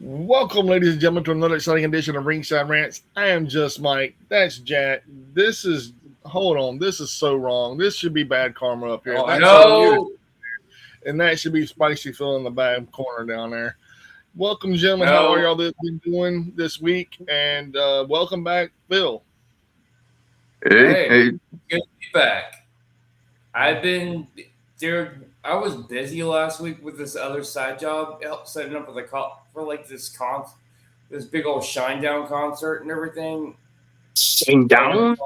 Welcome, ladies and gentlemen, to another exciting edition of Ringside Rants. I am just Mike. That's Jack. Hold on. This is so wrong. This should be bad karma up here. Oh, I That's know. and that should be Spicy Phil in the back corner down there. Welcome, gentlemen. How No. are y'all been doing this week? And welcome back, Phil. Hey. Good to be back. I've been there. I was busy last week with this other side job, setting up for this big old Shinedown concert and everything. Shinedown?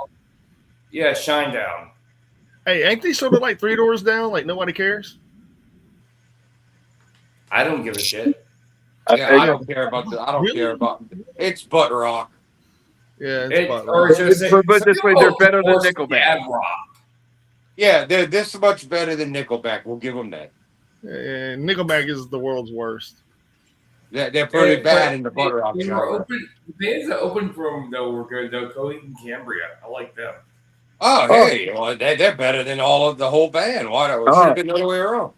Yeah, Shinedown. Hey, ain't they sort of like Three Doors Down? Like nobody cares? I don't give a shit. Yeah, I don't care about I don't care about it's butt rock. Yeah, But this way, they're better than Nickelback. Rock. Yeah, they're this much better than Nickelback. We'll give them that. Nickelback is the world's worst. They're pretty bad in the butt rock genre. The bands that opened for them though were good though. Cody and Cambria, I like them. Oh, hey, well, they're better than all of the whole band. Why? It should have been the other way around.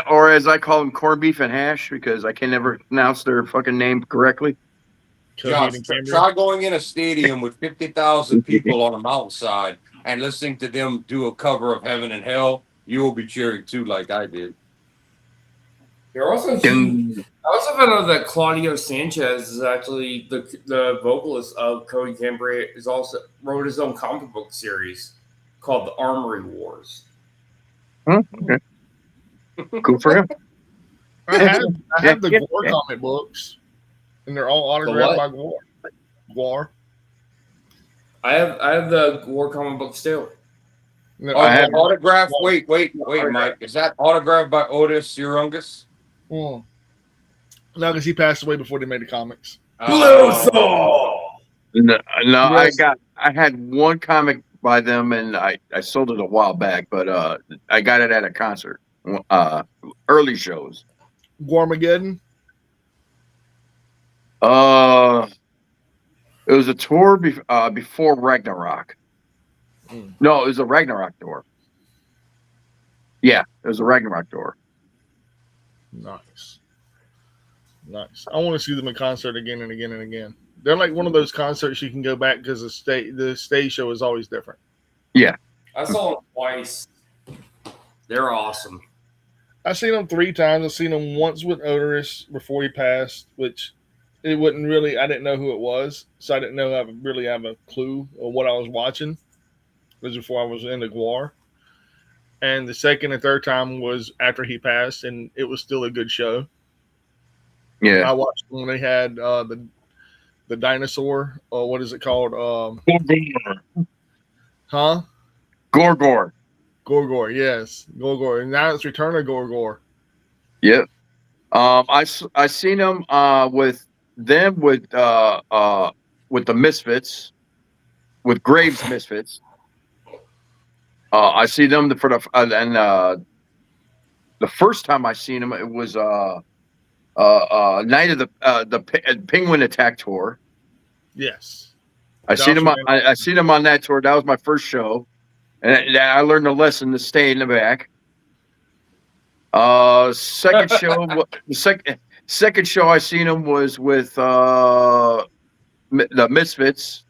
Or as I call them, corned beef and hash, because I can never pronounce their fucking name correctly. Josh, try going in a stadium with 50,000 people on a mountainside and listening to them do a cover of Heaven and Hell. You will be cheering too, like I did. They're also I also found out that Claudio Sanchez is actually the vocalist of Cody Cambria is also wrote his own comic book series called The Armory Wars. Okay. Cool for him. I have the Gore comic books, and they're all autographed by Gore. Gore. I have the Gore comic books too. No, I have autographed. Wait, Mike. Is that autographed by Otis Urungus? No, because he passed away before they made the comics. Blue Soul. No, Yes. I had one comic by them, and I sold it a while back, but I got it at a concert, early shows. Gormageddon. It was a tour before Ragnarok. No, it was a Ragnarok tour. Yeah, it was a Ragnarok tour. Nice. I want to see them in concert again and again and again. They're like one of those concerts you can go back because the stage show is always different. Yeah. I saw them twice. They're awesome. I've seen them 3 times. I've seen them once with Otis before he passed, which I didn't know who it was, so I didn't know I really have a clue of what I was watching. It was before I was into Guar. And the second and third time was after he passed, and it was still a good show. Yeah. I watched when they had the dinosaur, or what is it called? Gorgor. Gorgor, yes. Gorgor. And now it's Return of Gorgor. Yep. I seen them with the Misfits, with Graves Misfits. I see them for the first time I seen them, it was night of the Penguin Attack tour. Yes. I seen them on that tour. That was my first show, and I learned a lesson to stay in the back. Second show, second show I seen them was with the Misfits.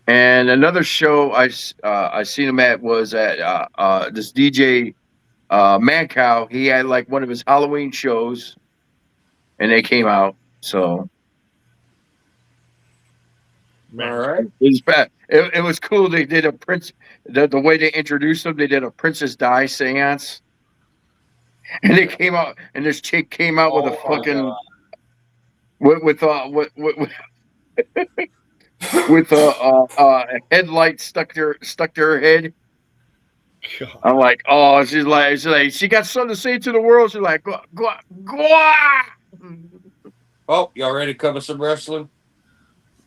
And another show I seen him at was at this DJ Mancow. He had like one of his Halloween shows, and they came out. So, All right. It was cool. They did a the way they introduced them. They did a Princess Di seance, and they came out, and this chick came out with a fucking with a headlight stuck to her head. God. I'm like, oh, she's like, she got something to say to the world. She's like, go. Oh, y'all ready to cover some wrestling?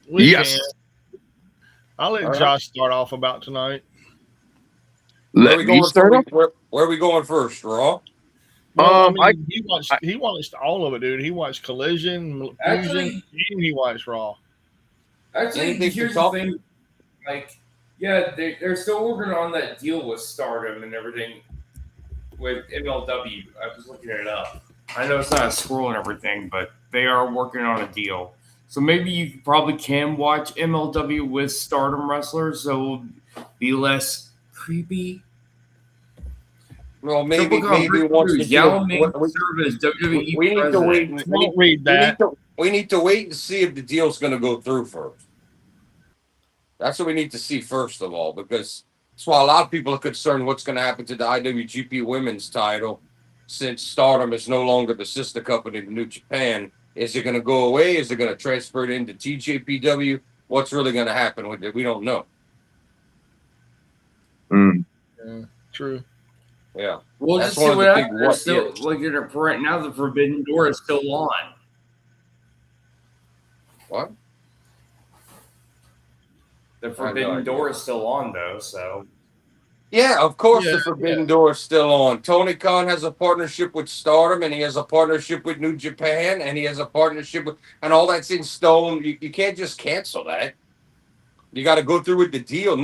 Yes. Can. I'll let Josh start off about tonight. Where are we going first, Raw? Well, he watched all of it, dude. He watched Collision, Fusion, and he watched Raw. Actually, here's the thing. Like, yeah, they're still working on that deal with Stardom and everything with MLW. I was looking it up. I know it's not a scroll and everything, but they are working on a deal. So maybe you probably can watch MLW with Stardom wrestlers, so it'll be less creepy. Well, maybe once the Yao deal, Ming serve as WWE we need to wait. president. Don't read that. We need to wait and see if the deal's going to go through first. That's what we need to see first of all, because that's why a lot of people are concerned what's going to happen to the IWGP Women's title since Stardom is no longer the sister company to New Japan. Is it going to go away? Is it going to transfer it into TJPW? What's really going to happen with it? We don't know. Yeah, true. Yeah. We'll That's just see one of what the big happens. what Still, ifs. like right now, the Forbidden Door is still on. What? The Forbidden Door is still on, though. So Yeah, of course Yeah, the Forbidden Door is still on. Tony Khan has a partnership with Stardom, and he has a partnership with New Japan, and he has a partnership with, and all that's in stone. You can't just cancel that. You got to go through with the deal.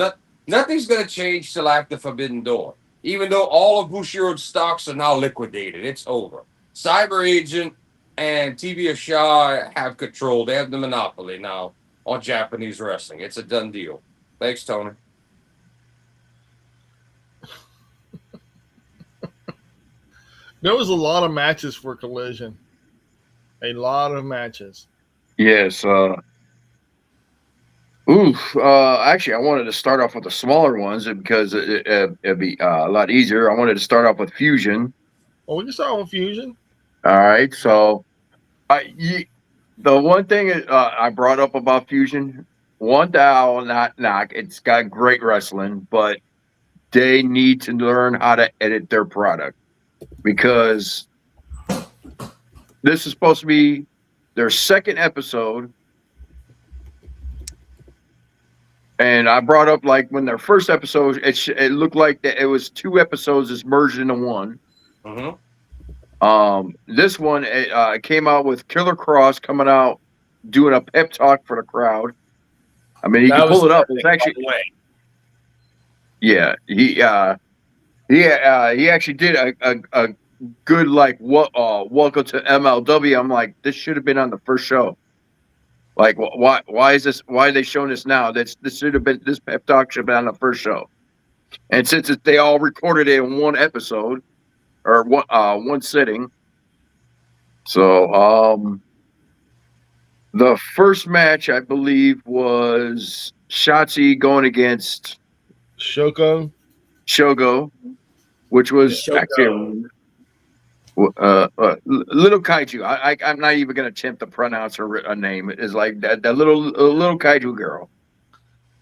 Nothing's going to change till after Forbidden Door. Even though all of Bushiroad's stocks are now liquidated, it's over. Cyber Agent and TV Shaw have control. They have the monopoly now on Japanese wrestling. It's a done deal. Thanks, Tony. There was a lot of matches for Collision. A lot of matches. Yes. Actually, I wanted to start off with the smaller ones because it'd be a lot easier. I wanted to start off with Fusion. Well, we can start with Fusion. All right. So, the one thing I brought up about Fusion, one that I will not knock, it's got great wrestling, but they need to learn how to edit their product because this is supposed to be their second episode. And I brought up like when their first episode, it looked like that it was 2 episodes is merged into one. Mm-hmm. This one it came out with Killer Cross coming out doing a pep talk for the crowd. I mean, you can pull it up. It's actually, yeah, he actually did a good like welcome to MLW. I'm like, this should have been on the first show. Like, why is this? Why are they showing this now? This should have been, this pep talk should have been on the first show. And since they all recorded it in one episode or one sitting, so the first match I believe was Shotzi going against Shogo, which was actually little kaiju. I'm not even gonna attempt to pronounce her name. It's like that little kaiju girl.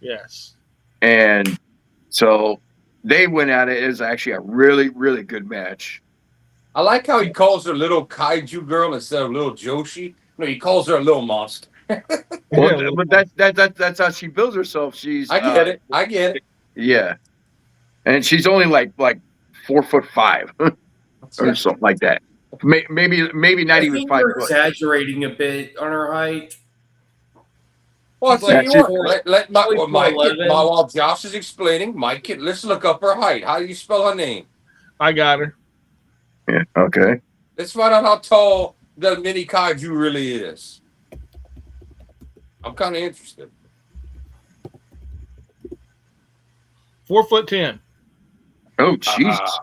Yes. And so they went at it. It was actually a really, really good match. I like how he calls her little kaiju girl instead of little Joshi. No, he calls her a little monster. Well, but that's how she builds herself. I get it. I get it. Yeah, and she's only like 4'5" or something like that. Maybe not even 5 you're foot. Exaggerating a bit on her height. Well, I'll tell you what. Let Mike, Mike, while Josh is explaining, Mike, let's look up her height. How do you spell her name? I got her. Yeah. Okay. Let's find out how tall the mini kaiju really is. I'm kind of interested. 4'10". Oh, Jesus.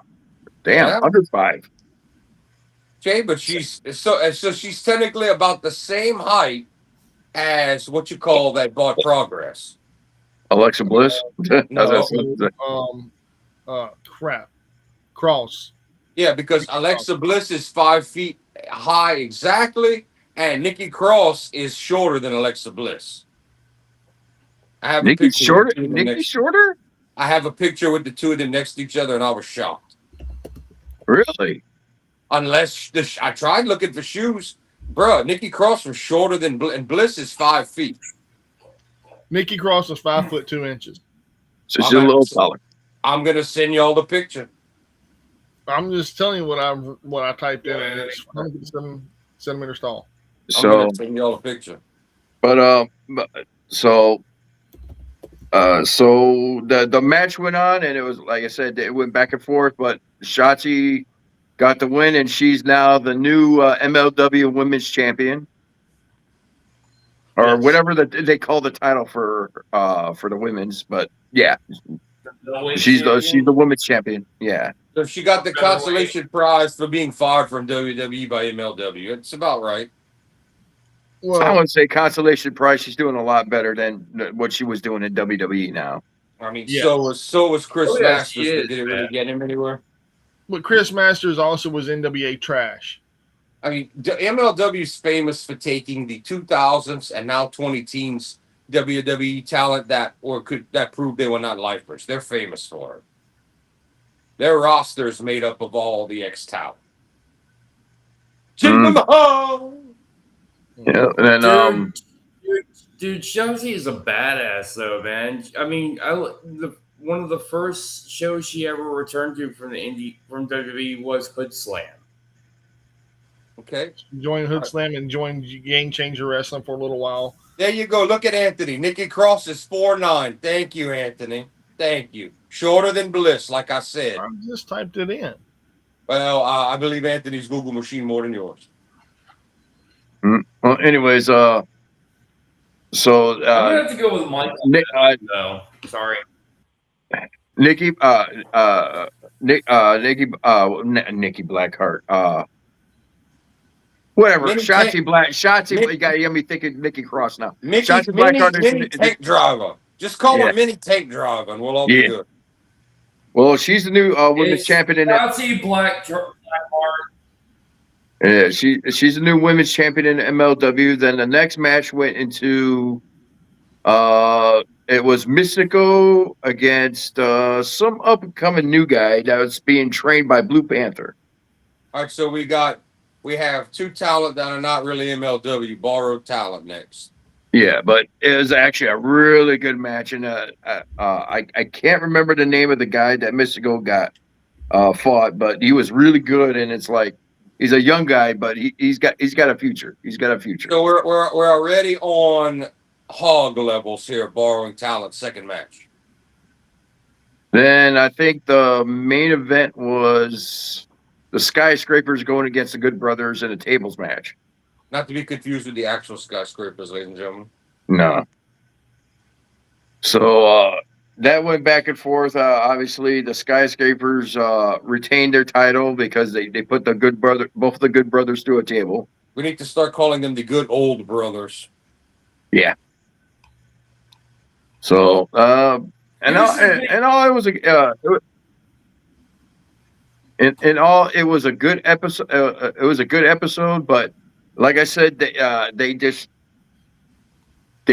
Damn, Yeah. under 5. Okay, but she's so she's technically about the same height as what you call that bought progress. Alexa Bliss. Crap. Cross. Yeah, because Alexa Bliss is 5 feet high exactly, and Nikki Cross is shorter than Alexa Bliss. I have Nikki shorter. Nikki shorter. I have a picture with the two of them next to each other, and I was shocked. Really? Unless I tried looking for shoes, bro. Nikki Cross was shorter than and Bliss is 5 feet. Nikki Cross is 5'2". So she's a little taller. I'm gonna send y'all the picture. I'm just telling you what I typed in, and it's 107 centimeters tall. I'm gonna send y'all a picture. But so the match went on, and it was like I said, it went back and forth. But Shotzi got the win, and she's now the new MLW Women's Champion, or Yes. whatever they call the title for the women's. But yeah, she's the women's champion. Yeah. So she got the Better consolation prize for being fired from WWE by MLW. It's about right. I Well, would say consolation prize. She's doing a lot better than what she was doing in WWE now. I mean, Yes. so was Chris Oh, yeah, Masters. she But is, did it really man. get him anywhere? but Chris Masters also was NWA trash. I mean, MLW is famous for taking the 2000s and now 20 teens WWE talent that proved they were not lifers. They're famous for it. Their roster is made up of all the ex-talent. Jinder Mahal. Yeah, and then Dude, Chelsea is a badass, though, man. I mean, one of the first shows she ever returned to from WWE was Hood Slam. Okay. Joined Hood Slam and joined Game Changer Wrestling for a little while. There you go. Look at Anthony. Nikki Cross is 4'9". Thank you, Anthony. Thank you. Shorter than Bliss, like I said. I just typed it in. Well, I believe Anthony's Google machine more than yours. well, anyways, so I'm gonna have to go with Mike. No, sorry. Nikki Blackheart. Whatever. Mini Shotzi. Mini- You got me thinking Nikki Cross now. Mini Shotzi Blackheart Mini Tank Driver. Just call her Mini Tank Driver, and we'll all be good. Well, she's the new women's champion in Chelsea Blackheart. Yeah, she's the new women's champion in MLW. Then the next match went into it was Mystico against some up and coming new guy that was being trained by Blue Panther. All right, so we have two talent that are not really MLW, borrowed talent next. Yeah, but it was actually a really good match, and I can't remember the name of the guy that Mystico got fought, but he was really good, and it's like he's a young guy, but he's got a future. He's got a future. So we're already on hog levels here, borrowing talent. Second match. Then I think the main event was the Skyscrapers going against the Good Brothers in a tables match. Not to be confused with the actual Skyscrapers, ladies and gentlemen. No. So that went back and forth. Obviously, the Skyscrapers retained their title because they put both the Good Brothers through a table. We need to start calling them the Good Old Brothers. Yeah. So it was a good episode. It was a good episode, but like I said, they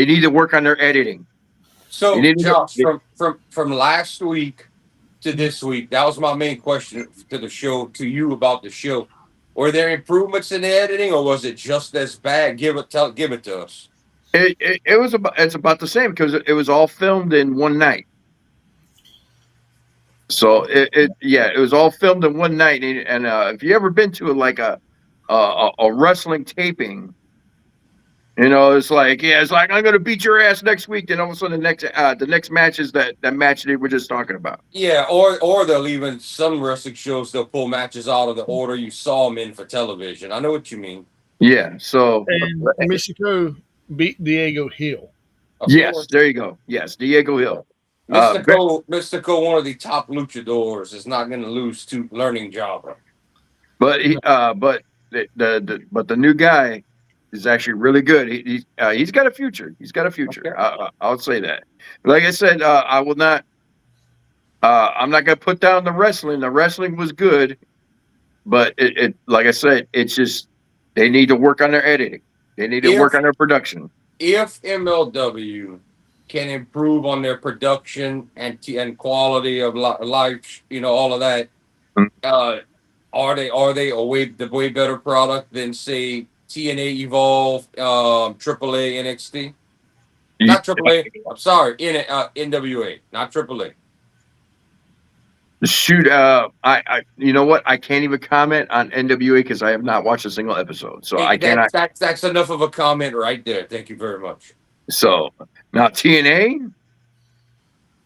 need to work on their editing. So, Josh, from last week to this week, that was my main question to you about the show. Were there improvements in the editing, or was it just as bad? Give it to us. It's about the same because it was all filmed in one night. So it was all filmed in one night, and if you ever been to a wrestling taping, it's like I'm gonna beat your ass next week. Then all of a sudden the next match is that match they were just talking about. Yeah, or they'll even some wrestling shows they'll pull matches out of the order you saw them in for television. I know what you mean. Yeah. So and Mystico beat Diego Hill. Yes, there you go. Yes, Diego Hill. Mystico, one of the top luchadors, is not going to lose to Learning Jobber. But the new guy is actually really good. He's got a future. He's got a future. Okay. I'll say that. Like I said, I will not. I'm not going to put down the wrestling. The wrestling was good, but it like I said, it's just they need to work on their editing. They need to work on their production. If MLW can improve on their production and quality of life, all of that, are they a way better product than say TNA Evolve, AAA NXT? Not AAA. I'm sorry, NWA, not AAA. Shoot, I you know what? I can't even comment on NWA because I have not watched a single episode, so I cannot. That's enough of a comment right there. Thank you very much. So now TNA,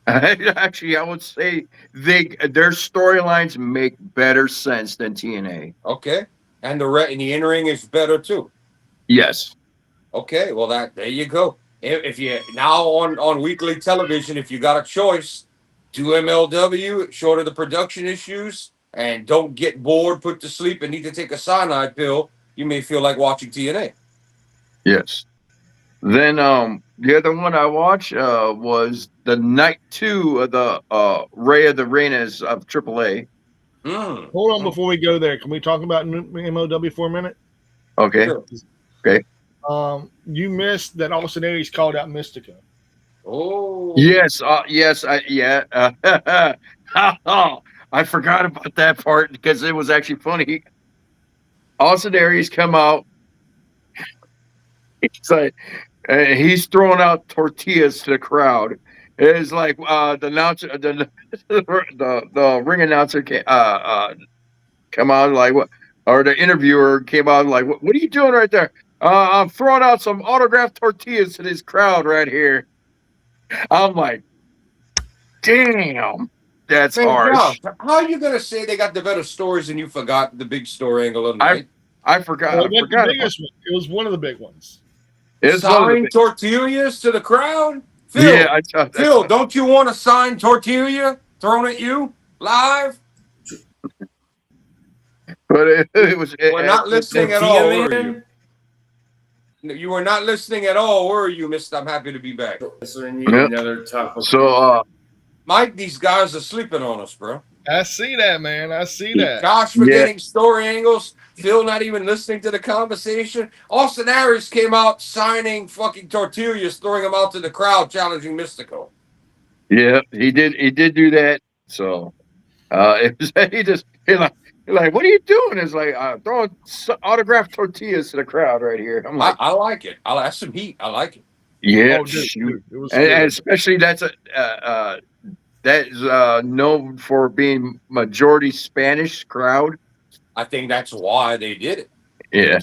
Actually, I would say their storylines make better sense than TNA. Okay, and and the in ring is better too. Yes. Okay, well there you go. If you now on weekly television, if you got a choice, do MLW, short of the production issues, and don't get bored, put to sleep, and need to take a cyanide pill, you may feel like watching TNA. Yes. Then the other one I watched was the night 2 of the Ray of the Reinas of AAA. Hold on before we go there. Can we talk about MLW for a minute? Okay. Sure. Okay. You missed that Austin Aries called out Mystico. Oh. Yes. Yes. I forgot about that part because it was actually funny. Austin Aries come out. It's like he's throwing out tortillas to the crowd. It's like the announcer, the ring announcer come out like what, or the interviewer came out like, what are you doing right there? I'm throwing out some autographed tortillas to this crowd right here. I'm like, damn, that's harsh. Josh, how are you gonna say they got the better stories and you forgot the big story angle of the night? I forgot. Well, I forgot the biggest one. It was one of the big ones. Sign tortillas to the crowd? Phil, yeah, Phil, don't you want a signed tortilla thrown at you live? But it was. We're not listening at all, were you? You were not listening at all, were you, Mister? I'm happy to be back. So we need another topic. So, Mike, these guys are sleeping on us, bro. I see that, man. I see that. Josh forgetting story angles. Phil not even listening to the conversation. Austin Aries came out signing fucking tortillas, throwing them out to the crowd, challenging Mystico. Yeah, he did. He did do that. So, it was he like, what are you doing? It's like throwing autographed tortillas to the crowd right here. I'm like, I like it. That's some heat. I like it. Yeah, Dude, it was and especially that's that is known for being majority Spanish crowd. I think that's why they did it. Yeah,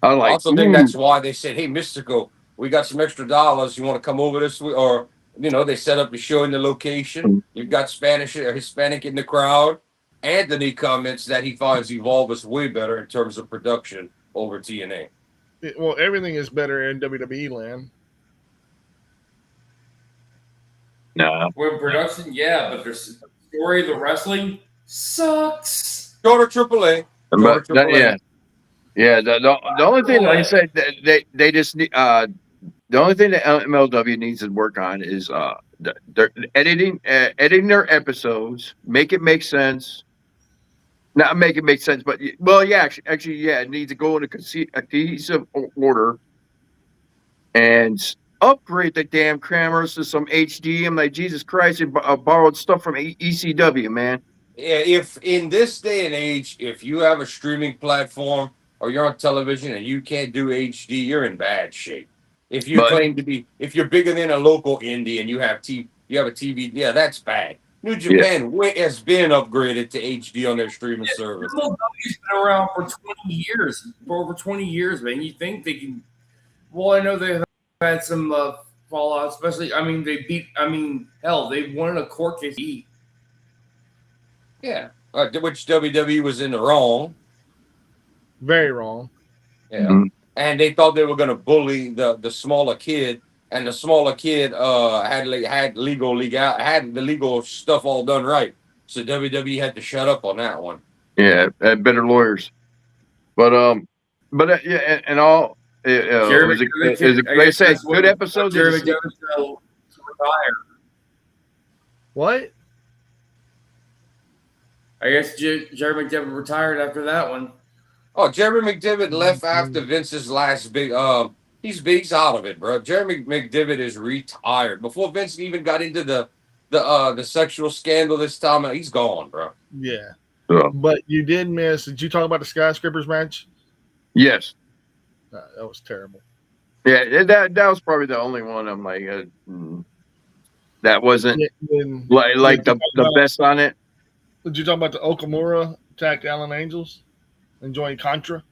I also think that's why they said, "Hey, Mystico, we got some extra dollars. You want to come over this week?" Or they set up a show in the location. You've got Spanish or Hispanic in the crowd. Anthony comments that he finds Evolve is way better in terms of production over TNA. Well, everything is better in WWE land. No. When production, yeah, but the story of the wrestling sucks. Go to AAA. Yeah. The only thing, like I said, they just need. The only thing that MLW needs to work on is they're editing their episodes, make it make sense. Not make it make sense, but actually, yeah, it needs to go in a cohesive order and upgrade the damn cameras to some HD. I'm like, Jesus Christ, you borrowed stuff from ECW, man. Yeah, if in this day and age, if you have a streaming platform or you're on television and you can't do HD, you're in bad shape. If you claim to be, if you're bigger than a local indie and you have a TV, yeah, that's bad. New Japan has been upgraded to HD on their streaming service. MLW's been around for 20 years, for over 20 years, man. You think they can? Well, I know they've had some fallout, especially. Hell, they won a court case. Yeah, which WWE was in the wrong. Very wrong. Yeah, and they thought they were going to bully the smaller kid. And the smaller kid had the legal stuff all done right. So WWE had to shut up on that one. Yeah, had better lawyers. But yeah, and all. It was like I said, good episode. What? I guess Jerry McDevitt retired after that one. Oh, Jerry McDevitt left after Vince's last big. He's out of it, bro. Jeremy McDevitt is retired. Before Vince even got into the sexual scandal this time, he's gone, bro. Yeah. But you did miss. Did you talk about the skyscrapers match? Yes. That was terrible. Yeah, that was probably the only one. I'm like, that wasn't like the best on it. Did you talk about the Okamura attacked Allen Angels and joined Contra?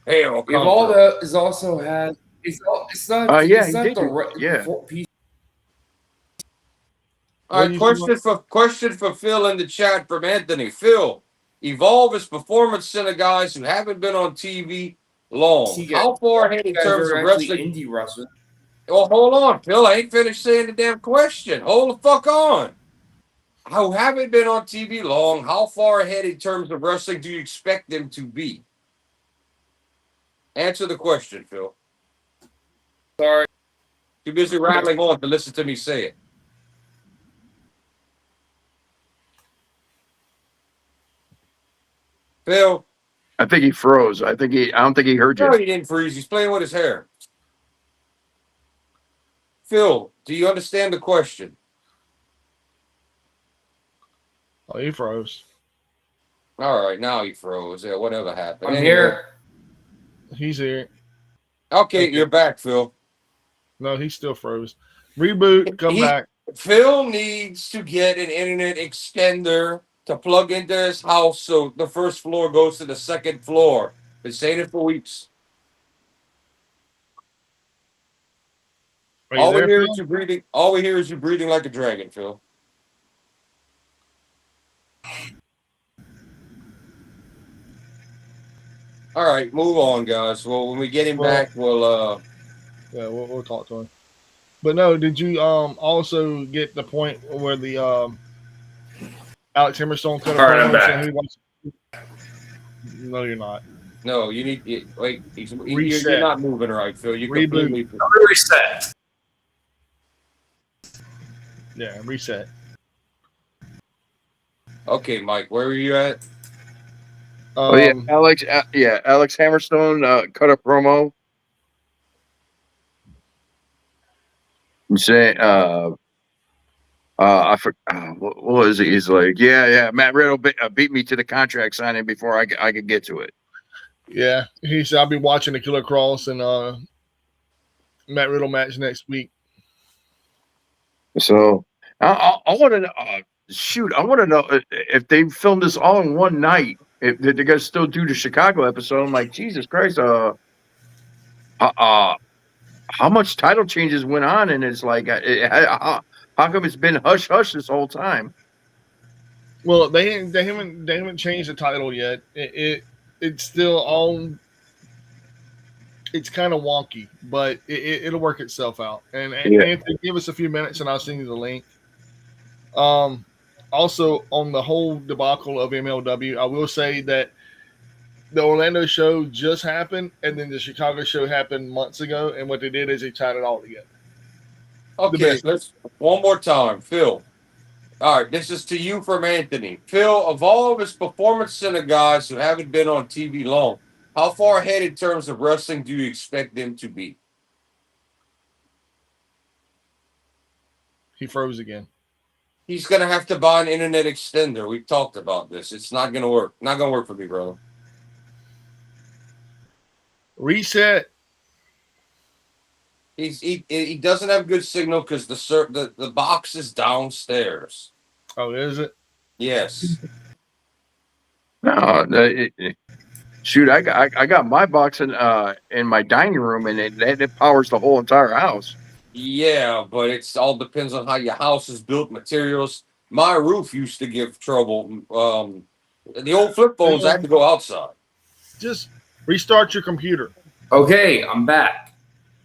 Hey, Evolve is also had. It's not. He did. Yeah. All right, question for Phil in the chat from Anthony. Phil, Evolve is performance center guys who haven't been on TV long. How far ahead in terms of wrestling? Indie wrestling. Oh, hold on, Phil. I ain't finished saying the damn question. Hold the fuck on. Who haven't been on TV long? How far ahead in terms of wrestling do you expect them to be? Answer the question, Phil. Sorry. Too busy rattling on to listen to me say it. Phil. I think he froze. I don't think he heard you. No, he didn't freeze. He's playing with his hair. Phil, do you understand the question? Oh, he froze. All right, now he froze. Yeah, whatever happened. I'm here. He's here. Okay, you're back, Phil. No, he still froze. Reboot, come back. Phil needs to get an internet extender to plug into his house so the first floor goes to the second floor. Been saying it for weeks. All we hear is you breathing. All we hear is you breathing like a dragon, Phil. All right, move on, guys. Well, when we get him back, we'll we'll talk to him. But no, did you also get the point where the Alex Hammerstone cut a promo? No, you're not. No, you need wait. You're not moving right, Phil. You reboot. Reset. Yeah, reset. Okay, Mike, where were you at? Alex Hammerstone cut a promo. And say, I forgot what was it? He's like, Matt Riddle beat me to the contract signing before I could get to it. Yeah, he said I'll be watching the Killer Cross and Matt Riddle match next week. So I want to I want to know if they filmed this all in one night. If they're gonna still do the Chicago episode. I'm like, Jesus Christ, how much title changes went on, and it's like, how come it's been hush hush this whole time? Well, they haven't changed the title yet. It's still all. It's kind of wonky, but it'll work itself out. And Anthony, give us a few minutes, and I'll send you the link. Also, on the whole debacle of MLW, I will say that the Orlando show just happened, and then the Chicago show happened months ago. And what they did is they tied it all together. Okay, let's one more time, Phil. All right, this is to you from Anthony. Phil, of all of his performance center guys who haven't been on TV long, how far ahead in terms of wrestling do you expect them to be? He froze again. He's going to have to buy an internet extender. We've talked about this. It's not going to work. Not going to work for me, brother. Reset. He doesn't have good signal because the box is downstairs. Oh, is it? Yes. No, shoot, I got my box in my dining room, and it powers the whole entire house. Yeah, but it's all depends on how your house is built, materials. My roof used to give trouble. The old flip phones had to go outside. Just restart your computer. Okay, I'm back.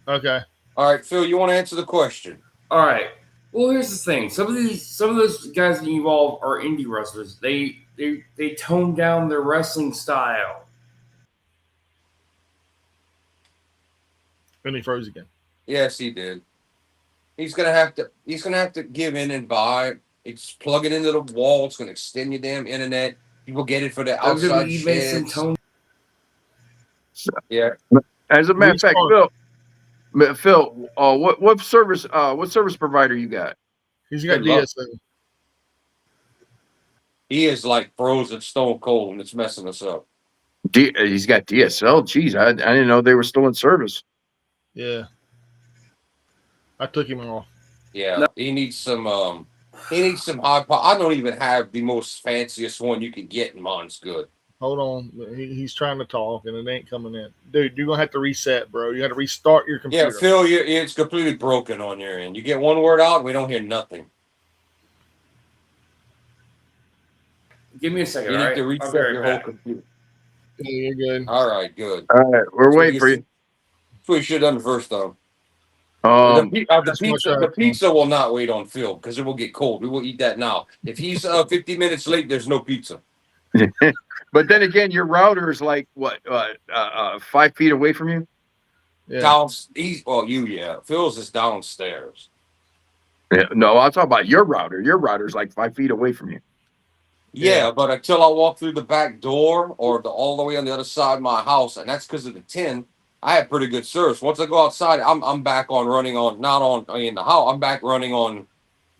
Okay. All right, Phil, you want to answer the question? All right. Well, here's the thing. Some of those guys that Evolve are indie wrestlers. They tone down their wrestling style. And he froze again. Yes, he did. He's gonna have to give in and buy. It's plug it into the wall. It's gonna extend your damn internet. People get it for the outside sheds. Yeah. As a matter of fact, Phil, what service provider you got? He's got DSL. He is like frozen stone cold, and it's messing us up. He's got DSL. Jeez, I didn't know they were still in service. Yeah. I took him off. Yeah, no. He needs some high power. I don't even have the most fanciest one you can get, and mine's good. Hold on. He's trying to talk, and it ain't coming in. Dude, you're going to have to reset, bro. You got to restart your computer. Yeah, Phil, it's completely broken on your end. You get one word out, we don't hear nothing. Give me a second. You All need right? to I'll be reset right your whole back. computer. Yeah, you're good. All right, good. All right, we're waiting for you. That's what you should have done the first time. That's The pizza will not wait on Phil because it will get cold. We will eat that now. If he's 50 minutes late, there's no pizza. But then again, your router is like what 5 feet away from you. Yeah. Phil's is downstairs. Yeah, no, I'll talk about your router. Your router's like 5 feet away from you. Yeah, but until I walk through the back door or all the way on the other side of my house, and that's because of the tin, I have pretty good service. Once I go outside, I'm back on running on not on in the house. I'm back running on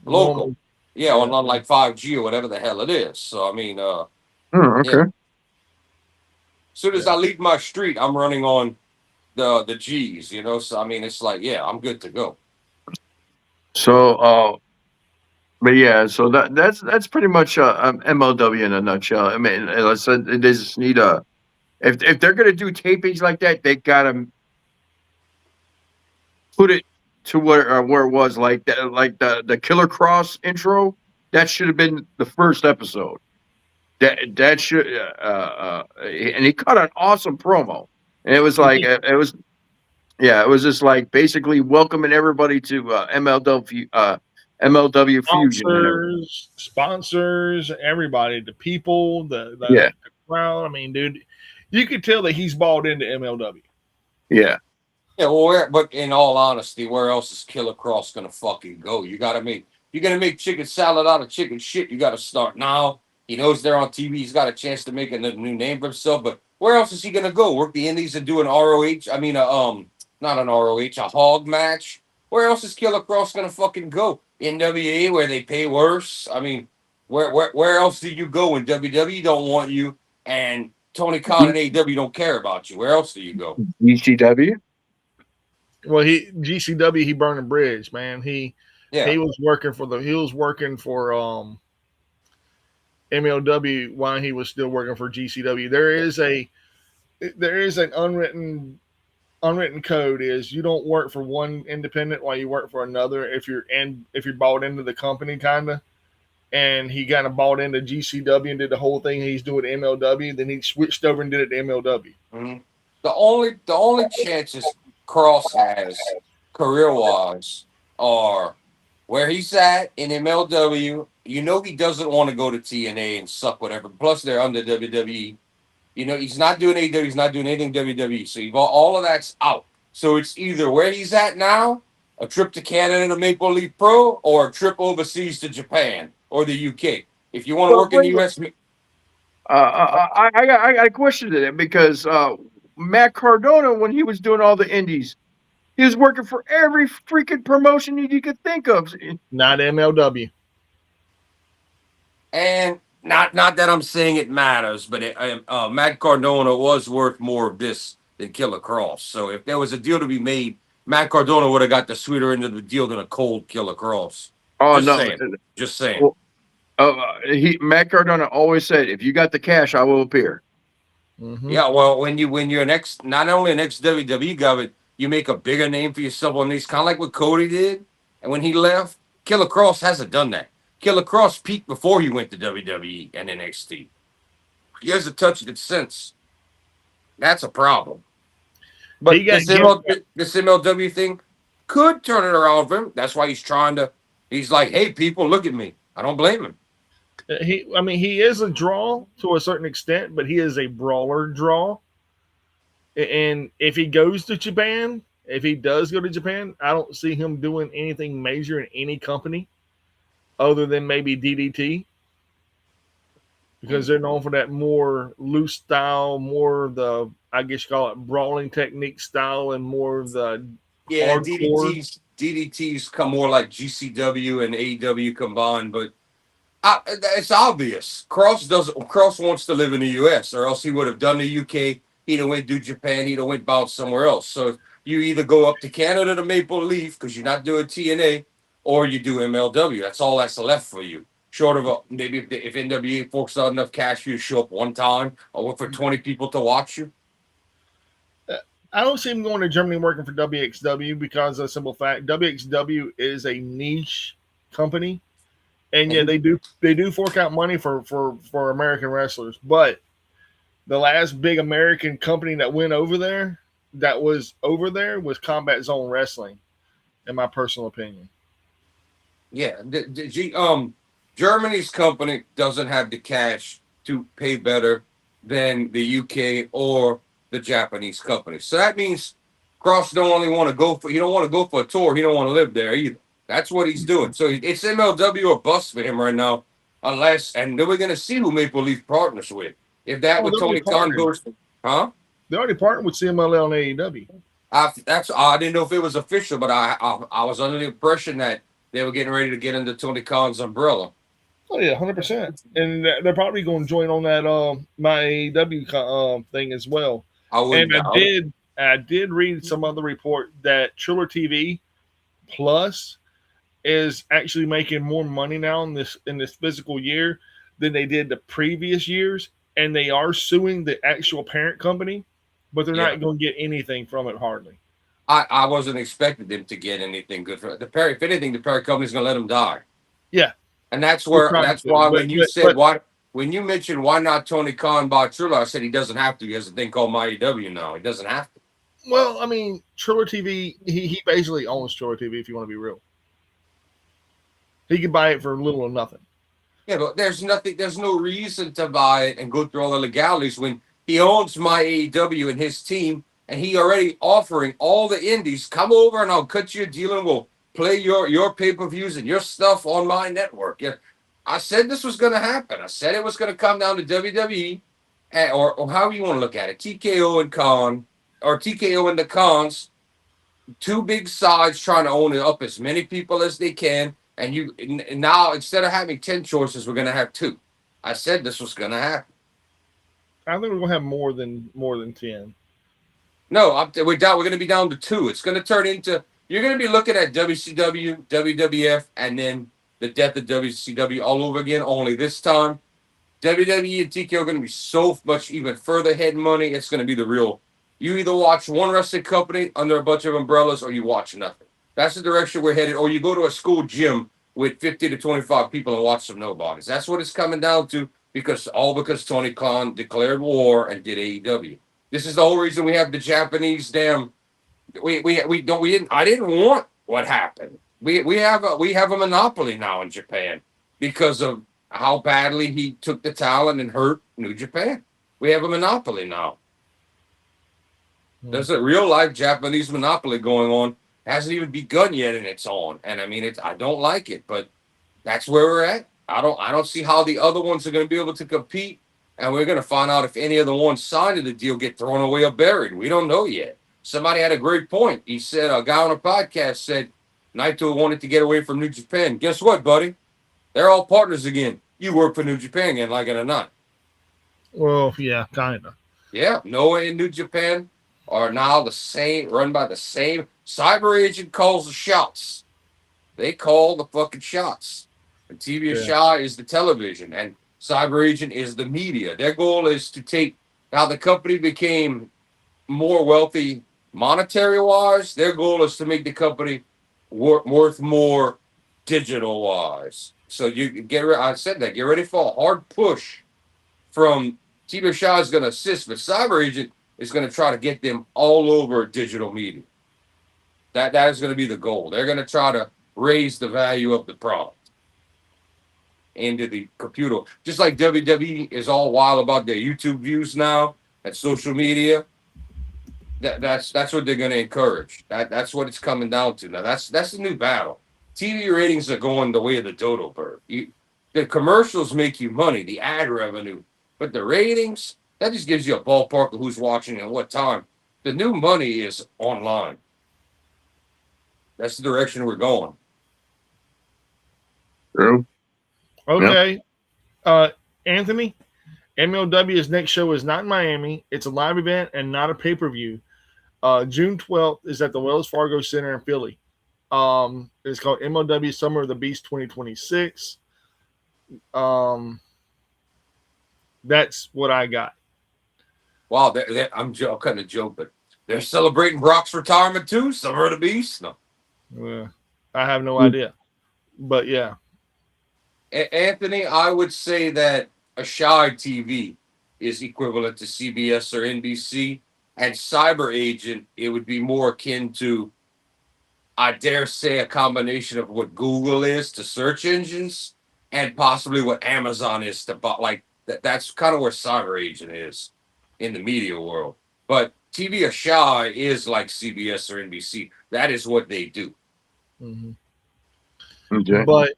local. Normal. Yeah, on like 5G or whatever the hell it is. So I mean, Okay. yeah. As soon as I leave my street, I'm running on the G's. You know, so I mean, it's like I'm good to go. So, but yeah, so that's pretty much MLW in a nutshell. I mean, as I said, they just need if they're gonna do tapings like that, they gotta put it to where it was like that, like the Killer Cross intro. That should have been the first episode. That should and he cut an awesome promo, and it was like it was just like basically welcoming everybody to MLW Fusion and everything. Sponsors, everybody, the people, the Yeah. crowd. I mean, dude, you could tell that he's bought into MLW. Yeah. Yeah, well, but in all honesty, where else is Killer Cross gonna fucking go? You're gonna make chicken salad out of chicken shit. You gotta start now. He knows they're on TV. He's got a chance to make a new name for himself. But where else is he gonna go? Work the Indies and do an ROH? I mean, not an ROH, a hog match. Where else is Killer Cross gonna fucking go? NWA, where they pay worse. I mean, where else do you go when WWE don't want you and Tony Khan and AEW don't care about you? Where else do you go? ECW. Well, GCW, he burned a bridge, man. He was working for MLW while he was still working for GCW. There is an unwritten code is you don't work for one independent while you work for another if you're bought into the company kinda. And he kind of bought into GCW and did the whole thing he's doing at MLW. Then he switched over and did it to MLW. Mm-hmm. The only chances Cross has career-wise are where he's at in MLW. You know he doesn't want to go to TNA and suck whatever. Plus they're under WWE. You know he's not doing AEW. He's not doing anything WWE. So all of that's out. So it's either where he's at now, a trip to Canada to Maple Leaf Pro, or a trip overseas to Japan or the UK. If you want to work in the US, I got a question to that because Matt Cardona, when he was doing all the indies, he was working for every freaking promotion you could think of. Not MLW. And not that I'm saying it matters, but Matt Cardona was worth more of this than Killer Cross. So if there was a deal to be made, Matt Cardona would have got the sweeter end of the deal than a cold Killer Cross. Oh, Just saying. Well, Matt Cardona always said, "If you got the cash, I will appear." Mm-hmm. Yeah, well, when you're not only an ex WWE guy, but you make a bigger name for yourself on these, kind of like what Cody did. And when he left, Killer Cross hasn't done that. Killer Cross peaked before he went to WWE and NXT. He hasn't touched it since. That's a problem. But this MLW thing could turn it around for him. That's why he's like, hey, people, look at me. I don't blame him. He is a draw to a certain extent, but he is a brawler draw. And if he goes to Japan, if he does go to Japan, I don't see him doing anything major in any company other than maybe DDT. Because they're known for that more loose style, more of the, I guess you call it brawling technique style, and more of the hardcore. DDTs come more like GCW and AEW combined, but it's obvious. Cross wants to live in the US, or else he would have done the UK. He'd have went to Japan. He'd have went bounce somewhere else. So you either go up to Canada to Maple Leaf because you're not doing TNA, or you do MLW. That's all that's left for you. Short of maybe if NWA forks out enough cash for you to show up one time, or for 20 people to watch you. I don't see him going to Germany working for WXW because of the simple fact WXW is a niche company. And yeah, they do fork out money for American wrestlers, but the last big American company that went over there was Combat Zone Wrestling, in my personal opinion. Yeah, Germany's company doesn't have the cash to pay better than the UK or the Japanese company. So that means Cross don't only want to go for he don't want to go for a tour. He don't want to live there either. That's what he's doing. So it's MLW or bust for him right now, unless and then we're gonna see who Maple Leaf partners with. If that with Tony Khan goes, huh? They already partnered with CMLL and AEW. I didn't know if it was official, but I was under the impression that they were getting ready to get into Tony Khan's umbrella. Oh yeah, 100%. And they're probably going to join on that my AEW thing as well. I did read some other report that Triller TV Plus is actually making more money now in this physical year than they did the previous years, and they are suing the actual parent company, but they're not going to get anything from it hardly. I wasn't expecting them to get anything good for it. If anything, the parent company's going to let them die. Yeah, and that's why when you mentioned why not Tony Khan bought Triller, I said he doesn't have to. He has a thing called MyEW now. He doesn't have to. Well, I mean, Triller TV, he basically owns Triller TV. If you want to be real, he could buy it for little or nothing. Yeah, but there's no reason to buy it and go through all the legalities when he owns MyAEW and his team, and he already offering all the indies, come over and I'll cut you a deal and we'll play your pay-per-views and your stuff on my network. Yeah, I said this was going to happen. I said it was going to come down to WWE, or however you want to look at it, TKO and Khan, or TKO and the Khans, two big sides trying to own it up as many people as they can. And now instead of having 10 choices, we're going to have 2. I said this was going to happen. I think we're going to have more than 10. No, we're going to be down to 2. It's going to turn into you're going to be looking at WCW, WWF, and then the death of WCW all over again. Only this time, WWE and TKO are going to be so much even further ahead in money. It's going to be the real. You either watch one wrestling company under a bunch of umbrellas, or you watch nothing. That's the direction we're headed. Or you go to a school gym with 50 to 25 people and watch some nobodies. That's what it's coming down to because Tony Khan declared war and did AEW. This is the whole reason we have the Japanese damn. I didn't want what happened. We have a monopoly now in Japan because of how badly he took the talent and hurt New Japan. We have a monopoly now. There's a real life Japanese monopoly going on. Hasn't even begun yet, and it's on. And I mean, I don't like it, but that's where we're at. I don't see how the other ones are going to be able to compete, and we're going to find out if any of the ones signed to the deal get thrown away or buried. We don't know yet. Somebody had a great point. He said a guy on a podcast said Naito wanted to get away from New Japan. Guess what, buddy? They're all partners again. You work for New Japan again, like it or not. Well, yeah, kind of. Yeah, Noah and New Japan are now the same, run by the same. Cyber Agent calls the shots. They call the fucking shots. And TV Shah is the television, and Cyber Agent is the media. Their goal is to take. Now the company became more wealthy monetary-wise. Their goal is to make the company worth more digital-wise. So you I said that. Get ready for a hard push from TV Shah is going to assist, but Cyber Agent is going to try to get them all over digital media. That is going to be the goal. They're going to try to raise the value of the product into the computer. Just like WWE is all wild about their YouTube views now and social media. That's what they're going to encourage. That's what it's coming down to. Now that's the new battle. TV ratings are going the way of the dodo bird. The commercials make you money, the ad revenue, but the ratings, that just gives you a ballpark of who's watching and what time. The new money is online. That's the direction we're going. True. Okay. Anthony, MLW's next show is not in Miami. It's a live event and not a pay-per-view. June 12th is at the Wells Fargo Center in Philly. It's called MLW Summer of the Beast 2026. That's what I got. Wow, I'm cutting a joke, but they're celebrating Brock's retirement too. Summer of the Beast. No. I have no idea, but yeah. Anthony, I would say that a Shy TV is equivalent to CBS or NBC, and Cyber Agent, it would be more akin to, I dare say, a combination of what Google is to search engines and possibly what Amazon is to like that. That's kind of where Cyber Agent is in the media world. But TV Shy is like CBS or NBC. That is what they do. Okay. But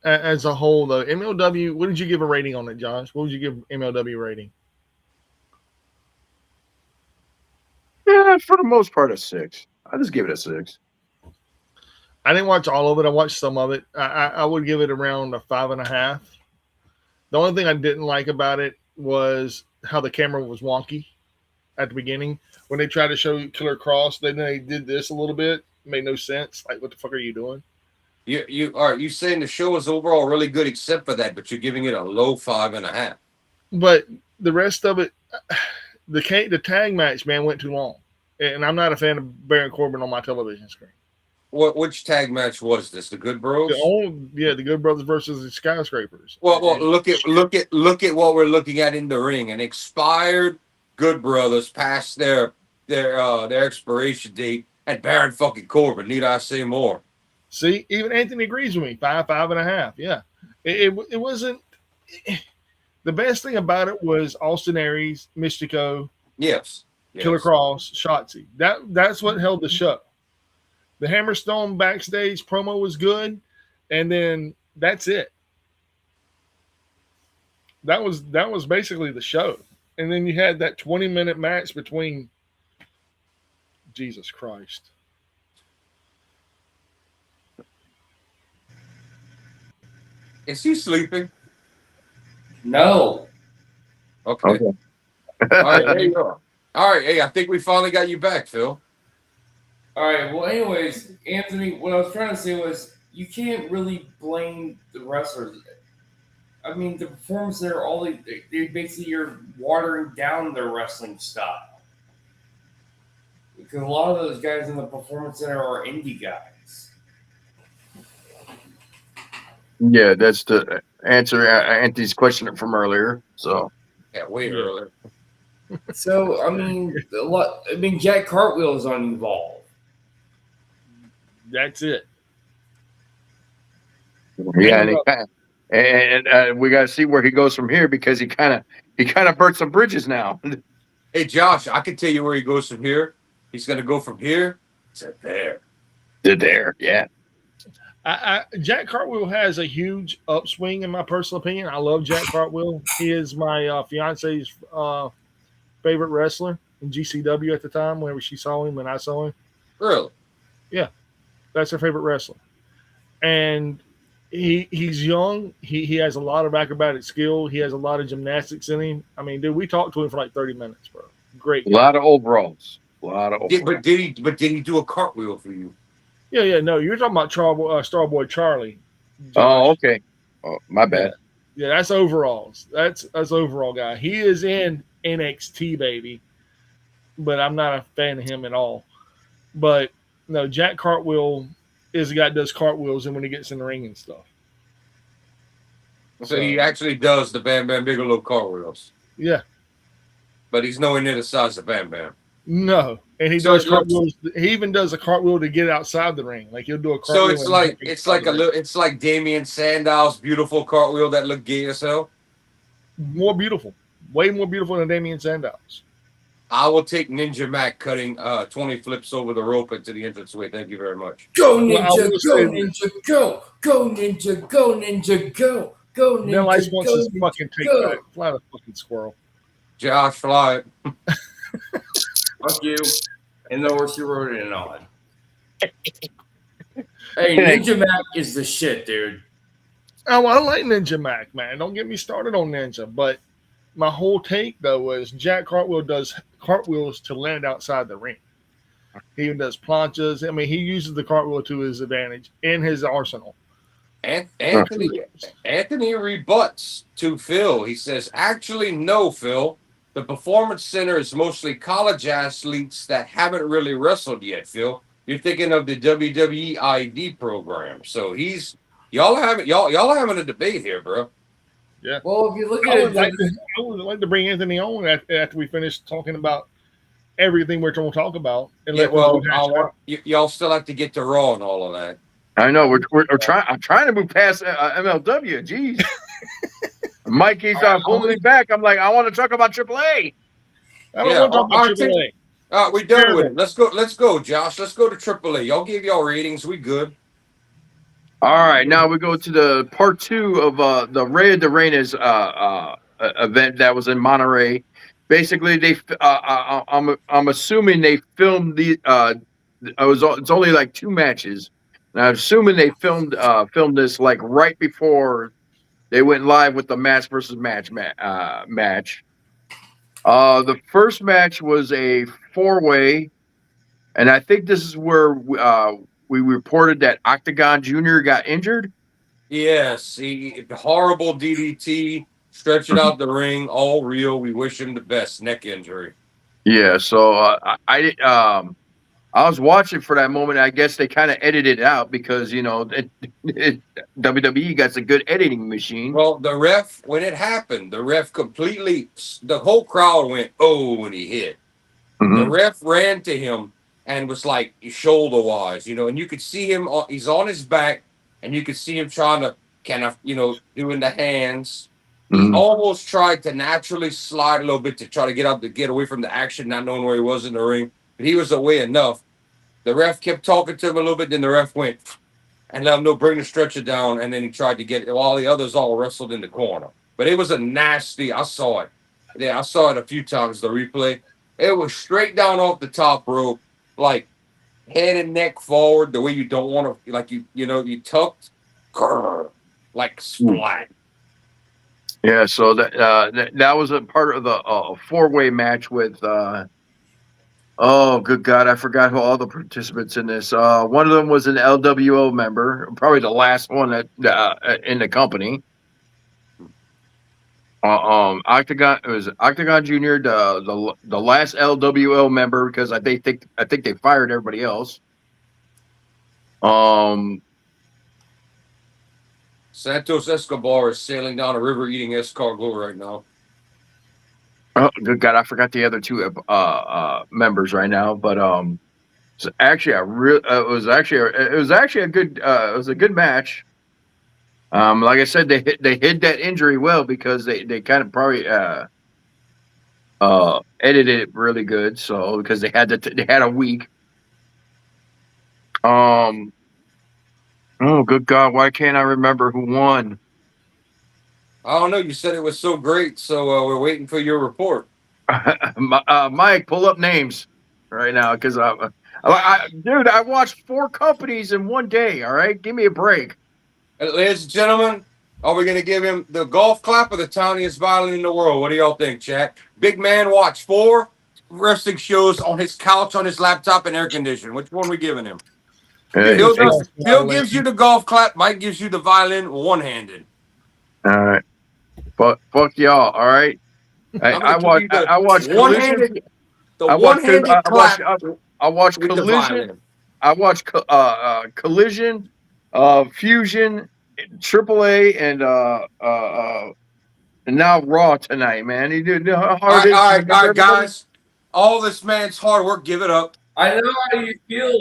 as a whole, though, MLW, what did you give a rating on it, Josh? What would you give MLW rating? Yeah, for the most part, a 6. I just give it a 6. I didn't watch all of it. I watched some of it. I would give it around a 5.5. The only thing I didn't like about it was how the camera was wonky at the beginning. When they tried to show Killer Cross, then they did this a little bit. It made no sense. Like, what the fuck are you doing? You are you saying the show is overall really good except for that, but you're giving it a low 5.5. But the rest of it, the tag match, man, went too long. And I'm not a fan of Baron Corbin on my television screen. Which tag match was this? The Good Bros? The Good Brothers versus the Skyscrapers. Well, look at what we're looking at in the ring. An expired Good Brothers past their expiration date, and Baron fucking Corbin. Need I say more? See, even Anthony agrees with me. 5.5. Yeah, it wasn't. The best thing about it was Austin Aries, Mystico, Yes. Killer Cross, Shotzi. That's what held the show. The Hammerstone backstage promo was good, and then that's it. That was basically the show. And then you had that 20-minute match between Jesus Christ. Is he sleeping? No. Okay. All right, there you go. All right, hey, I think we finally got you back, Phil. All right. Well, anyways, Anthony, what I was trying to say was you can't really blame the wrestlers. I mean, the performance there, they basically are watering down their wrestling style. Because a lot of those guys in the performance center are indie guys. Yeah, that's the answer Anthony's question from earlier. So Yeah, way earlier. So I mean, Jack Cartwheel is uninvolved. That's it. yeah, and we got to see where he goes from here because he kind of burnt some bridges now. Hey, Josh, I can tell you where he goes from here. He's going to go from here to there. To there, yeah. Jack Cartwheel has a huge upswing in my personal opinion. I love Jack Cartwheel. He is my fiance's favorite wrestler in GCW at the time. Whenever she saw him and I saw him, Really? yeah, that's her favorite wrestler. And he's young. He has a lot of acrobatic skill. He has a lot of gymnastics in him. I mean, dude, we talked to him for like 30 minutes, bro. Great. A lot of overalls. But did he do a cartwheel for you? Yeah. No, you're talking about Starboy Charlie. Josh. Oh, okay. Oh, my bad. Yeah, that's overalls. That's overall guy. He is in NXT, baby, but I'm not a fan of him at all. But no, Jack Cartwheel is the guy that does cartwheels and when he gets in the ring and stuff. So he actually does the Bam Bam Bigelow cartwheels. Yeah. But he's nowhere near the size of Bam Bam. No, and he does cartwheels. He even does a cartwheel to get outside the ring. Like he'll do a cartwheel. So it's like Damian Sandow's beautiful cartwheel that looked gay as hell. More beautiful, way more beautiful than Damian Sandow's. I will take Ninja Mac cutting 20 flips over the rope into the entranceway. Thank you very much. Go Ninja, go Ninja, go! Go Ninja, go Ninja, go! Go Ninja, Then Ice wants his Ninja, fucking take go. back. Fly the fucking squirrel. Josh, fly it. Fuck you. And the horse you rode in on. Hey, Ninja Mac is the shit, dude. Oh, I like Ninja Mac, man. Don't get me started on Ninja. But my whole take, though, was Jack Cartwheel does cartwheels to land outside the ring. He even does planchas. I mean, he uses the cartwheel to his advantage in his arsenal. Anthony rebuts to Phil. He says, actually, no, Phil. The Performance Center is mostly college athletes that haven't really wrestled yet, Phil. You're thinking of the WWE ID program. So he's Y'all are having a debate here, bro. Well, if you look I at would, like it, to, I would like to bring Anthony on after we finish talking about everything we're going to talk about. And Yeah, let well, people hash it out. y'all still have to get to Raw and all of that. I know we're trying. I'm trying to move past MLW. Jeez, Mike keeps on pulling me back. I'm like, I want to talk about AAA. I don't Yeah, want to talk about our team- AAA. we're done with it. Let's go, Josh. Let's go to AAA. Y'all gave y'all ratings. We good. All right, now we go to the part 2 of the Riot Arenas event that was in Monterey. Basically, I'm assuming they filmed it's only like 2 matches. And I'm assuming they filmed this like right before they went live with the match versus match match. The first match was a 4-way, and I think this is where we reported that Octagon Jr. got injured. Yes, horrible DDT, stretching out the ring, all real. We wish him the best. Neck injury. Yeah, so I was watching for that moment. I guess they kind of edited it out because WWE got a good editing machine. Well, the ref, when it happened, the ref the whole crowd went, oh, when he hit. Mhm. The ref ran to him and was like shoulder wise, and you could see him. He's on his back, and you could see him trying to kind of, doing the hands. He Mhm. almost tried to naturally slide a little bit to try to get away from the action, not knowing where he was in the ring. But he was away enough. The ref kept talking to him a little bit. Then the ref went and let him know, bring the stretcher down. And then he tried to get it while the others all wrestled in the corner. But it was a nasty. I saw it. Yeah, I saw it a few times. The replay. It was straight down off the top rope, like head and neck forward, the way you don't want to, like you tucked, like splat. Yeah, so that was a part of the 4-way match with. Oh, good God, I forgot who all the participants in this. One of them was an LWO member, probably the last one in the company. Octagon, it was Octagon Jr., the last LWO member, because I think they fired everybody else. Santos Escobar is sailing down a river eating escargot right now. Oh, good God, I forgot the other 2 members right now, but it's actually it was actually a good match. Like I said, they hid that injury well because they kind of probably edited it really good. So because they had a week. Oh, good God, why can't I remember who won? I don't know. You said it was so great, so we're waiting for your report. Mike, pull up names right now because dude, I watched 4 companies in one day. All right, give me a break. Ladies and gentlemen, are we going to give him the golf clap or the tiniest violin in the world? What do y'all think, chat? Big man watched 4 wrestling shows on his couch, on his laptop, and air conditioning. Which one we giving him? Phil gives you the golf clap. Mike gives you the violin one-handed. All right. Fuck y'all, all right? I watched one-handed. One-handed clap. I watched Collision. I watched Collision, Fusion, AAA, and now Raw tonight, man. He did all right, guys. All this man's hard work, give it up. I know how you feel.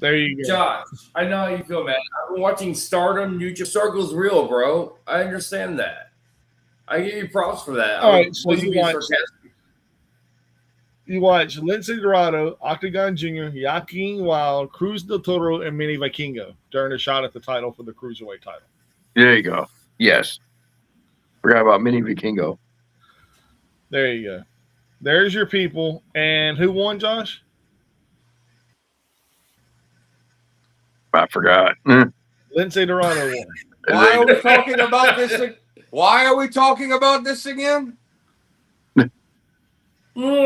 There you go. Josh, I know how you feel, man. I've been watching Stardom. New Circle's real, bro. I understand that. I give you props for that. All right, so you watch Lindsay Dorado, Octagon Jr., Joaquin Wild, Cruz del Toro, and Manny Vikingo during a shot at the title for the Cruiserweight title. There you go. Yes. Forgot about Manny Vikingo. There you go. There's your people. And who won, Josh? I forgot. Lindsay Dorado won. Why are we talking about this? Why are we talking about this again? Actually,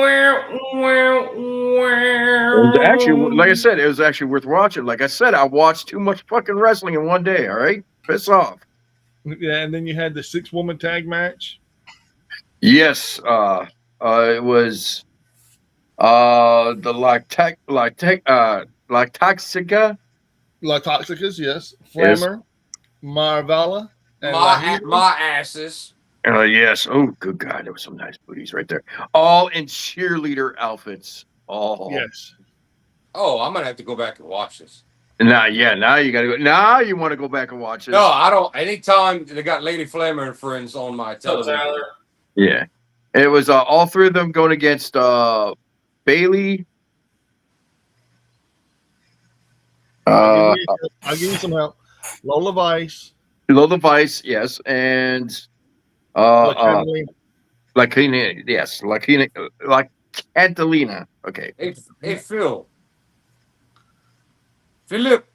like I said, it was actually worth watching. Like I said, I watched too much fucking wrestling in one day. All right, piss off. Yeah, and then you had the 6-woman tag match. Yes, it was the La Toxicas, yes. Flammer, Marvala and my Lahira. asses. Yes. Oh, good God. There was some nice booties right there. All in cheerleader outfits. Oh, Yes. Oh, I'm gonna have to go back and watch this. Now you got to go. Now you want to go back and watch this. No, I don't. Anytime they got Lady Flammer and friends on my What's up, television. Tyler? Yeah. It was all three of them going against Bailey. I'll give you some help. Lola Vice. Lola Vice, yes, and Catalina. Lakina, yes, Lakina, like Catalina. Okay. Hey, Phil. Philip.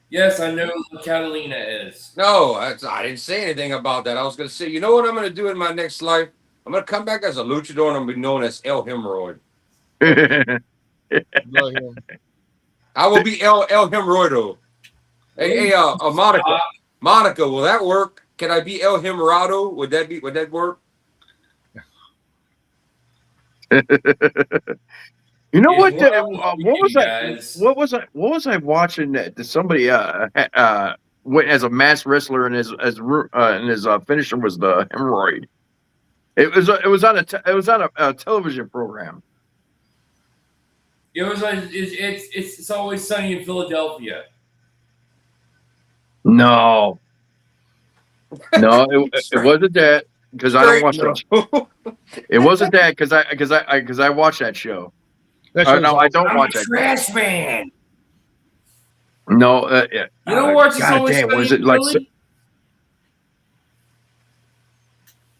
Yes, I know who Catalina is. No, I didn't say anything about that. I was going to say, you know what I'm going to do in my next life? I'm going to come back as a luchador and I'm going to be known as El Hemorrhoid. Love him. I will be El Hemorrhoido. Hey, Monica. Monica, will that work? Can I be El Hemorrhoido? Would that work? You know what? What Was I watching that somebody went as a masked wrestler and his finisher was the hemorrhoid. It was on a television program. It was like it's always sunny in Philadelphia. No, it wasn't that because I don't watch that. It wasn't that because I watched that show. No, I don't watch that. Trash man. No, You don't watch this always damn, sunny was in it like? Philly?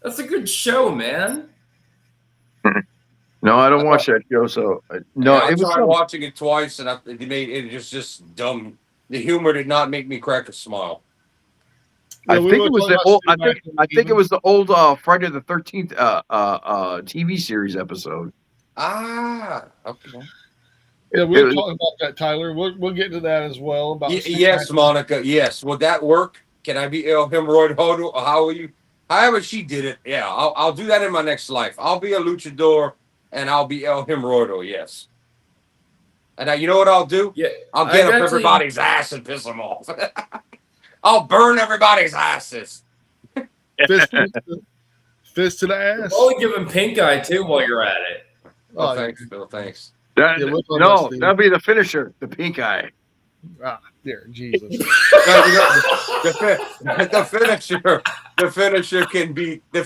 That's a good show, man. No, I don't watch that show. So no, I it was tried watching it twice, and it was just dumb. The humor did not make me crack a smile. I think it was the old. I think it was the old Friday the 13th TV series episode. Ah, okay. Yeah, we'll talk about that, Tyler. We'll get to that as well. About yes, Monica. Yes, will that work? Can I be El Hemorrhoid Hodo? How will you? However she did it. Yeah, I'll do that in my next life. I'll be a luchador, and I'll be El Hemorrhoido. Yes. And now you know what I'll do? Yeah, I'll get up everybody's ass and piss them off. I'll burn everybody's asses. Fist to the ass. I'll give him pink eye too while you're at it. Oh, thanks, Bill. Thanks. No, that'll be the finisher, the pink eye. Ah, dear Jesus. The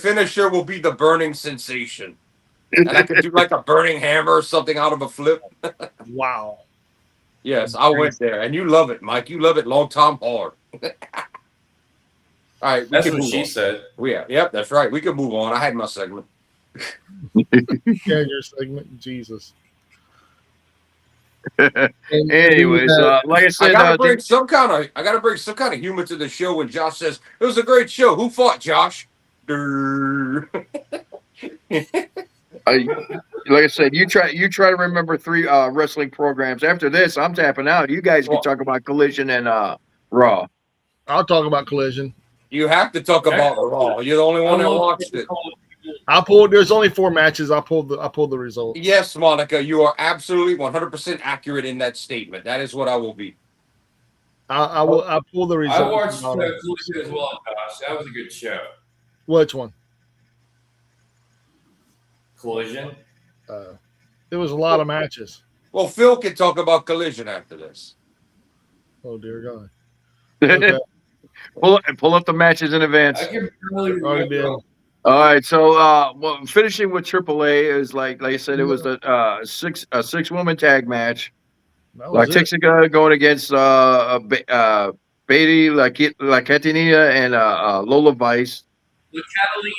finisher will be the burning sensation. And I could do like a burning hammer or something out of a flip. Wow. Yes, I went there. And you love it, Mike. You love it long time hard. All right. That's what she said. Yep, that's right. We can move on. I had my segment. Yeah, your segment. Jesus. Anyways, like I said, I gotta bring some kind of humor to the show when Josh says it was a great show. Who fought, Josh? Like I said, you try to remember 3 wrestling programs. After this, I'm tapping out. You guys can talk about Collision and Raw. I'll talk about Collision. You have to talk about Raw. You're the only one that watched it. There's only 4 matches. I pulled the results. Yes, Monica, you are absolutely 100% accurate in that statement. That is what I will be. I'll pull the results. I watched Collision as well, Josh. That was a good show. Which one? Collision. There was a lot of matches. Well, Phil can talk about Collision after this. Oh dear God. Okay. pull up the matches in advance. I can really remember. All right, so finishing with AAA is like I said, it was the 6-woman tag match. Like Texica going against Beatty, like Catinina and Lola Vice.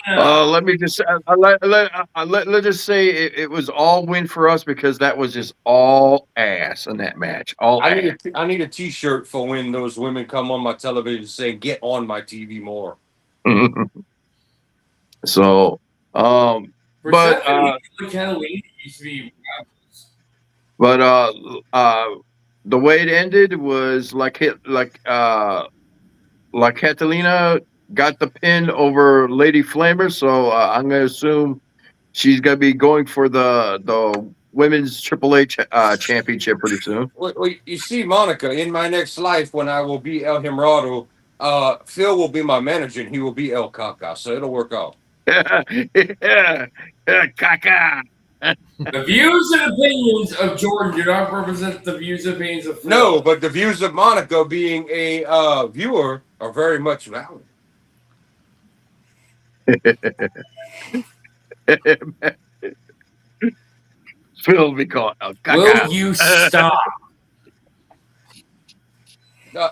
Let me just let's just say it was all win for us because that was just all ass in that match. I need a T-shirt for when those women come on my television saying "Get on my TV more." So, but the way it ended was like Catalina got the pin over Lady Flamer, so I'm gonna assume she's gonna be going for the women's AAA championship pretty soon. Well, you see, Monica, in my next life, when I will be El Hemorrhoido, Phil will be my manager and he will be El Caca, so it'll work out. Yeah. Caca. The views and opinions of Jordan do not represent the views and opinions of Phil. No, but the views of Monica being a viewer are very much valid. Phil be called El Caca. Will you stop?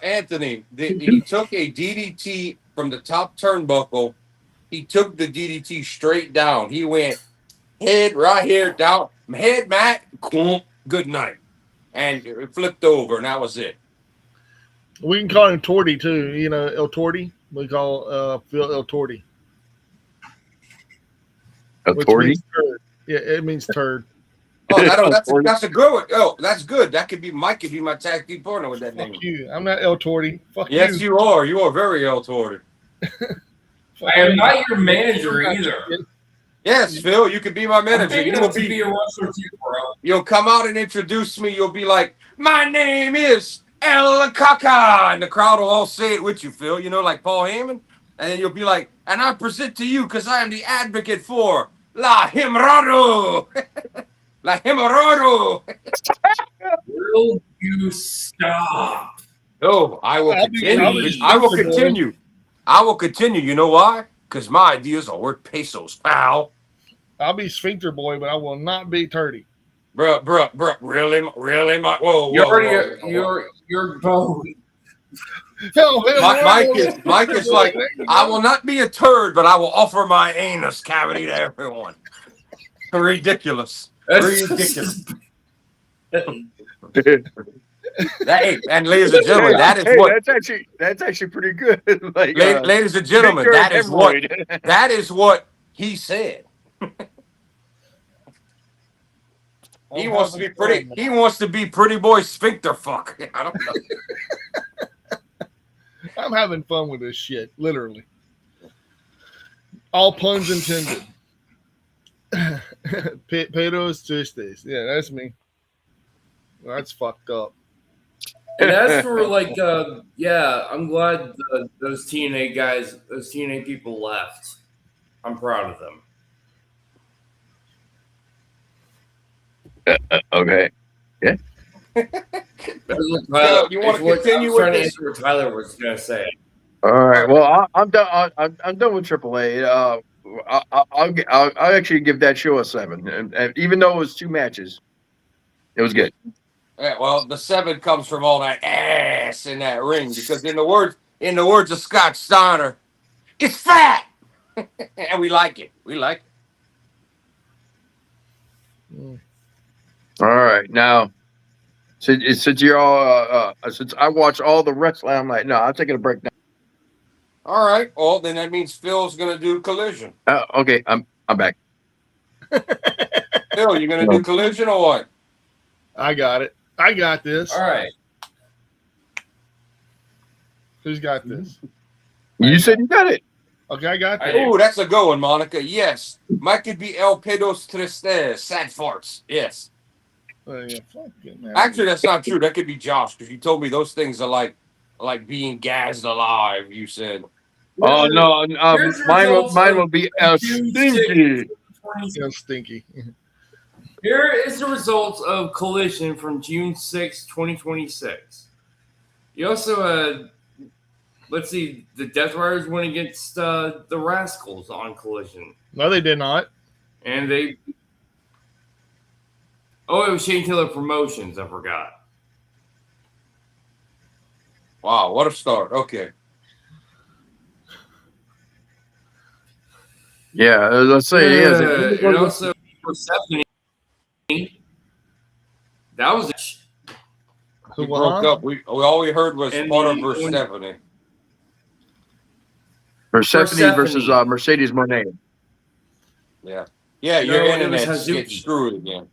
Anthony, he took a DDT from the top turnbuckle. He took the DDT straight down. He went head right here down, head mat, good night, and it flipped over, and that was it. We can call him Torty too. You know, El Torty. We call Phil El Torty. El which Torty? means turd. Yeah, it means turd. Oh, that's a good one. Oh, that's good. That could be Mike. Could be my tag team partner with that name. Fuck you. I'm not El Torty. Fuck you. Yes, you are. You are very El Torty. I am not your manager either. Yes, Phil, you could be my manager. You You will will be be. a wrestler too, bro. You'll come out and introduce me. You'll be like, "My name is El Caca," and the crowd will all say it with you, Phil. You know, like Paul Heyman, and then you'll be like, "And I present to you because I am the advocate for La Hemorrhoido." La Hemorrhoido. Will you stop? Oh, I will I'll be- continue. I will continue. I will continue. You know why? Because my ideas are worth pesos, pal. I'll be sphincter boy, but I will not be turdy. Bruh, really, my whoa, You're both. Mike is like, I will not be a turd, but I will offer my anus cavity to everyone. Ridiculous. Ridiculous. Hey, and ladies and gentlemen, that is what that's actually pretty good. Like, ladies and gentlemen, that is what he said. He wants to be pretty. He wants to be pretty boy sphincter fuck. I don't know. I'm having fun with this shit, literally. All puns intended. Pedos Tuesdays. Yeah, that's me. That's fucked up. And as for like, I'm glad those TNA guys, those TNA people left. I'm proud of them. Okay. Yeah. Tyler, you want to continue with with this? what Tyler was going to say. All right. Well, I'm done. I'm done with AAA. I'll actually give that show a 7, and even though it was 2 matches, it was good. Yeah, well, the 7 comes from all that ass in that ring because in the words of Scott Steiner, it's fat, and we like it. We like it. All right, now since you're all since I watch all the wrestling, I'm like, no, I'm taking a break now. All right. Well, then that means Phil's gonna do Collision. Okay, I'm back. Phil, you gonna do Collision or what? I got it. I got this. All right. Who's got this? You said you got it. Okay, I got this. Oh, that's a good one, Monica. Yes, Mike could be El Pedos Tristes, sad farts. Yes. Yeah, fuck it, man. Actually, that's not true. That could be Josh because you told me those things are like being gazzed alive. You said. Oh no, mine will be stinky. Yeah, stinky. Here is the results of Collision from June 6, 2026. You also had, let's see, the Death Riders went against the Rascals on Collision. No, they did not. And it was Shane Taylor Promotions, I forgot. Wow, what a start. Okay. Yeah, let's say and also Persephone. That was We broke up. We all we heard was part of Persephone. Persephone versus Mercedes Monet. Yeah. Yeah, your internet's getting screwed again.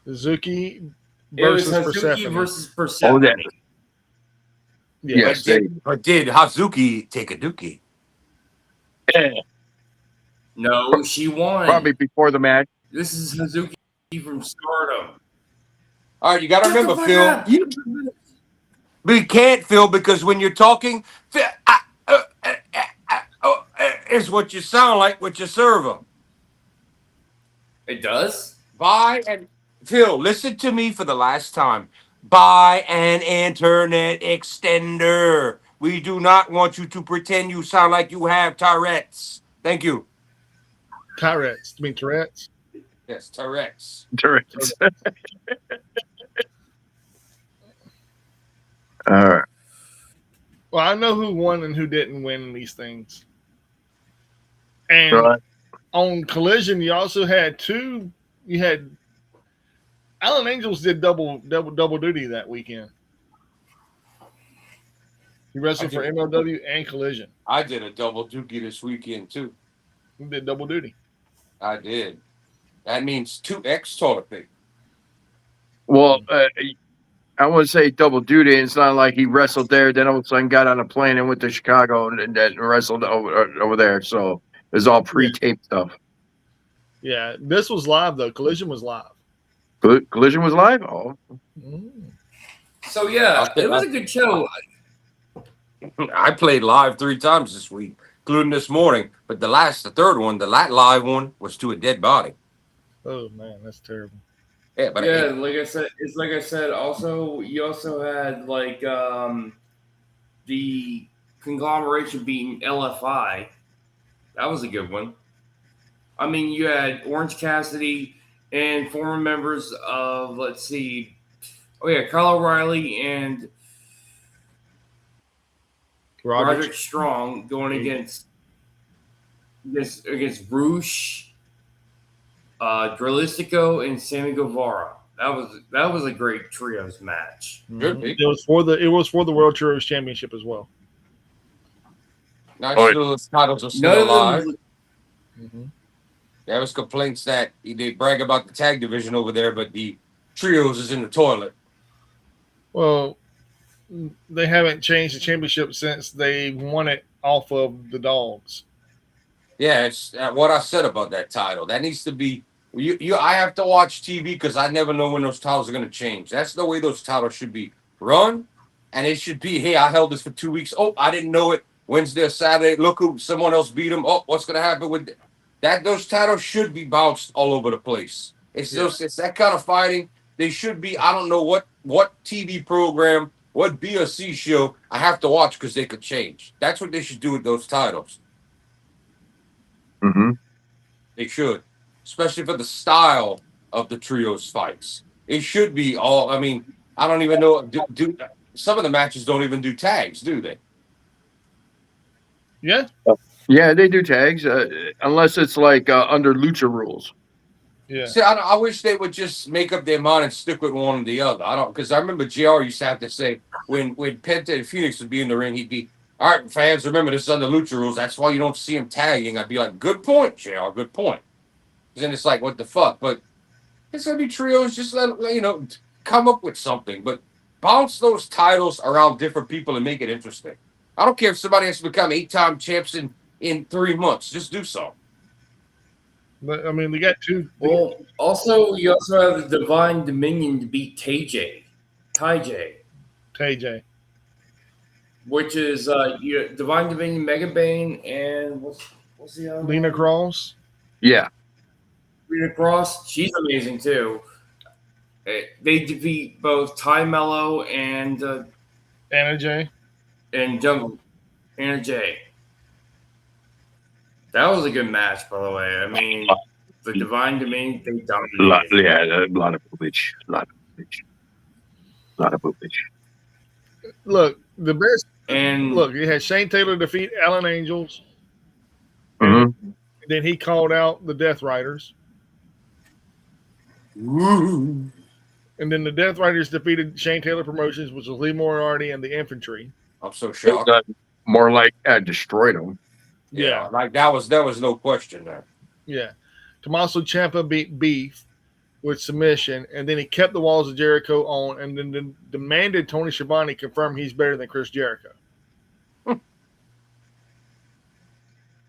Hazuki versus Persephone. Versus Persephone. Oh, yes. But did Hazuki take a dookie? No, she won. Probably before the match. This is Hazuki from Stardom. All right, you got to remember, Phil. We can't, Phil, because when you're talking, is what you sound like with your server. It does? Buy and Phil, listen to me for the last time. Buy an internet extender. We do not want you to pretend you sound like you have Tourette's. Thank you. Tourette's. You mean Tourette's? Yes, Tourette's. Tourette's. All right. Well, I know who won and who didn't win in these things. And Right. on Collision, you also had two. You had Alan Angels did double duty that weekend. He wrestled for MLW and Collision. I did a double dookie this weekend too. He did double duty. I did. That means 2X toilet paper. Well, I wouldn't say double duty. It's not like he wrestled there, then all of a sudden got on a plane and went to Chicago and wrestled over there. So it was all pre-taped stuff. Yeah, this was live though. Collision was live. Collision was live? Oh. So, yeah, it was a good show. I played live 3 times this week, including this morning. But the third one, the live one, was to a dead body. Oh man, that's terrible. Yeah, but Yeah, like I said. Also, you also had like the conglomeration being LFI. That was a good one. I mean, you had Orange Cassidy and former members of Kyle O'Reilly and Roderick Strong going against Roosh, Drilistico, and Sammy Guevara. That was a great trios match. It was for the World Trios Championship as well. Now those titles are still alive. Mm-hmm. There was complaints that they brag about the tag division over there, but the trios is in the toilet. Well, they haven't changed the championship since they won it off of the Dogs. Yeah, it's what I said about that title. That needs to be. I have to watch TV because I never know when those titles are going to change. That's the way those titles should be run, and it should be. Hey, I held this for 2 weeks. Oh, I didn't know it. Wednesday or Saturday. Look who someone else beat him. Oh, what's going to happen with that? Those titles should be bounced all over the place. It's that kind of fighting. They should be. I don't know what TV program, what B or C show I have to watch because they could change. That's what they should do with those titles. Mm-hmm. They should, especially for the style of the trios fights. It should be all. I mean, I don't even know. Do some of the matches don't even do tags, do they? Yeah. Yeah, they do tags, unless it's like under lucha rules. Yeah. See, I wish they would just make up their mind and stick with one or the other. I don't, because I remember JR used to have to say when Penta and Phoenix would be in the ring, he'd be, all right, fans, remember this is under lucha rules. That's why you don't see him tagging. I'd be like, good point, JR, good point. Because then it's like, what the fuck? But it's gonna be trios. Just come up with something, but bounce those titles around different people and make it interesting. I don't care if somebody has to become 8-time champs in 3 months. Just do so. But I mean, they got two. Well, you also have the Divine Dominion to beat TJ, which is Divine Dominion, Mega Bane, and what's the other? Lena Cross. Yeah. Rita Cross. She's amazing too. They defeat both Ty Mello and Anna Jay. And Jungle Anna Jay. That was a good match, by the way. I mean, the Divine Dominion, they dominated. A lot of boobage. Look, the best. And look, you had Shane Taylor defeat Alan Angels. Mm-hmm. Then he called out the Death Riders. Woo. And then the Death Riders defeated Shane Taylor Promotions, which was Lee Moriarty and the Infantry. I'm so shocked. More like destroyed them. Yeah, like that was no question there. Yeah, Tommaso Ciampa beat Beef with submission, and then he kept the Walls of Jericho on, and then demanded Tony Schiavone confirm he's better than Chris Jericho.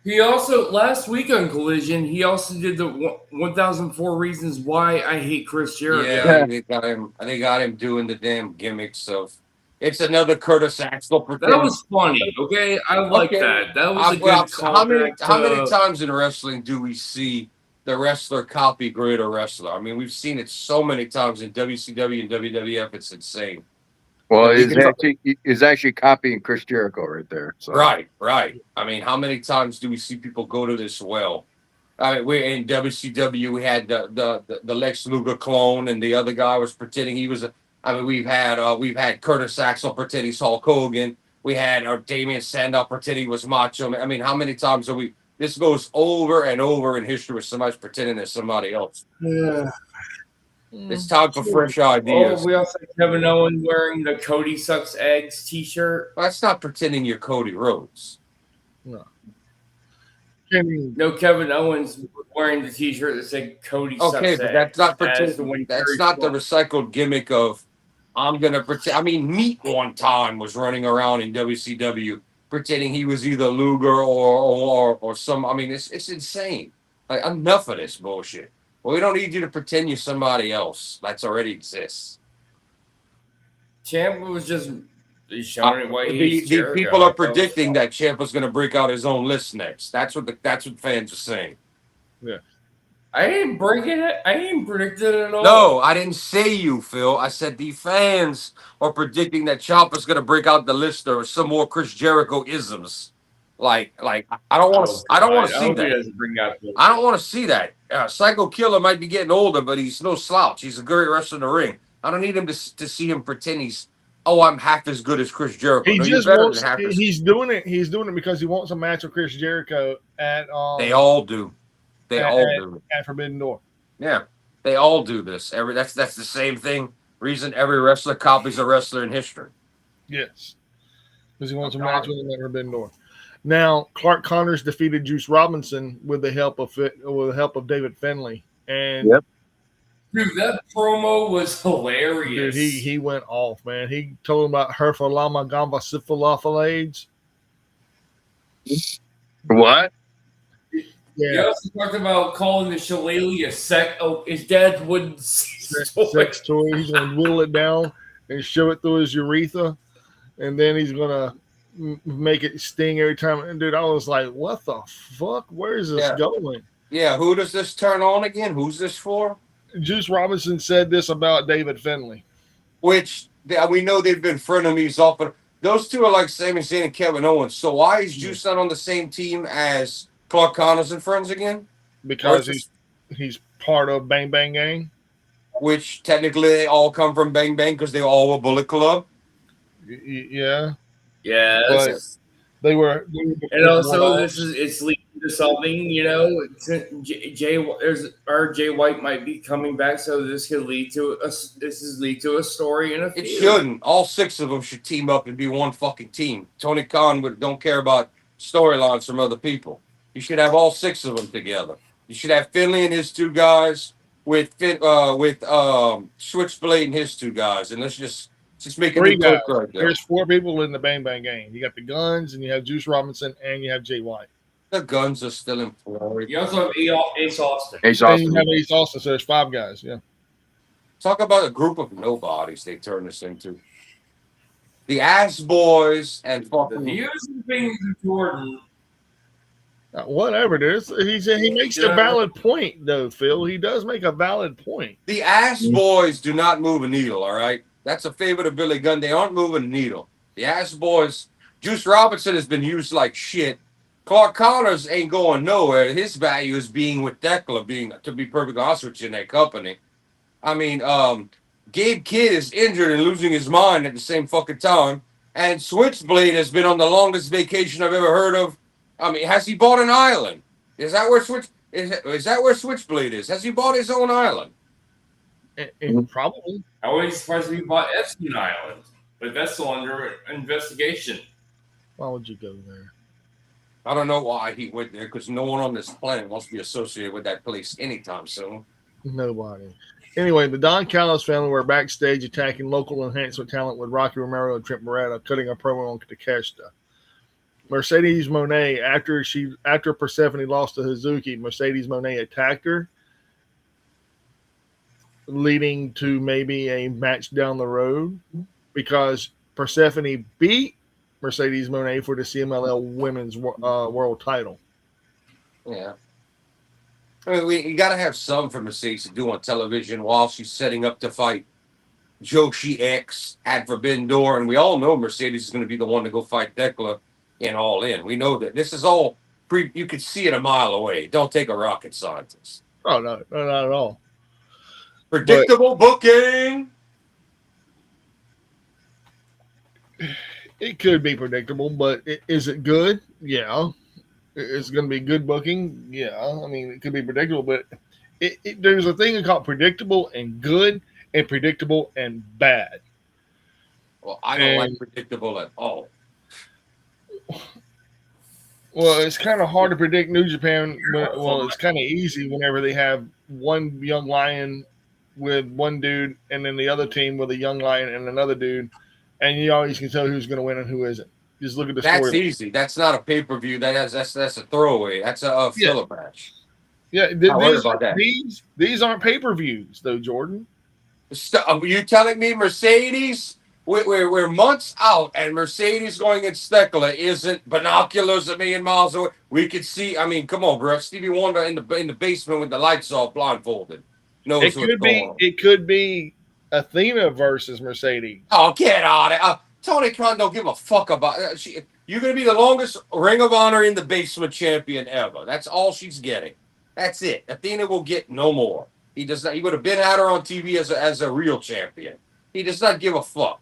he also last week on Collision, he also did the 1004 Reasons Why I Hate Chris Jericho. Yeah, they got him doing the damn gimmicks of It's another Curtis Axel. That was funny. Okay, I like Okay. that. That was a good Well, callback. how many times in wrestling do we see the wrestler copy greater wrestler? I mean, we've seen it so many times in WCW and WWF. It's insane. Well, Yeah, he's actually copying Chris Jericho right there. So. Right. I mean, how many times do we see people go to this well? I mean, we in WCW we had the Lex Luger clone, and the other guy was pretending he was. I mean, we've had Curtis Axel pretend he's Hulk Hogan. We had Damian Sandow pretend he was Macho Man. I mean, how many times are we? This goes over and over in history with somebody's pretending they're somebody else. Yeah. It's time for fresh ideas. Oh, we also have Kevin Owens wearing the Cody Sucks Eggs T-shirt. That's not pretending you're Cody Rhodes. No. No, Kevin Owens wearing the T-shirt that said Cody Sucks Okay, Eggs. but that's not pretending. That's not the recycled gimmick of I'm gonna pretend. I mean, Meat one time was running around in WCW pretending he was either Luger or some. I mean, it's insane. Like, enough of this bullshit. Well, we don't need you to pretend you're somebody else. That's already exists. Ciampa was just showing why the people are predicting that Ciampa's going to break out his own list next. That's what fans are saying. Yeah. I didn't break it. I didn't predict it at all. No, I didn't say you, Phil. I said the fans are predicting that Ciampa's going to break out the list or some more Chris Jericho isms. Like I don't want to. I don't want to see that. I don't want to see that. Psycho Killer might be getting older, but he's no slouch. He's a great wrestler in the ring. I don't need him to see him pretend he's. Oh, I'm half as good as Chris Jericho. He just wants. He's doing it. He's doing it because he wants a match with Chris Jericho at. They all do. They all do at Forbidden Door. Yeah, they all do this. That's the same thing. Reason every wrestler copies a wrestler in history. Yes, because he wants a match with him at Forbidden Door. Now, Clark Connors defeated Juice Robinson with the help of David Finlay, and dude, that promo was hilarious. Dude, he went off, man. He told him about Herphalama Gamba syphilophalades. What? Yeah. He also talked about calling the shillelagh his dad's wooden sex toy. He's going to whittle it down and shove it through his urethra, and then he's going to make it sting every time. And dude, I was like, what the fuck? Where is this going? Yeah, who does this turn on again? Who's this for? Juice Robinson said this about David Finlay. Which we know they've been frenemies off, but those two are like Sami Zayn and Kevin Owens. So why is Juice not on the same team as Clark Connors and friends again? Because he's part of Bang Bang Gang. Which technically they all come from Bang Bang because they all were Bullet Club. Yeah. Yeah. They were and also it's leading to something, you know. Jay White might be coming back, so this could lead to a story in a feud. It shouldn't. All six of them should team up and be one fucking team. Tony Khan don't care about storylines from other people. You should have all six of them together. You should have Finlay and his two guys with Switchblade and his two guys, and let's just make it 3 guys. Right there. There's 4 people in the Bang Bang Gang. You got the Guns, and you have Juice Robinson, and you have Jay White. The Guns are still in Florida. You also have Ace Austin. And you have Ace Austin, so there's 5 guys. Yeah. Talk about a group of nobodies they turn this into. The Ass Boys and fucking the views and things of Jordan. Whatever it is, he makes a valid point, though, Phil. He does make a valid point. The Ass Boys do not move a needle, all right? That's a favor to Billy Gunn. They aren't moving a needle. The Ass Boys, Juice Robinson has been used like shit. Clark Connors ain't going nowhere. His value is being with Tekla, to be perfectly honest with you, in that company. I mean, Gabe Kidd is injured and losing his mind at the same fucking time. And Switchblade has been on the longest vacation I've ever heard of. I mean, has he bought an island? Is that where Switchblade is? Has he bought his own island? Probably. I was surprised he bought Epstein Island, but that's still under investigation. Why would you go there? I don't know why he went there, because no one on this planet wants to be associated with that place anytime soon. Nobody. Anyway, the Don Callis family were backstage attacking local enhancement talent with Rocky Romero and Trent Beretta, cutting a promo on Takeshita. Mercedes Moné, after Persephone lost to Hazuki, Mercedes Moné attacked her, leading to maybe a match down the road, because Persephone beat Mercedes Moné for the CMLL Women's World Title. Yeah. I mean, you got to have some for Mercedes to do on television while she's setting up to fight Joshi X at Forbidden Door. And we all know Mercedes is going to be the one to go fight Thekla in All In. We know that this is all you could see it a mile away. Don't take a rocket scientist. Oh, no, not at all. Predictable booking. It could be predictable, but is it good? Yeah. It's going to be good booking. Yeah. I mean, it could be predictable, but there's a thing called predictable and good and predictable and bad. Well, I don't like predictable at all. Well, it's kind of hard to predict New Japan. Well, it's kind of easy whenever they have one young lion with one dude and then the other team with a young lion and another dude, and you always can tell who's going to win and who isn't. Just look at the story. That's easy. That's not a pay-per-view. That's a throwaway. That's a filler match. Yeah, about that. These aren't pay-per-views, though, Jordan. You telling me Mercedes? We're months out, and Mercedes going against Thekla isn't binoculars a million miles away. We could see. I mean, come on, bro. Stevie Wonder in the basement with the lights off, blindfolded. Knows what's going on. It could be Athena versus Mercedes. Oh, get out of it. Tony Khan don't give a fuck about you're going to be the longest Ring of Honor in the basement champion ever. That's all she's getting. That's it. Athena will get no more. He does not. He would have been at her on TV as a real champion. He does not give a fuck.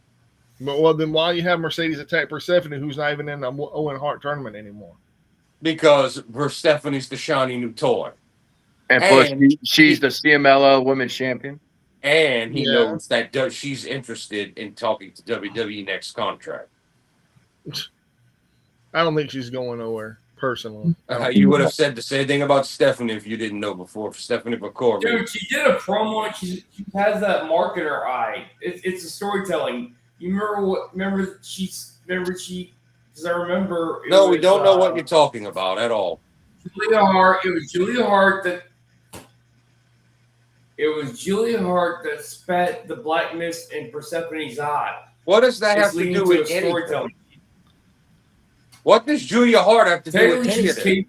Well, then why you have Mercedes attack Persephone, who's not even in the Owen Hart tournament anymore? Because Persephone's the shiny new toy. And plus, she's the CMLL Women's Champion. And he knows that she's interested in talking to WWE next contract. I don't think she's going nowhere, personally. You would have said the same thing about Stephanie if you didn't know before. Stephanie McCord. Dude, she did a promo. She has that mark in her eye. It's a storytelling. You remember she? Because I remember. No, we don't know what you're talking about at all. Julia Hart. It was Julia Hart that. It was Julia Hart that spat the black mist in Persephone's eye. What does that have to do with anything? What does Julia Hart have to do with any of this?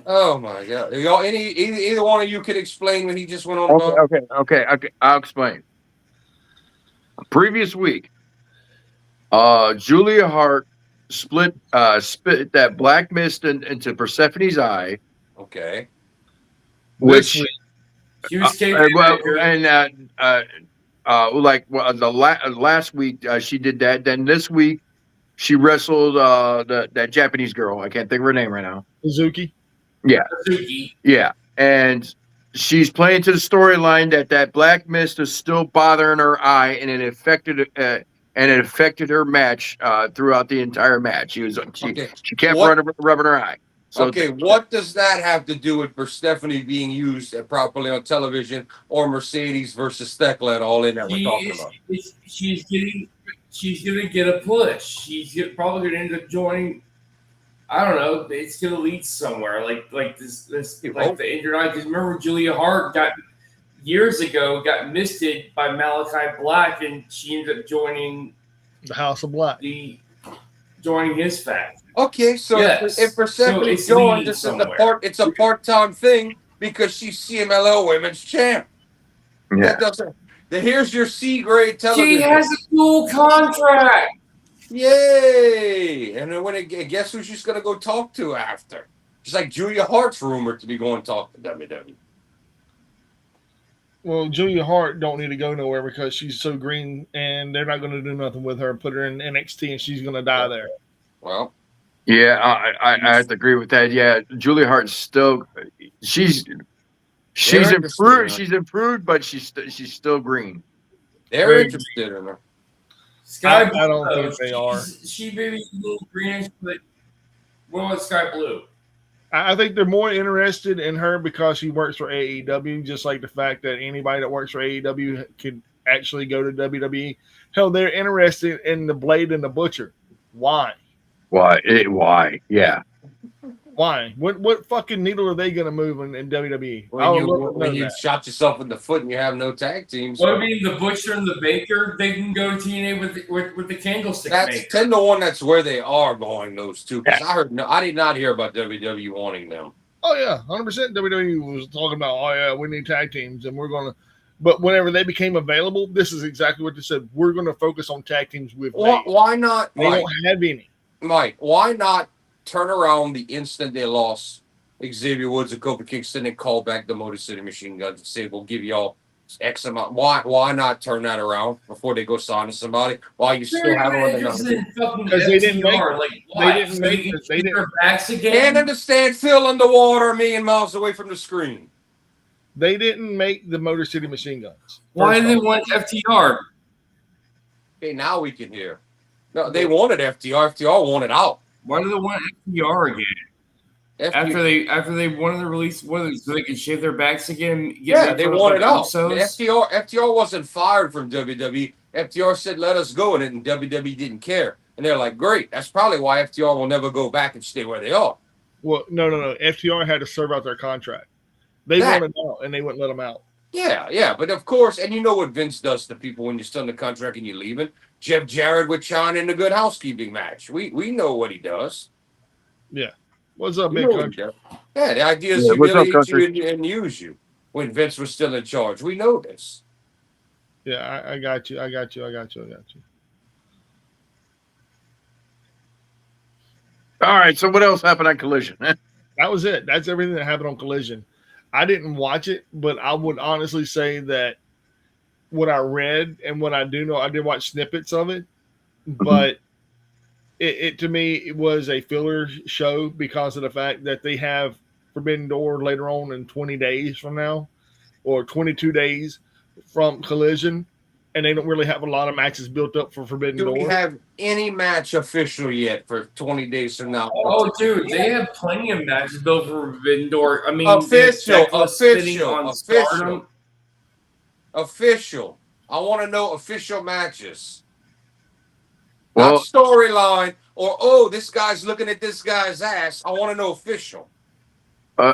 Oh my God! Y'all, either one of you could explain when he just went on. Okay. I'll explain. Previous week, Julia Hart spit that black mist into Persephone's eye. Okay. Which she was last week she did that. Then this week she wrestled that Japanese girl. I can't think of her name right now. Suzuki. Yeah. Yeah. And she's playing to the storyline that black mist is still bothering her eye, and it affected her match throughout the entire match. She kept rubbing her eye. So what does that have to do with Stephanie being used properly on television, or Mercedes versus Thekla and All In that we're talking about? She's going to get a push. She's probably going to end up joining. I don't know. It's going to lead somewhere like this like the injured eye. Because remember, Julia Hart got misted by Malachi Black, and she ended up joining the House of Black. Joining his faction. Okay, so if Persephone joined, it's a part-time thing because she's CMLL Women's Champ. Yeah. Here's your C-grade television. She has a dual contract. Yay! And then guess who she's going to go talk to after? Just like Julia Hart's rumored to be going to talk to WWE. Well, Julia Hart don't need to go nowhere because she's so green, and they're not going to do nothing with her. Put her in NXT, and she's going to die there. Well, yeah, I have to agree with that. Yeah, Julia Hart still she's improved. She's improved, but she's still green. They're interested in her. I don't think they are. She may be a little greenish, but what about Sky Blue? I think they're more interested in her because she works for AEW, just like the fact that anybody that works for AEW can actually go to WWE. Hell, they're interested in the Blade and the Butcher. Why? Why? Yeah. Why? What fucking needle are they going to move in WWE? When you shot yourself in the foot and you have no tag teams. Well, I mean, the Butcher and the Baker, they can go to TNA with the Candlestick That's maker. 10 to 1. That's where they are going. Those two. Because I did not hear about WWE wanting them. Oh yeah, 100%. WWE was talking about, oh yeah, we need tag teams, and we're going to. But whenever they became available, this is exactly what they said. We're going to focus on tag teams with. Why not? They don't have any. Mike, why not turn around the instant they lost Xavier Woods and Kofi Kingston and call back the Motor City Machine Guns and say, we'll give y'all X amount. Why not turn that around before they go sign to somebody? Why you still have it on the number? Because they didn't make they didn't their backs again. Can't understand Phil underwater, a million miles away from the screen. They didn't make the Motor City Machine Guns. Why do they want FTR? Okay, now we can hear. No, they wanted FTR. FTR wanted out. Why do they want FTR again? After they wanted to release so they can shave their backs again. They wanted out. FTR wasn't fired from WWE. FTR said, "Let us go," and WWE didn't care. And they're like, "Great." That's probably why FTR will never go back and stay where they are. Well, no. FTR had to serve out their contract. They wanted out, and they wouldn't let them out. Yeah. But of course, and you know what Vince does to people when you're still in the contract and you're leaving. Jeff Jarrett would shine in the Good Housekeeping match. We know what he does. Yeah. What's up, big country? Yeah, the idea is humiliate you and use you when Vince was still in charge. We know this. Yeah, I got you. All right, so what else happened on Collision? That was it. That's everything that happened on Collision. I didn't watch it, but I would honestly say that what I read and what I do know, I did watch snippets of it, but it to me, it was a filler show because of the fact that they have Forbidden Door later on in 20 days from now or 22 days from Collision, and they don't really have a lot of matches built up for Forbidden Door. Do we have any match official yet for 20 days from now? Oh, dude, they have plenty of matches built for Forbidden Door. I mean, official. I want to know official matches. Not storyline or, this guy's looking at this guy's ass. I want to know official.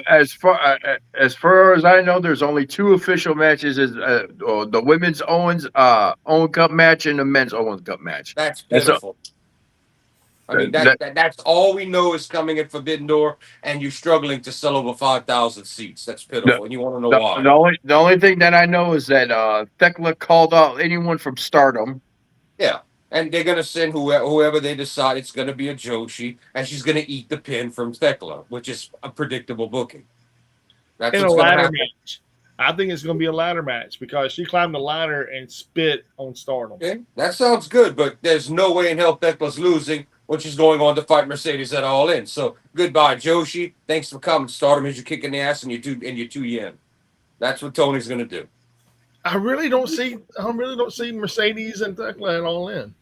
As far as I know, there's only 2 official matches: the women's Owen Cup match and the men's Owen Cup match. That's pitiful. I mean, that's all we know is coming at Forbidden Door, and you're struggling to sell over 5,000 seats. That's pitiful, and you want to know why. The only thing that I know is that Thekla called out anyone from Stardom. Yeah. And they're going to send whoever they decide it's going to be a Joshi, and she's going to eat the pin from Thekla, which is a predictable booking. That's in a ladder match. I think it's going to be a ladder match because she climbed the ladder and spit on Stardom. Okay. That sounds good, but there's no way in hell Thekla's losing when she's going on to fight Mercedes at All In. So goodbye, Joshi. Thanks for coming. Stardom is your kick in the ass and you're 2 yen. That's what Tony's going to do. I really don't see Mercedes and Thekla at All In.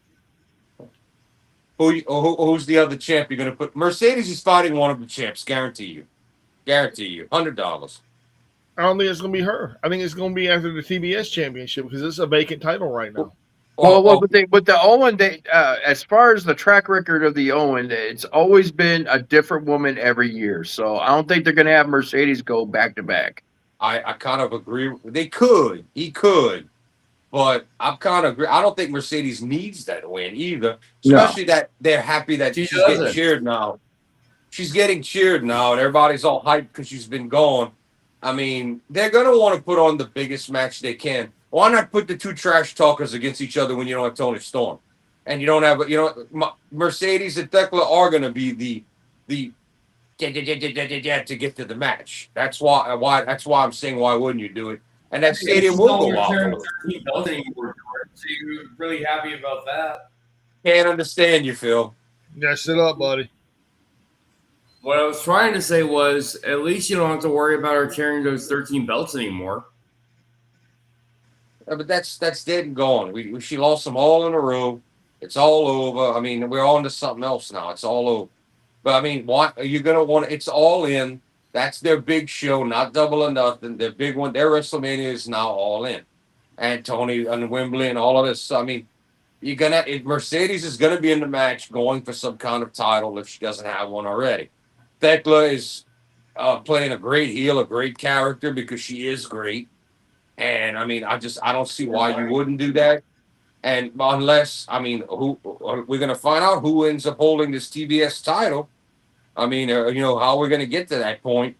Who's the other champ you're going to put? Mercedes is fighting one of the champs, guarantee you. $100. I don't think it's going to be her. I think it's going to be after the TBS championship because it's a vacant title right now. With the Owen, as far as the track record of the Owen, it's always been a different woman every year. So I don't think they're going to have Mercedes go back to back. I kind of agree. They could. He could. But I'm kind of agree. I don't think Mercedes needs that win either. Especially that they're happy that she's getting cheered now. She's getting cheered now, and everybody's all hyped because she's been gone. I mean, they're going to want to put on the biggest match they can. Why not put the 2 trash talkers against each other when you don't have Tony Storm? And you don't have, Mercedes and Thekla are going to be the to get to the match. That's why I'm saying why wouldn't you do it? And that stadium will go off. So you're really happy about that. Can't understand you, Phil. Yeah, sit up, buddy. What I was trying to say was, at least you don't have to worry about her carrying those 13 belts anymore. Yeah, but that's dead and gone. She lost them all in a row. It's all over. I mean, we're on to something else now. It's all over. But I mean, why are you gonna want? It's All In. That's their big show, not Double or Nothing. Their big one, their WrestleMania is now All In. And Tony and Wembley and all of this. So, I mean, Mercedes is gonna be in the match going for some kind of title if she doesn't have one already. Thekla is playing a great heel, a great character because she is great. And I mean, I don't see why you wouldn't do that. And unless, I mean, who we're going to find out who ends up holding this TBS title. I mean, how we're going to get to that point.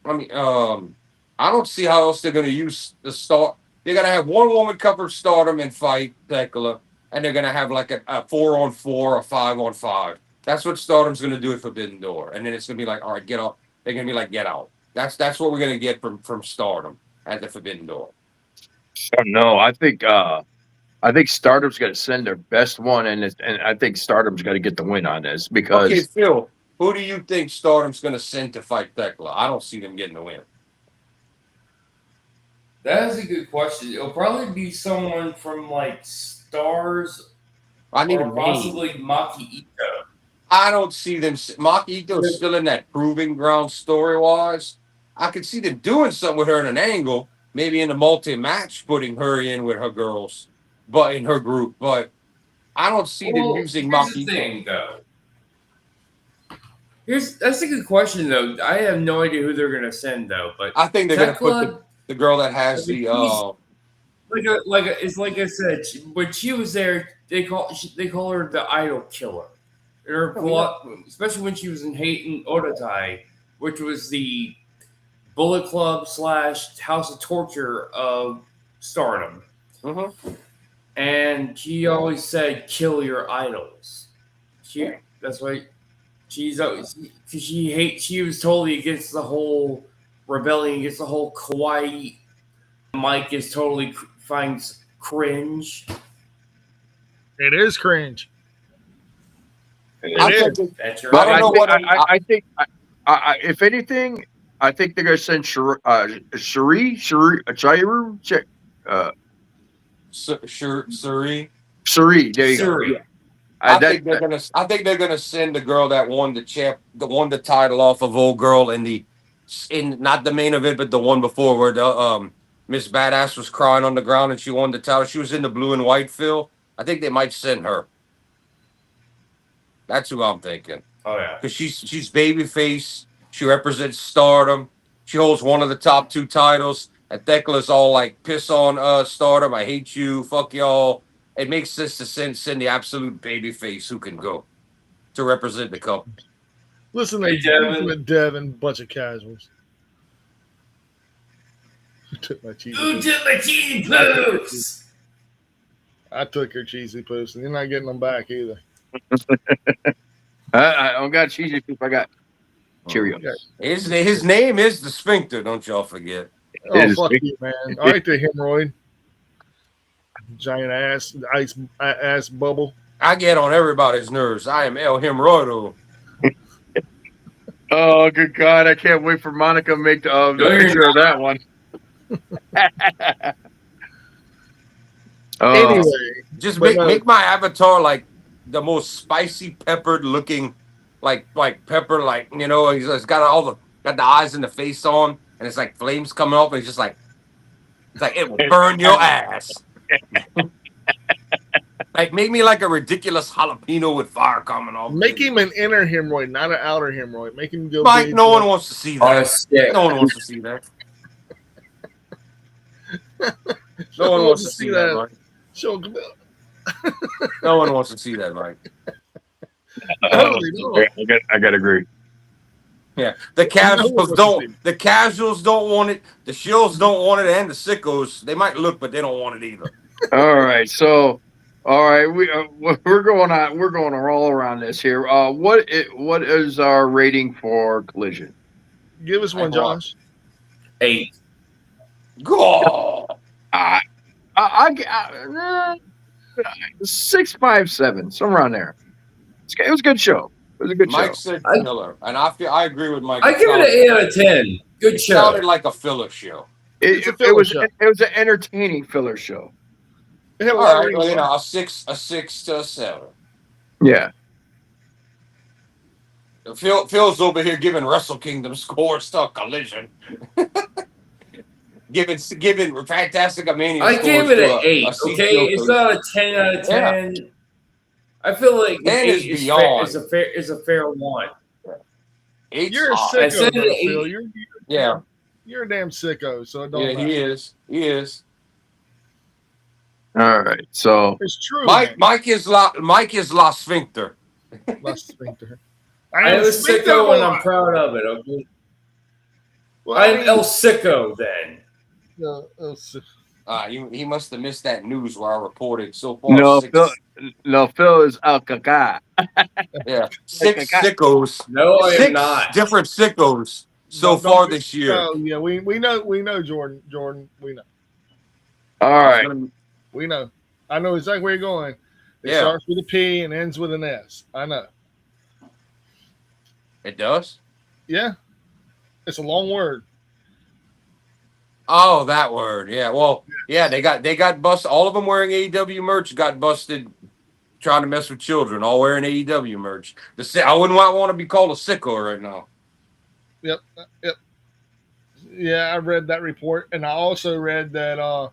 I mean, I don't see how else they're going to use the start. They're going to have one woman cover Stardom and fight Thekla, and they're going to have like a 4-on-4 or 5-on-5. That's what Stardom's going to do at Forbidden Door, and then it's going to be like, all right, get out. They're going to be like, get out. That's what we're going to get from Stardom at the Forbidden Door. No, I think Stardom's going to send their best one, and I think Stardom's going to get the win on this because. Okay, Phil, who do you think Stardom's going to send to fight Thekla? I don't see them getting the win. That is a good question. It'll probably be someone from like Stars I need or possibly Maki Ito. I don't see them. Maki Ito's still in that proving ground story-wise. I could see them doing something with her in an angle, maybe in a multi-match, putting her in with her girls, but in her group. But I don't see them using Maki Ito. Thing, though. That's a good question, though. I have no idea who they're going to send, though. But I think they're going to put the girl that has the it's like I said, when she was there, they call her the idol killer. Especially when she was in Hayden Odatai, which was the Bullet Club / House of Torture of Stardom. Mm-hmm. And she always said, "Kill your idols." That's why she was totally against the whole rebellion, against the whole kawaii. Mike is totally finds cringe. It is cringe. I think, That's your I think if anything, I think they're going to send Shuri. There you go. Yeah. I think they're gonna send the girl that won the title off of Old Girl in not the main event, but the one before where the Miss Badass was crying on the ground and she won the title. She was in the blue and white, Phil. I think they might send her. That's who I'm thinking. Oh yeah, because she's babyface. She represents Stardom. She holds one of the top 2 titles. And Thekla's all like, piss on Stardom. I hate you. Fuck y'all. It makes sense to send the absolute babyface who can go to represent the company. Listen to Devin, bunch of casuals. Who took my cheesy poofs? I took her cheesy poofs, and you're not getting them back either. I don't got cheesy poofs. I got Cheerios. His name is the Sphincter, don't y'all forget. Oh, fuck you, man. All right, the hemorrhoid. Giant ass bubble. I get on everybody's nerves. I am El Hemorrhoido. Oh, good God. I can't wait for Monica to make the picture of that one. Anyway. Just make my avatar like the most spicy peppered looking, like pepper, like, he's got got the eyes and the face on, and it's like flames coming off, and he's just like, it's like, it will burn your ass. Like, make me like a ridiculous jalapeno with fire coming off. Make him an inner hemorrhoid, not an outer hemorrhoid. Make him go. Mike, no one wants to see that. No one wants to see that. No one wants to see that, Mike. No one wants to see that, Mike. I gotta agree. Yeah, the casuals don't. The casuals don't want it. The shills don't want it, and the sickos, they might look, but they don't want it either. All right, so we're going on. We're going all around this here. What is our rating for Collision? Give us one, Josh. 8. Go. I 6, 5, 7, somewhere around there. It was a good show. It was a good show. Mike said filler, and I agree with Mike. I give it an 8 out of 10. Good show. It sounded like a filler show. It was an entertaining filler show. All right, well, a 6 to a 7. Yeah. Phil's over here giving Wrestle Kingdom scores to Collision. giving Fantastic Mania. I gave it an 8. Okay, it's not a 10 out of 10. Yeah. I feel like 10 is beyond. Is a fair one. You're a hot. I sicko, said though, it- Phil. Yeah, You're a damn sicko, so it don't yeah, matter. he is. He is. All right. So It's true, Mike, man. Mike is la sphincter. Less sphincter. I am a sphincter sicko and boy. I'm proud of it. Okay? Well, I'm El Sicko then. He must have missed that news where I reported so far. no, Six, Phil is al caca. yeah, six sickos. No, I am Six not. different sickos so Don't far be- this year. Oh, yeah, we know, Jordan, we know. All right. We know. I know exactly where you're going. It Yeah. starts with a P and ends with an S. I know. It does. Yeah. It's a long word. Oh, that word. Yeah. Well, yeah, they got busted. All of them wearing AEW merch got busted trying to mess with children, all wearing AEW merch. I wouldn't want to be called a sicko right now. Yep. Yeah, I read that report, and I also read that I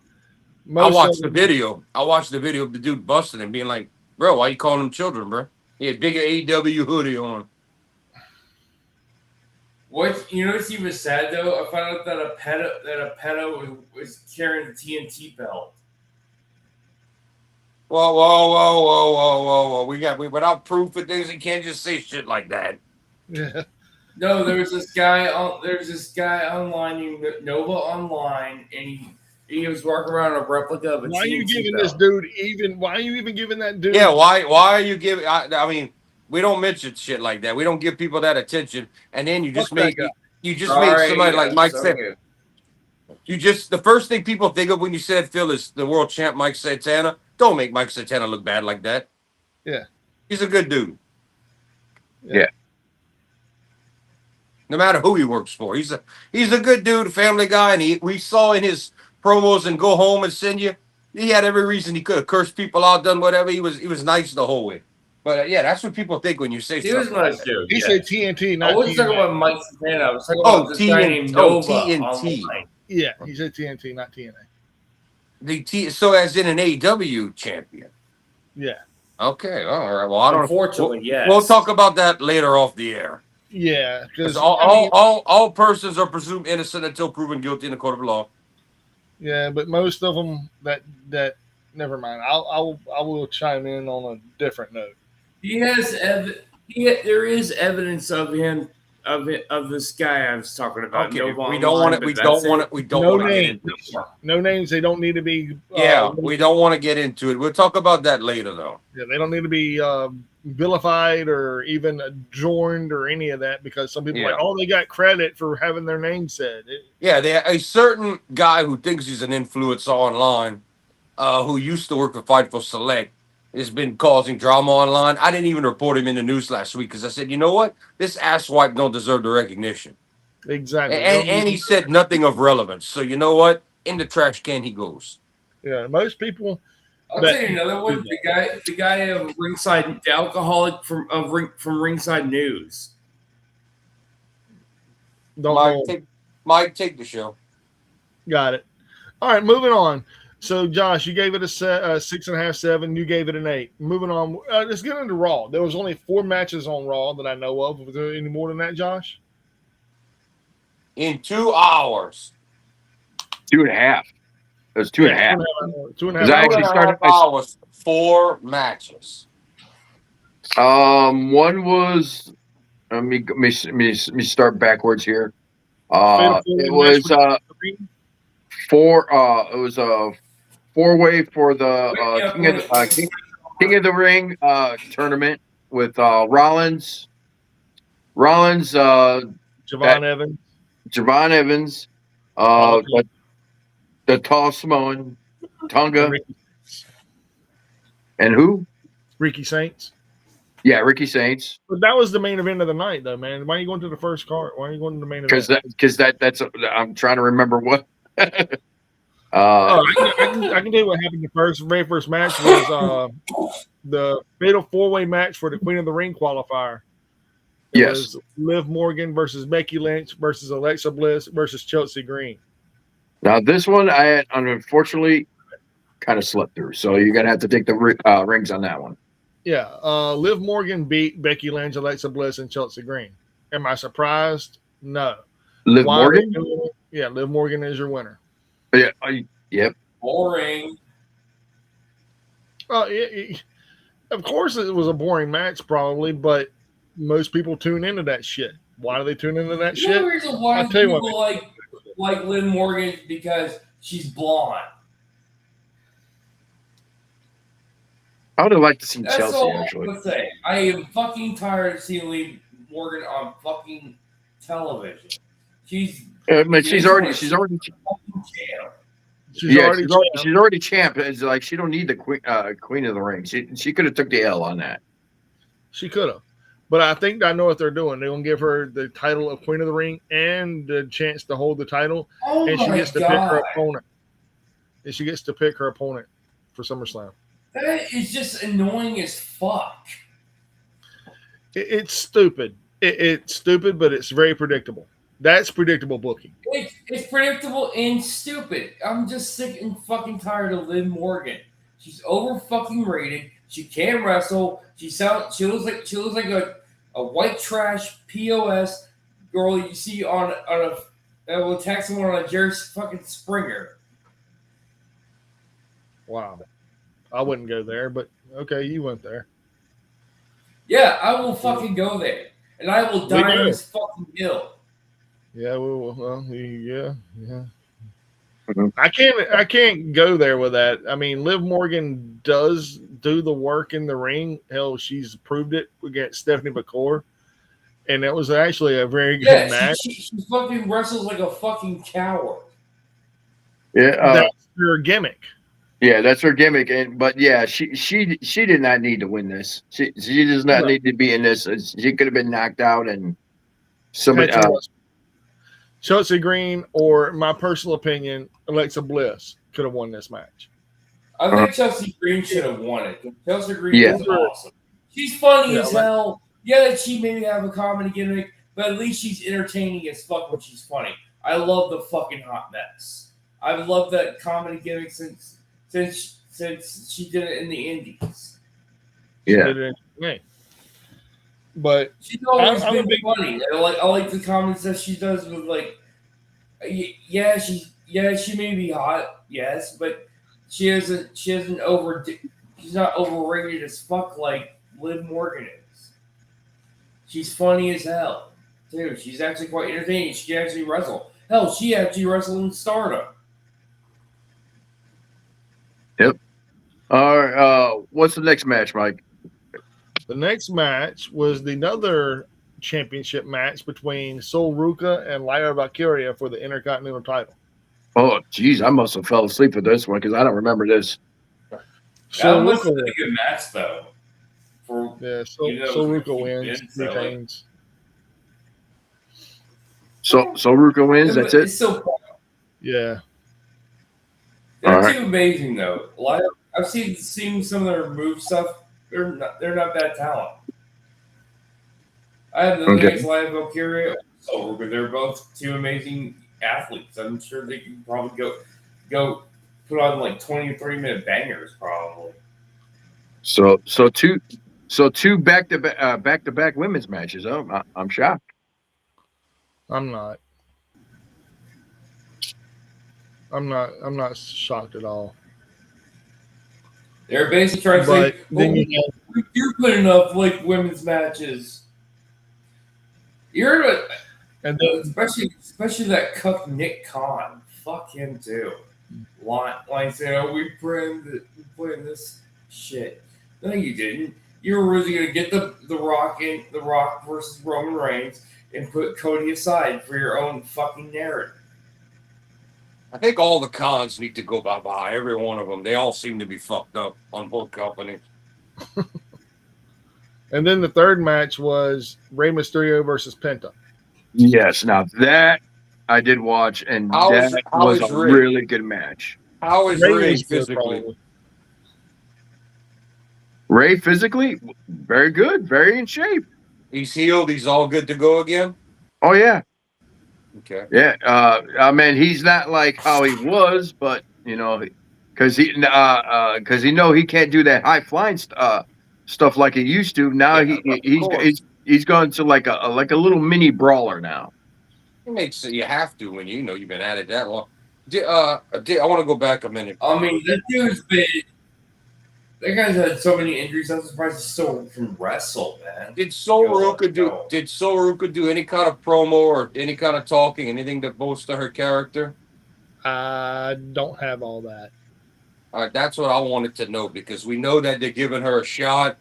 watched the video. I watched the video of the dude busting and being like, "Bro, why you calling them children, bro?" He had bigger AEW hoodie on. What you know? What's even sad though? I found out that a pedo was carrying the TNT belt. Whoa. We without proof of things, you can't just say shit like that. Yeah. No, there's this guy online named Nova Online, and he was walking around a replica of a Why are you TNT giving belt. this dude even? Why are you even giving that dude? Yeah, why are you giving? I mean, we don't mention shit like that. We don't give people that attention, and then you just Fuck that make guy. you just made somebody like Mike said. Sorry. The first thing people think of when you said Phil is the world champ Mike Santana. Don't make Mike Santana look bad like that. Yeah. He's a good dude. Yeah. No matter who he works for, he's a good dude, family guy, and we saw in his promos and go home and send you. He had every reason he could have cursed people out, done whatever. He was nice the whole way. But yeah, that's what people think when you say He was something like nice that. dude. He yeah. said TNT, not I wasn't talking TNA. about Mike Santana. I was talking Oh, about this guy named Nova TNT. Online. Yeah, he said TNT, not TNA. So as in an AEW champion. Yeah. Okay, all right. Well, I don't. Unfortunately, yes. We'll talk about that later off the air. Yeah, because All persons are presumed innocent until proven guilty in the court of law. yeah, but most of them that never mind. I will chime in on a different note. He has there is evidence of him of this guy I was talking about. Okay, Nova we don't Online, want but to that's it. No get names. into it. No names. They don't need to be. Yeah, we don't want to get into it. We'll talk about that later, though. Yeah, they don't need to be vilified or even adjourned or any of that because some people are like, oh, they got credit for having their name said. Yeah, a certain guy who thinks he's an influencer online, who used to work for Fightful Select, has been causing drama online. I didn't even report him in the news last week because I said, you know what? This asswipe don't deserve the recognition. Exactly. And he said nothing of relevance. So you know what? In the trash can he goes. Yeah, most people. I'll tell you another one. The guy of Ringside, the alcoholic from Ringside News. Mike, take the show. Got it. All right, moving on. So, Josh, you gave it a 6.5, 7. You gave it an 8. Moving on. Let's get into Raw. There was only 4 matches on Raw that I know of. Was there any more than that, Josh? In 2 hours. 2.5. It was 2.5. 2.5 I actually started. Hours, 4 matches. One was. Let me start backwards here. It was 4. It was a 4-way for the King of the Ring tournament with Rollins, Javon Evans, the tall Samoan, Tonga, and who? Ricky Saints. Yeah, Ricky Saints. But that was the main event of the night, though, man. Why are you going to the first card? Why are you going to the main event? Because that's I'm trying to remember what. I can tell you what happened. The very first match was the fatal 4-way match for the Queen of the Ring qualifier. It was Liv Morgan versus Becky Lynch versus Alexa Bliss versus Chelsea Green. Now this one I had unfortunately kind of slept through, so you're gonna have to take the rings on that one. Yeah, Liv Morgan beat Becky Lynch, Alexa Bliss, and Chelsea Green. Am I surprised? No. Liv Why are they Morgan? doing it? Yeah, Liv Morgan is your winner. Yeah. Yep. Boring. Well, of course, it was a boring match, probably, but most people tune into that shit. Why do they tune into that You know the shit? reason why I'll tell you people what. like Liv Morgan is because she's blonde. I would have liked to see That's Chelsea all actually. I'm gonna say. I am fucking tired of seeing Liv Morgan on fucking television. She's I mean, she's already fucking champ. She's already she's already champ. It's like she don't need the queen of the ring. She could have took the L on that. She could have. But I think I know what they're doing. They're going to give her the title of Queen of the Ring and the chance to hold the title. Oh and she my gets to pick her God. opponent. And she gets to pick her opponent for SummerSlam. That is just annoying as fuck. It's stupid. It's stupid, but it's very predictable. That's predictable booking. It's predictable and stupid. I'm just sick and fucking tired of Liv Morgan. She's over fucking rated. She can't wrestle. She looks like a white trash POS girl you see on a will text someone on a Jerry fucking Springer. Wow. I wouldn't go there, but okay, you went there. Yeah, I will fucking go there. And I will die on this fucking hill. Yeah, well, yeah. Mhm. I can't go there with that. I mean, Liv Morgan does do the work in the ring. Hell, she's proved it against Stephanie McClure, and it was actually a very good match. She fucking wrestles like a fucking coward. Yeah, That's her gimmick. yeah, that's her gimmick. But yeah, she did not need to win this. She does not need to be in this. She could have been knocked out and somebody. Chelsea Green, or my personal opinion, Alexa Bliss could have won this match. I think Chelsea Green should have won it. Chelsea Green is awesome. She's funny as hell. Yeah, she may have a comedy gimmick, but at least she's entertaining as fuck when she's funny. I love the fucking hot mess. I've loved that comedy gimmick since she did it in the Indies. Yeah. But she's always been funny. I like the comments that she does with like, she may be hot, yes, but she's not overrated as fuck like Liv Morgan is. She's funny as hell, dude. She's actually quite entertaining. She can actually wrestle. Hell, she actually wrestled in Stardom. Yep. All right. What's the next match, Mike? The next match was another championship match between Sol Ruka and Lyra Valkyria for the Intercontinental title. Oh, geez, I must have fell asleep with this one because I don't remember this. Sol That was Ruka a good match, though. Sol Ruka wins. Retains. Sol Ruka wins. That's it. It's so fun. Yeah. They're too amazing, though. I've seen some of their move stuff. They're not bad talent. I have the next Lyra Valkyria. So they're both two amazing athletes. I'm sure they can probably go put on like 20 or 30-minute bangers, probably. So two back to back women's matches. Oh, I'm shocked. I'm not. I'm not shocked at all. They're basically trying to say, we do put enough like women's matches. And especially that cuck Nick Khan. Fuck him too. Like saying, we put in this shit. No, you didn't. You were really gonna get the Rock versus Roman Reigns and put Cody aside for your own fucking narrative. I think all the cons need to go bye-bye. Every one of them. They all seem to be fucked up on both companies. And then the third match was Rey Mysterio versus Penta. Yes, now that I did watch, and that was a really good match. How is Rey physically? Rey physically, very good, very in shape. He's healed. He's all good to go again? Oh, yeah. Okay. Yeah, I mean, he's not like how he was, but because he can't do that high flying stuff like he used to. Now he's he's gone to like a little mini brawler now. It makes you have to when you've been at it that long. I want to go back a minute. I mean, that dude's been. That guy's had so many injuries. I'm surprised he still can wrestle, man. Did Sol Ruka do any kind of promo or any kind of talking, anything to bolster her character? I don't have all that. All right, that's what I wanted to know because we know that they're giving her a shot.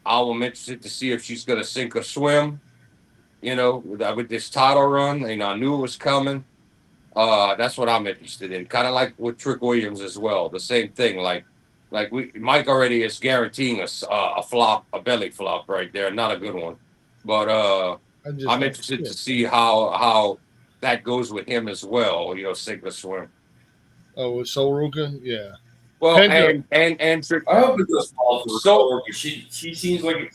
I'm interested to see if she's going to sink or swim. With this title run, I knew it was coming. That's what I'm interested in. Kind of like with Trick Williams as well. The same thing. Like Mike already is guaranteeing us a flop, a belly flop right there. Not a good one. But I'm interested to see how that goes with him as well. Sink or swim. Oh, with Sol Ruka? Yeah. Well, and Trick. I hope it goes well for So she seems like.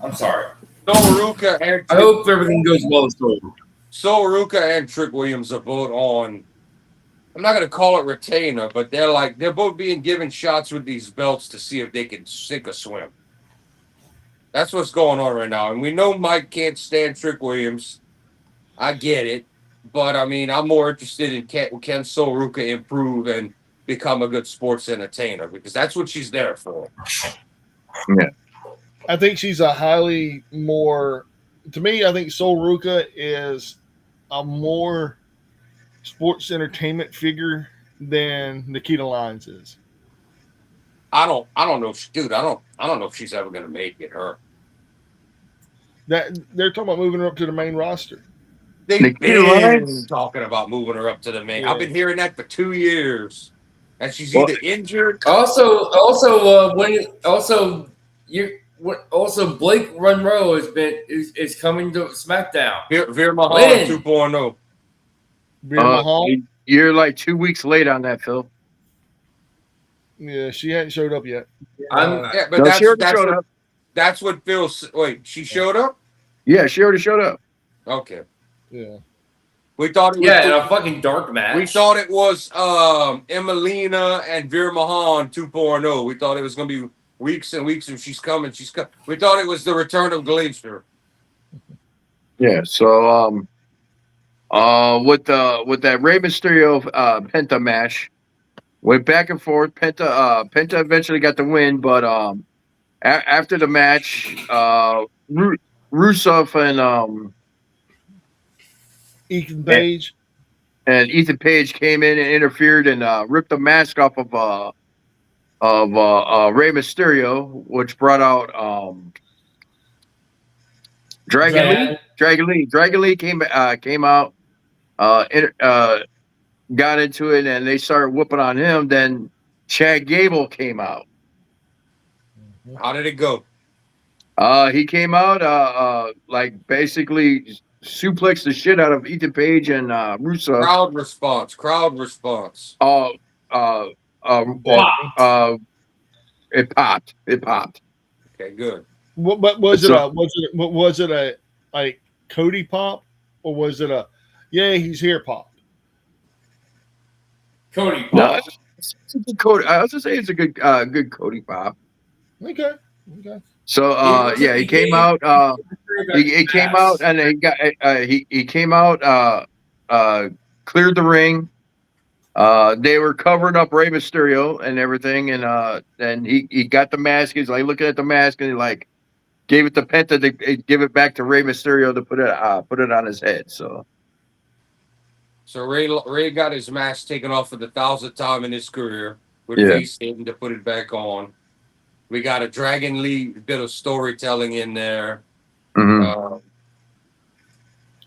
I'm sorry. Sol Ruka and I hope everything goes well with Sol Ruka. Sol Ruka and Trick Williams are both on. I'm not going to call it retainer, but they're both being given shots with these belts to see if they can sink or swim. That's what's going on right now. And we know Mike can't stand Trick Williams. I get it. But, I mean, I'm more interested in can Sol Ruka improve and become a good sports entertainer because that's what she's there for. Yeah. I think she's a highly more – to me, I think Sol Ruka is a more sports entertainment figure than Nikita Lyons is. I don't know if I don't know if she's ever going to make it. Her. That they're talking about moving her up to the main roster. They've been talking about moving her up to the main. Yeah. I've been hearing that for 2 years, and she's either injured. Also, Blake Monroe is coming to SmackDown. Veer Mahan 2.0. Veer Mahan? You're like 2 weeks late on that, Phil. Yeah, she hadn't showed up yet. But no, that's what Phil. Wait, she showed up? Yeah, she already showed up. Okay. Yeah. We thought it was in a fucking dark match. We thought it was Emelina and Veer Mahan 2.0. We thought it was going to be weeks and weeks if she's coming. We thought it was the return of Glacier. Yeah, so with that Rey Mysterio Penta match, went back and forth. Penta eventually got the win, but after the match, Rusev and Ethan Page came in and interfered and ripped the mask off of Rey Mysterio, which brought out Dragon Lee. Dragon Lee came out, got into it, and they started whooping on him. Then Chad Gable came out. How did it go? He came out like basically suplexed the shit out of Ethan Page and Rusev. Crowd response. It popped. Okay, good. But was it a like Cody pop, or was it a he's here pop? Cody pop. No, it's a good Cody. I was gonna say it's a good Cody pop. Okay. So he came out. He came out and he came out. Cleared the ring. They were covering up Rey Mysterio and everything, and then he got the mask. He's like looking at the mask, and he like gave it to Penta to give it back to Rey Mysterio to put it on his head. So Rey got his mask taken off for the 1,000th time in his career with face him to put it back on. We got a Dragon Lee bit of storytelling in there. Mm-hmm.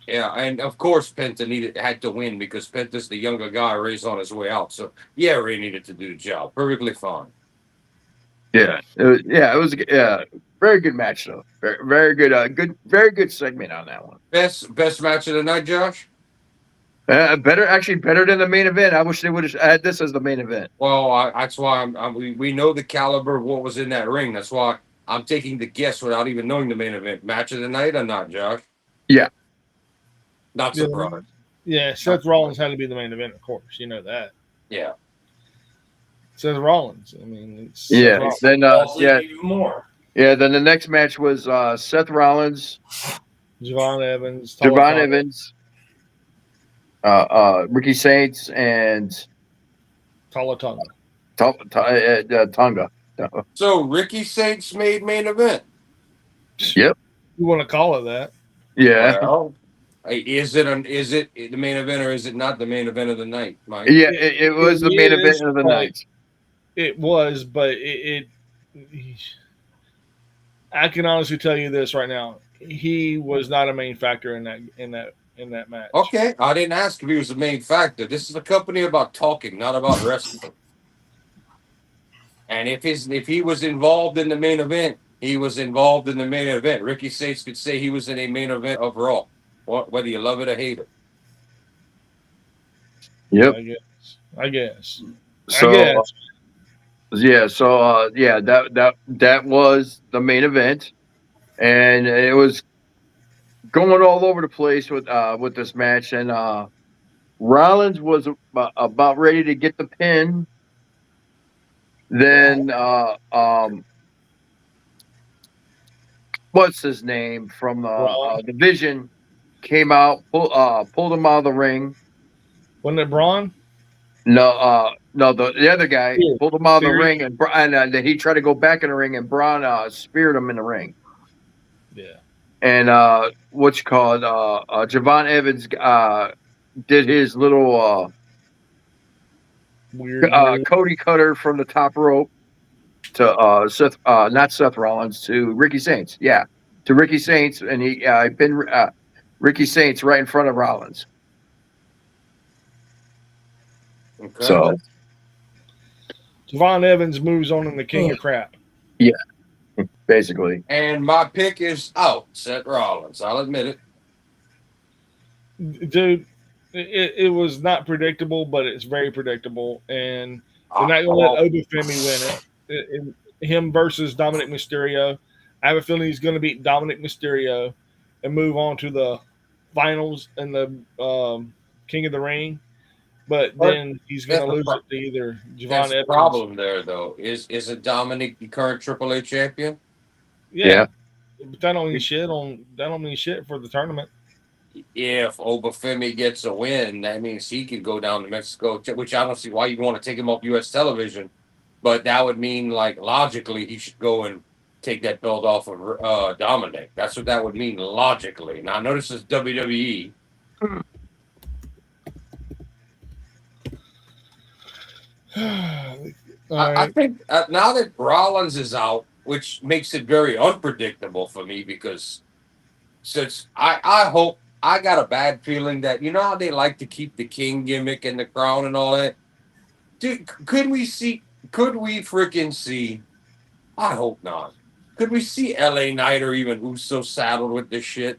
And of course Penta had to win because Penta's the younger guy. Rey's on his way out, so Rey needed to do the job. Perfectly fine. It was very good match though. Very, very good. Very good segment on that one. Best match of the night, Josh. Better than the main event. I wish they would have had this as the main event. Well, that's why we know the caliber of what was in that ring. That's why I'm taking the guess without even knowing the main event. Match of the night or not, Josh? Yeah. Not surprised. Yeah, Seth Rollins had to be the main event, of course. You know that. Yeah. Seth Rollins. I mean, then even more. Yeah. Then the next match was Seth Rollins, Javon Evans, Javon Tonga. Evans, Ricky Saints, and Tonga. Tonga. So Ricky Saints made main event. Yep. You want to call it that? Yeah. Well, is it the main event or is it not the main event of the night, Mike? Yeah. It was the main event of the night. It was, but it I can honestly tell you this right now. He was not a main factor in that match. Okay, I didn't ask if he was the main factor. This is a company about talking, not about wrestling. And if he was involved in the main event, he was involved in the main event. Ricky Saints could say he was in a main event of Raw, whether you love it or hate it. Yep. I guess. So that was the main event, and it was going all over the place with this match, and Rollins was about ready to get the pin. Then what's his name from the division came out, pulled him out of the ring. Wasn't it Braun? No, the other guy pulled him out of the ring, and then he tried to go back in the ring, and Braun speared him in the ring. Yeah. And Javon Evans did his little weird Cody Cutter from the top rope to not Seth Rollins, to Ricky Saints. Yeah, to Ricky Saints, and he pinned Ricky Saints right in front of Rollins. Okay. So Javon Evans moves on in the king of crap. Yeah, basically. And my pick is out, Seth Rollins. I'll admit it. Dude, it was not predictable, but it's very predictable. And they're not going to let Obafemi win it. Him versus Dominic Mysterio. I have a feeling he's going to beat Dominic Mysterio and move on to the finals and the King of the Ring. But then he's going to lose it to either Javon Evans. The problem there, though, is it Dominic the current AAA champion? Yeah. But that don't mean shit for the tournament. If Obafemi gets a win, that means he could go down to Mexico, which I don't see why you'd want to take him off U.S. television. But that would mean, like, logically, he should go and take that belt off of Dominic. That's what that would mean logically. Now, notice this WWE. I think now that Rollins is out, which makes it very unpredictable for me, because since I hope, I got a bad feeling that, you know how they like to keep the king gimmick and the crown and all that? Dude, could we freaking see, I hope not, could we see LA Knight or even Uso saddled with this shit?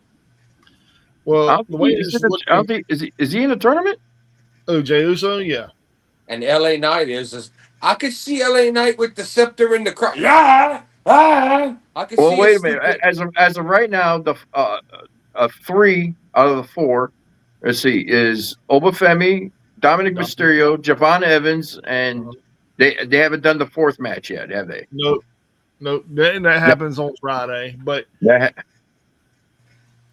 Well, the way is he in the tournament? Oh, Jey Uso, yeah. And LA Knight is I could see LA Knight with the scepter in the crown. Yeah, I could see. Well, wait a minute. As of right now, the 3 out of the 4, let's see, is Obafemi, Dominic Mysterio, Javon Evans, and they haven't done the 4th match yet, have they? Nope. That happens on Friday, but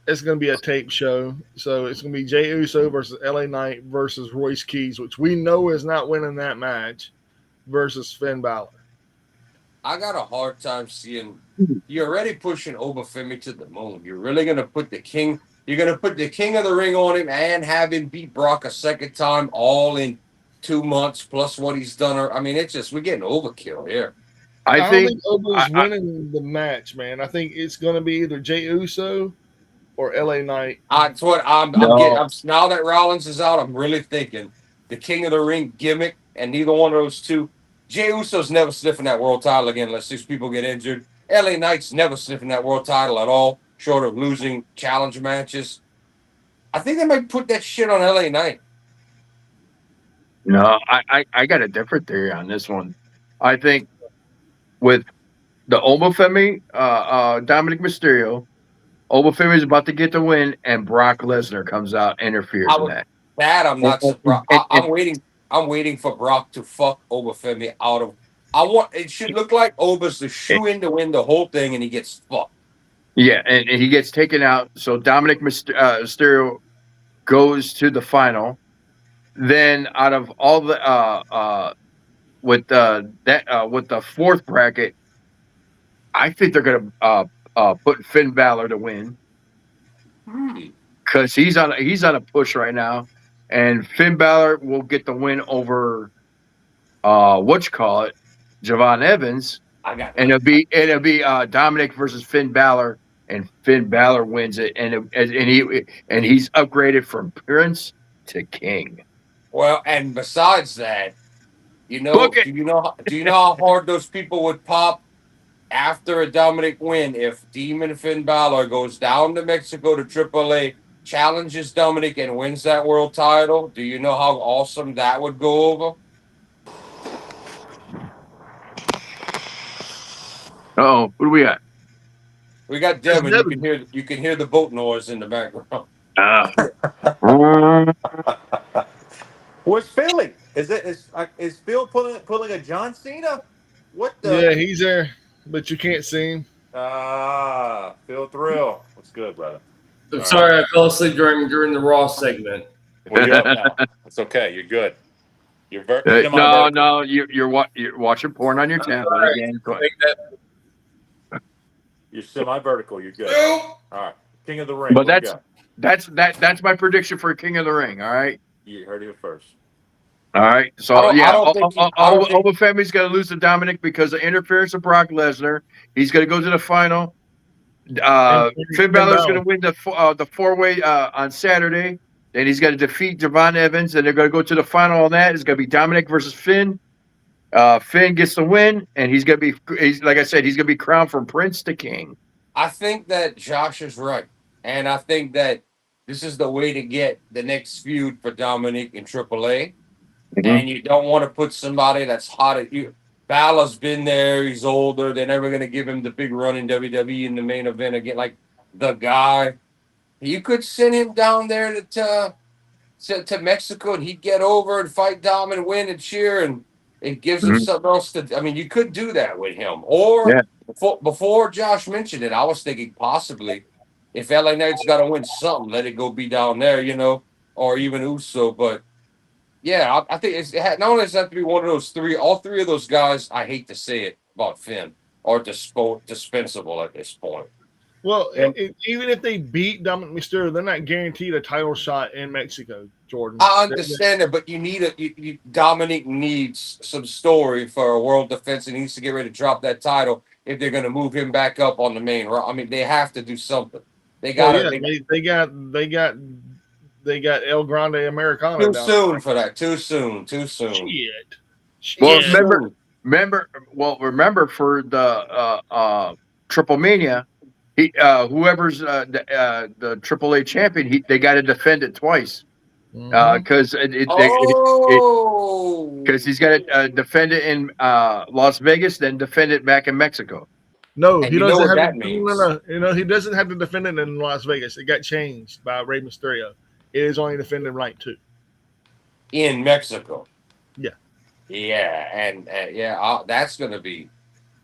it's going to be a tape show. So it's going to be Jey Uso versus LA Knight versus Royce Keys, which we know is not winning that match, versus Finn Balor. I got a hard time seeing. You're already pushing Obafemi to the moon. You're really going to put the king. You're going to put the king of the ring on him and have him beat Brock a second time, all in 2 months plus what he's done. I mean, it's just, we're getting overkill here. I don't think Oba's winning the match, man. I think it's going to be either Jey Uso or LA Knight. That's what I'm getting. Now that Rollins is out, I'm really thinking the king of the ring gimmick, and neither one of those two. Jey Uso's never sniffing that world title again unless 6 people get injured. LA Knight's never sniffing that world title at all, short of losing challenge matches. I think they might put that shit on LA Knight. No, I got a different theory on this one. I think with the Obafemi, Dominic Mysterio, Obafemi is about to get the win, and Brock Lesnar comes out, interferes in that. That I'm not surprised. I'm waiting for Brock to fuck Obafemi out It should look like Ober's the shoe in to win the whole thing, and he gets fucked. Yeah, and he gets taken out. So Dominic Mysterio goes to the final. Then out of all the with the fourth bracket, I think they're gonna put Finn Balor to win because he's on a push right now, and Finn Balor will get the win over Javon Evans, and it'll be Dominic versus Finn Balor, and Finn Balor wins it, and he's upgraded from Prince to King. Well, and besides that, do you know how hard those people would pop after a Dominic win if Demon Finn Balor goes down to Mexico to AAA, challenges Dominic, and wins that world title? Do you know how awesome that would go over? Oh, who do we got? We got Devin. You can hear the boat noise in the background. Where's Philly? Is Phil pulling a John Cena? What the? Yeah, he's there, but you can't see him. Phil Thrill. What's good, brother? I'm sorry, I fell asleep during the Raw segment. Well, you're up now. It's okay. You're good. You're no. You're watching porn on your tablet again. You're semi-vertical. You're good. All right, King of the Ring. But that's my prediction for King of the Ring. All right, you heard it first. All right, so Oba Femi's going to lose to Dominic because of interference of Brock Lesnar. He's going to go to the final. Finn Balor's going to win the 4-way on Saturday. Then he's going to defeat Javon Evans, and they're going to go to the final on that. It's going to be Dominic versus Finn. Finn gets the win, and he's like I said, he's going to be crowned from Prince to King. I think that Josh is right, and I think that this is the way to get the next feud for Dominic in AAA. Mm-hmm. And you don't want to put somebody that's hot at you. Balor's been there. He's older. They're never going to give him the big run in WWE in the main event again, like the guy. You could send him down there to Mexico, and he'd get over and fight Dom and win and cheer, and it gives him something else to. I mean, you could do that with him. Or before Josh mentioned it, I was thinking possibly if LA Knight's got to win something, let it go be down there, or even Uso, but. Yeah, I think not only does it have to be one of those three, all three of those guys, I hate to say it about Finn, are dispensable at this point. Well, even if they beat Dominic Mysterio, they're not guaranteed a title shot in Mexico, Jordan. I understand it, but you need Dominic needs some story for a world defense, and he needs to get ready to drop that title if they're going to move him back up on the main roster. I mean, they have to do something. They got They got El Grande Americano. Too soon for that. Too soon. Shit. Well, remember for the Triple Mania, whoever's the AAA champion, they got to defend it twice because he's got to defend it in Las Vegas, then defend it back in Mexico. No, he doesn't have to. No, he doesn't have to defend it in Las Vegas. It got changed by Rey Mysterio. It is only defending right too. In Mexico. Yeah. Yeah, and that's going to be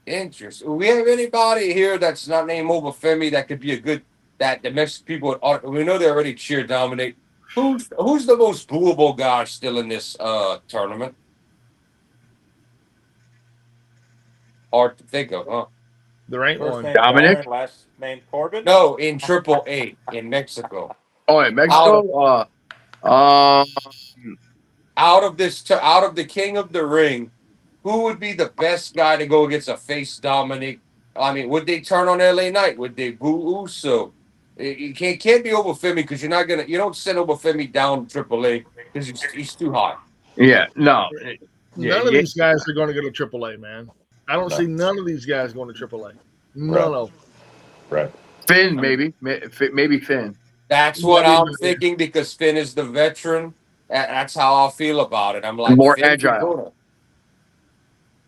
interesting. Do we have anybody here that's not named Obafemi that could be a good that the Mexican people would, we know they already cheer Dominic. Who's the most booable guy still in this tournament? Hard to think of, huh? There ain't one. Dominic? Last name Corbin? No, in AAA in Mexico. Oh, in Mexico? Out of the King of the Ring, who would be the best guy to go against a face Dominic? I mean, would they turn on LA Knight? Would they boo Uso? You can't be Obafemi because you don't send Obafemi down AAA because he's too hot. Yeah, no. None of these guys are going to go to AAA, man. I don't see none of these guys going to AAA. None of them. Right. Finn, maybe Finn. That's what I'm thinking because Finn is the veteran. That's how I feel about it. I'm like more Finn agile.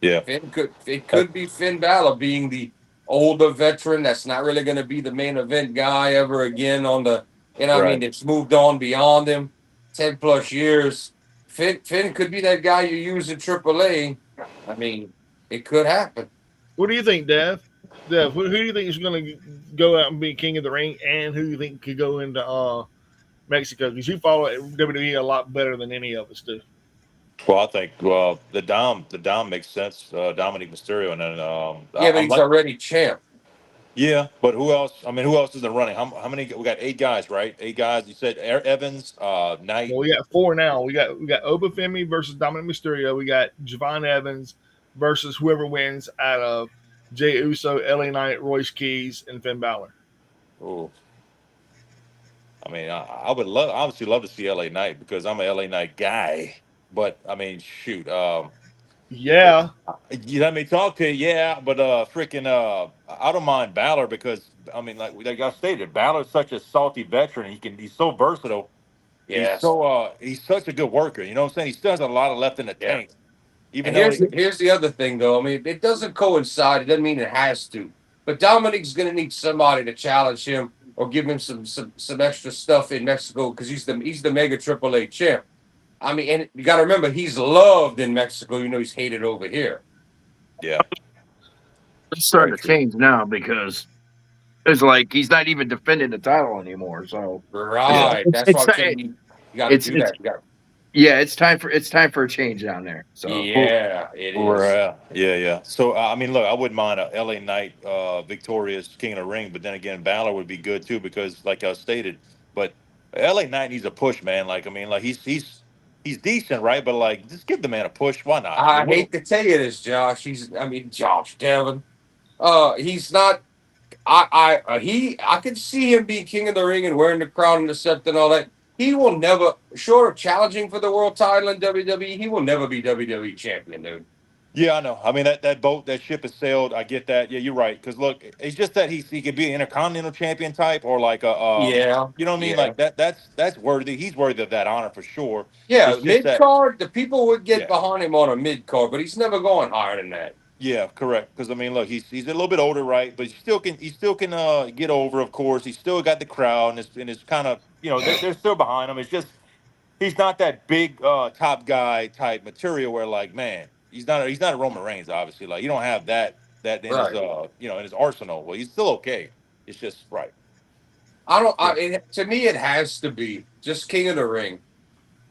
Yeah. It could be Finn Balor being the older veteran that's not really going to be the main event guy ever again on the. I mean, it's moved on beyond him, 10+ years. Finn could be that guy you use in AAA. I mean, It could happen. What do you think, Dev? Dev, who do you think is going to go out and be king of the ring, and who do you think could go into Mexico? Because you follow WWE a lot better than any of us do. Well, I think the Dom makes sense. Dominic Mysterio, and then Yeah, but he's already champ. yeah, but who else? I mean, who else isn't running? How many? We got 8 guys, right? 8 guys. You said Evans, Knight. Well, we got 4 now. We got Obafemi versus Dominic Mysterio. We got Javon Evans versus whoever wins out of Jey Uso, LA Knight, Royce Keys, and Finn Balor. Oh, I mean, I would obviously love to see LA Knight because I'm a LA Knight guy. But I mean, shoot, Yeah, you let me talk to you, yeah. But freaking, I don't mind Balor because I mean, like I stated, Balor's such a salty veteran. He's so versatile. Yes. He's such a good worker. You know what I'm saying? He still has a lot of left in the tank. Even And though here's the other thing, though. I mean, it doesn't coincide. It doesn't mean it has to. But Dominic's going to need somebody to challenge him or give him some extra stuff in Mexico because he's the mega AAA champ. I mean, and you got to remember, he's loved in Mexico. You know, he's hated over here. yeah, It's starting Very to true. change now because it's like he's not even defending the title anymore. So Right. It's- That's it's why I'm not- saying you got to it's- do it's- that. You got yeah, it's time for a change down there. So yeah, it is. yeah. So I mean, look, I wouldn't mind a LA Knight victorious King of the Ring, but then again, Balor would be good too because, like I stated, but LA Knight needs a push, man. Like I mean, like he's decent, right? But like, just give the man a push. Why not? I mean, what- hate to tell you this, Josh. Josh Devin. He's not. I could see him being king of the ring and wearing the crown and the scepter and all that. He will never, short of challenging for the world title in WWE, he will never be WWE champion, dude. Yeah, I know. I mean, that ship has sailed. I get that. Yeah, you're right. Because look, it's just that he could be an intercontinental champion type or like Yeah, you know what I mean? yeah. Like that's worthy. He's worthy of that honor for sure. Yeah, It's just mid that- card, the people would get Yeah. behind him on a mid card, but he's never going higher than that. Yeah, correct. Because I mean, look, he's a little bit older, right? But he still can get over. Of course, he's still got the crowd, and it's kind of they're still behind him. It's just he's not that big top guy type material where like man, he's not a Roman Reigns, obviously. Like you don't have that in Right. his in his arsenal. Well, he's still okay. It's just right. To me, it has to be just king of the ring.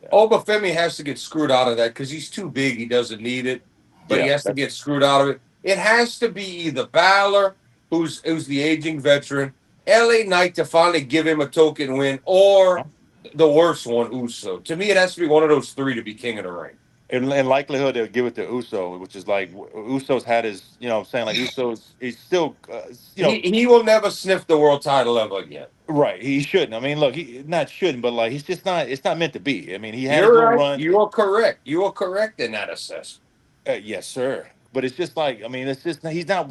Yeah. Obafemi has to get screwed out of that because he's too big. He doesn't need it, but he Yeah, has to get screwed out of it. It has to be either Balor, who's the aging veteran, LA Knight to finally give him a token win, or the worst one, Uso. To me, it has to be one of those three to be king of the ring. In likelihood, they'll give it to Uso, which is like Uso's had his, I'm saying like Uso's he's still, He will never sniff the world title ever again. right. He shouldn't. I mean, look, he not shouldn't, but like he's just not. It's not meant to be. I mean, he had his You're little right. run. You are correct. You are correct in that assessment. Yes, sir. But it's just like I mean, it's just he's not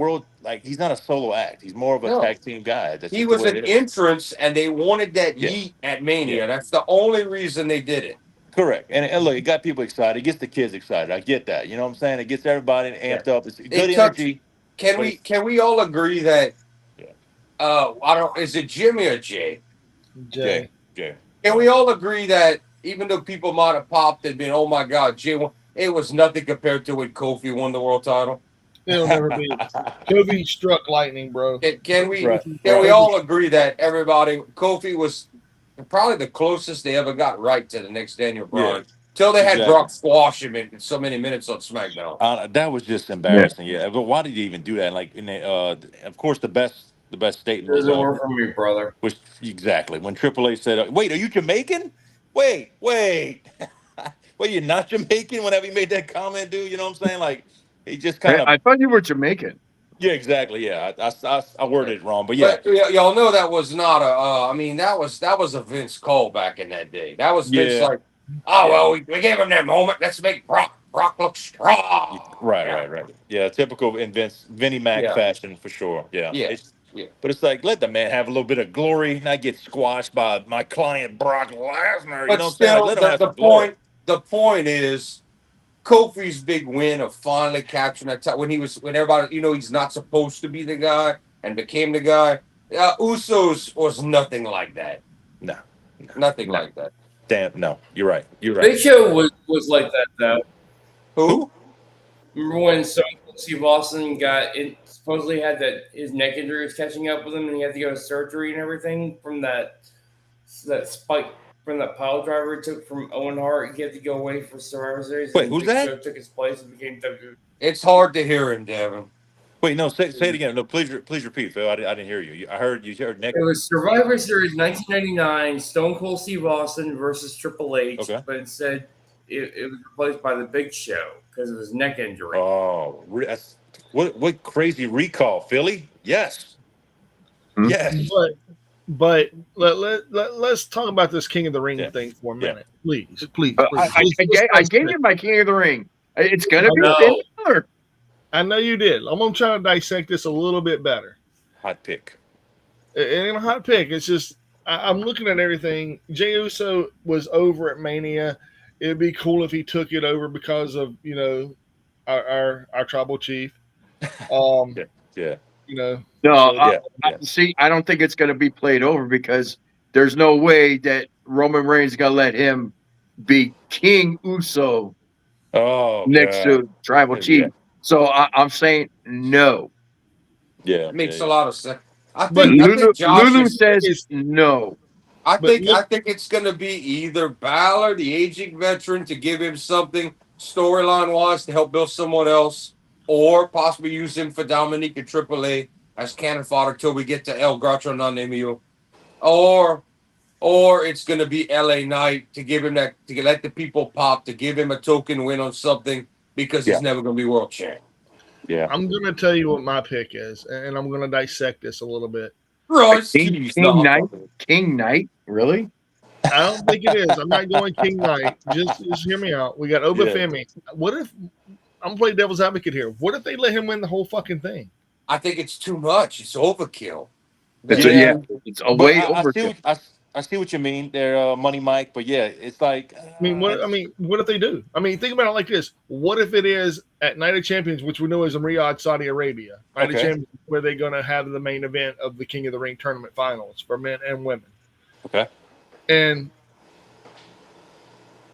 he's not a solo act. He's more of a No. tag team guy. That's He just the was way an it is. entrance, and they wanted that Yeah. yeet at Mania. Yeah. That's the only reason they did it. Correct. And look, it got people excited. It gets the kids excited. I get that. You know what I'm saying? It gets everybody amped up. It's good energy. Can we all agree that? Yeah. I don't. Is it Jimmy or Jay? Jay. Jay. Can we all agree that even though people might have popped and been, oh my God, Jay won, it was nothing compared to when Kofi won the world title? It'll never be. Kobe struck lightning, bro. Can we Right. can we all agree that Kofi was probably the closest they ever got right to the next Daniel Bryan? Yeah. Till they had Exactly. Brock squash him in so many minutes on SmackDown. That was just embarrassing. Yeah. But why did you even do that? Like, of course, the best statement was Doesn't work for me, brother. was exactly when Triple H said, "Wait, are you Jamaican? Wait, wait, you're not Jamaican." Whenever he made that comment, dude, you know what I'm saying? Like, he just kind of I thought you were Jamaican. yeah, exactly. Yeah, I worded it wrong, but yeah, But y'all know that was not a. I mean, that was a Vince Cole back in that day. That was Vince Yeah. like, oh well, we gave him that moment. Let's make Brock look strong. right. Yeah, typical in Vinnie Mac Yeah. fashion for sure. Yeah, Yeah. Yeah. But it's like let the man have a little bit of glory, not get squashed by my client Brock Lesnar. But You know what I'm saying? still, Like, let him have the some glory. point is Kofi's big win of finally capturing that title when everybody he's not supposed to be the guy and became the guy. Usos was nothing like that. No. Nothing No. like that. Damn, no, you're right. You're Big right. Show was like that though. Who? Remember when Stone Steve Austin supposedly had his neck injury was catching up with him, and he had to go to surgery and everything from that spike from that pile driver he took from Owen Hart. He had to go away for Survivor Series. Wait, and who's Big that? Show took his place and became WWE. It's hard to hear him, Devin. Wait, no, say it again. No, please repeat, Phil. I didn't hear you. I heard you heard Nick. It was Survivor Series 1999, Stone Cold Steve Austin versus Triple H, Okay. but instead it was replaced by the Big Show because of his neck injury. Oh, that's what crazy recall, Philly? Yes, Hmm? yes. But let's talk about this King of the Ring thing for a minute, please. I gave you my King of the Ring. It's gonna be No. Finn Balor. I know you did. I'm gonna try to dissect this a little bit better. Hot pick. It ain't a hot pick. It's just I'm looking at everything. Jey Uso was over at Mania. It'd be cool if he took it over because of our tribal chief. Yeah. No, See, I don't think it's gonna be played over because there's no way that Roman Reigns is gonna let him be King Uso next to Tribal Chief. So I'm saying no. Yeah, It makes a lot of sense. I But think Lulu says no. I think it's going to be either Balor, the aging veteran, to give him something storyline wise to help build someone else, or possibly use him for Dominique and Triple A as cannon fodder till we get to El Gato Non Emio, or it's going to be LA Knight to give him that, to let the people pop, to give him a token win on something because he's never going to be world champ. Yeah. I'm gonna tell you what my pick is, and I'm gonna dissect this a little bit. Royce King Knight, really? I don't think it is. I'm not going King Knight. Just hear me out. We got Obafemi. What if I'm playing devil's advocate here? What if they let him win the whole fucking thing? I think it's too much. It's overkill. It's a way overkill. I see what you mean there, Money Mike. But yeah, it's like what if they do? I mean, think about it like this. What if it is at Night of Champions, which we know is in Riyadh, Saudi Arabia, Night of Champions, where they're going to have the main event of the King of the Ring tournament finals for men and women. Okay. And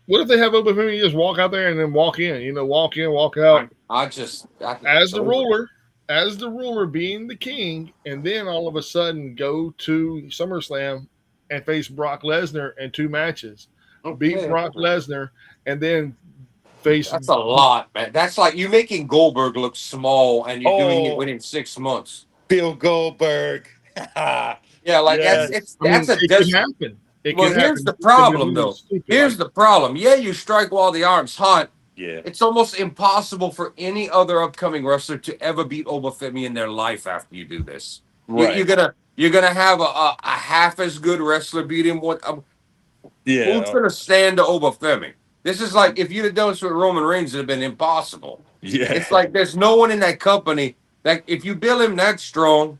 what if they have Obafemi just walk out there and then walk in? Walk in, walk out. As the ruler being the king, and then all of a sudden go to SummerSlam and face Brock Lesnar in 2 matches. Beat Brock Lesnar and then face. That's a lot, man. That's like you making Goldberg look small and you're doing it within 6 months. Bill Goldberg. That's it could happen. Here's the problem, though. Here's the problem. Yeah, you strike while the iron's hot. Yeah. It's almost impossible for any other upcoming wrestler to ever beat Obafemi in their life after you do this. Right. You're gonna have a half as good wrestler beat him. Who's gonna stand to Obafemi? This is like if you'd have done this with Roman Reigns, it'd have been impossible. Yeah. It's like there's no one in that company that if you build him that strong,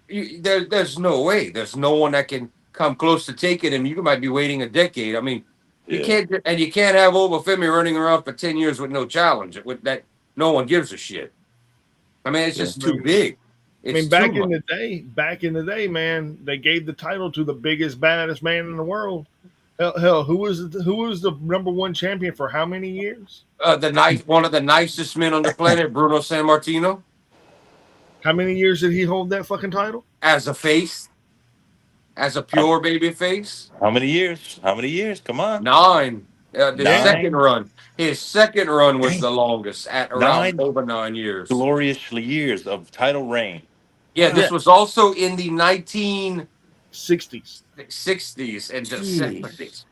there's no way. There's no one that can come close to taking him. You might be waiting a decade. I mean, you can't have Obafemi running around for 10 years with no challenge. With that, no one gives a shit. I mean, it's just too big. Back in the day, man, they gave the title to the biggest, baddest man in the world. Hell, who was the number 1 champion for how many years? One of the nicest men on the planet, Bruno Sammartino. How many years did he hold that fucking title? As a face, as a pure baby face. How many years? Come on. 9. His second run was the longest at around over 9 years. Glorious years of title reign. Yeah, this was also in the 1960s and the 70s.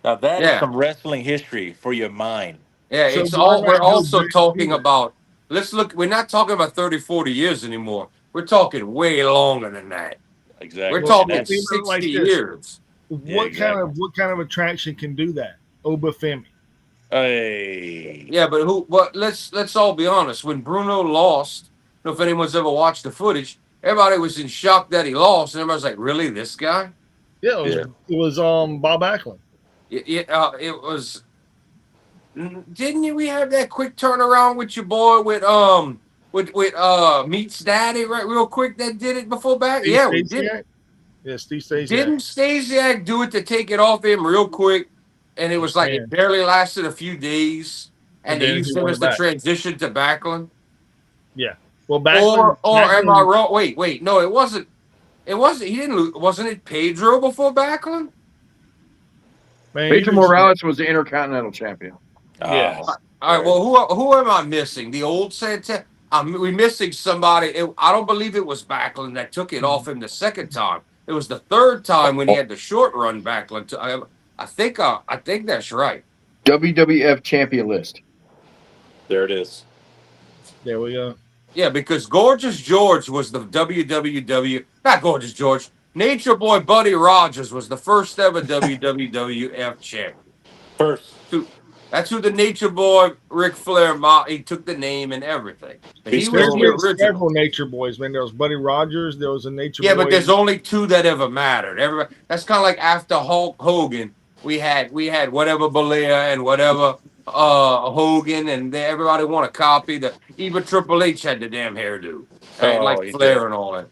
Now that is some wrestling history for your mind. Yeah, we're also talking about, let's look, we're not talking about 30, 40 years anymore. We're talking way longer than that. Exactly. We're talking 60 years. What kind of attraction can do that? Obafemi. Hey. Yeah, but let's all be honest. When Bruno lost, I don't know if anyone's ever watched the footage, everybody was in shock that he lost, and everybody's like, really, this guy? Yeah, it was Bob Backlund. It was. Didn't we have that quick turnaround with your boy with Meat's daddy right real quick that did it before back? Steve yeah, Stasiak? We did. Yeah, Steve Stasiak. Didn't Stasiak do it to take it off him real quick? And it was like it barely lasted a few days, and they used him as the transition to Backlund. Yeah. Well, Backlund. Or am I Backlund- wrong? Wait. No, it wasn't. It wasn't. He didn't lose. Wasn't it Pedro before Backlund? Man, Pedro Morales was the Intercontinental Champion. Yes. All right. Well, who am I missing? The old Santana. We missing somebody. I don't believe it was Backlund that took it off him the second time. It was the third time when he had the short run Backlund. I think that's right. WWF Champion list. There it is. There we go. Yeah, because Gorgeous George was the WWW. Not Gorgeous George. Nature Boy Buddy Rogers was the first ever WWF champion. First. That's who the Nature Boy Ric Flair. He took the name and everything. But he was There's the been original. several Nature Boys, man. There was Buddy Rogers. There was a Nature Boy. Yeah, but there's only two that ever mattered. Everybody. That's kind of like after Hulk Hogan, we had whatever Belair and whatever Hogan, and everybody want a copy. Even Triple H had the damn hairdo, right? Like he Flair did. and all that.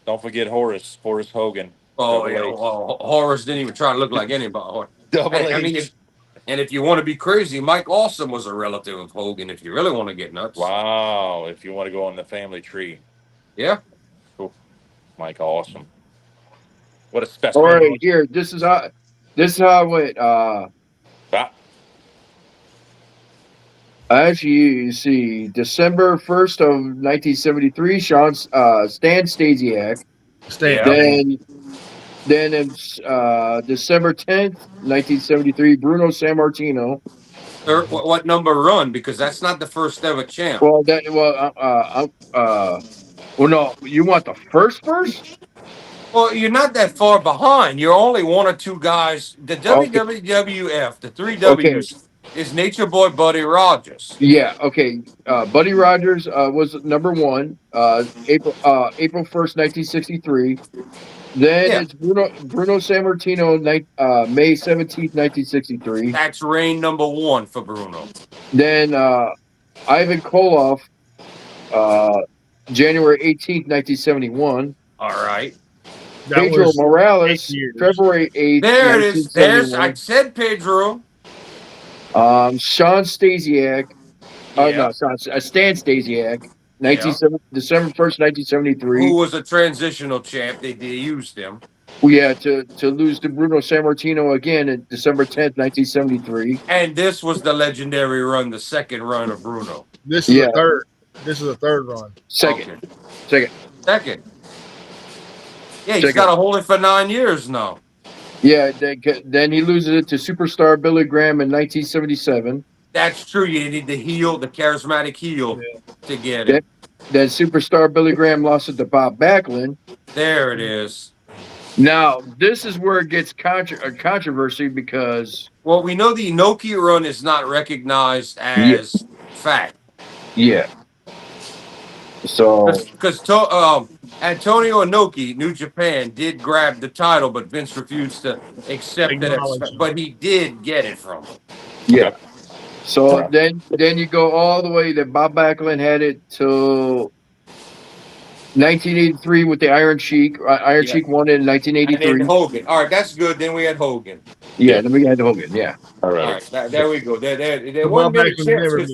Don't forget Horace Hogan. Oh Double yeah, H. well, Horace didn't even try to look like anybody. Double I H. mean, if you want to be crazy, Mike Awesome was a relative of Hogan. If you really want to get nuts, Wow. If you want to go on the family tree. yeah. Mike Awesome. What a special. All right, here. This is how it went. Actually, you see, December 1st of 1973, Stan Stasiak. Then in December 10th, 1973, Bruno Sammartino. What number run? Because that's not the first ever champ. Well, no, you want the first? Well, you're not that far behind. You're only one or two guys. The WWF, the three W's, is Nature Boy Buddy Rogers. Yeah, okay. Buddy Rogers was number one, April 1st, 1963. Then it's Bruno Sammartino, May 17th, 1963. That's reign number one for Bruno. Then Ivan Koloff, January 18th, 1971. All right. Pedro Morales, February 8th. There it is. I said Pedro. Sean Stasiak. Stan Stasiak. December 1st, 1973. Who was a transitional champ. They used him. Yeah, to lose to Bruno Sammartino again at December 10th, 1973. And this was the legendary run, the second run of Bruno. This is the third. This is the third run. Second. Yeah, he's got to hold it for 9 years now. Yeah, then he loses it to superstar Billy Graham in 1977. That's true. You need the charismatic heel to get it. Then superstar Billy Graham lost it to Bob Backlund. There it is. Now, this is where it gets controversy because... Well, we know the Inoki run is not recognized as fact. Yeah. So... Because Antonio Inoki, New Japan, did grab the title, but Vince refused to accept that. But he did get it from him. Yeah. So then you go all the way that Bob Backlund had it till 1983 with the Iron Sheik. Iron Sheik won it in 1983. And then Hogan. All right, that's good. Then we had Hogan. Yeah, then we had Hogan. Yeah. All right. There we go. There wasn't many champs because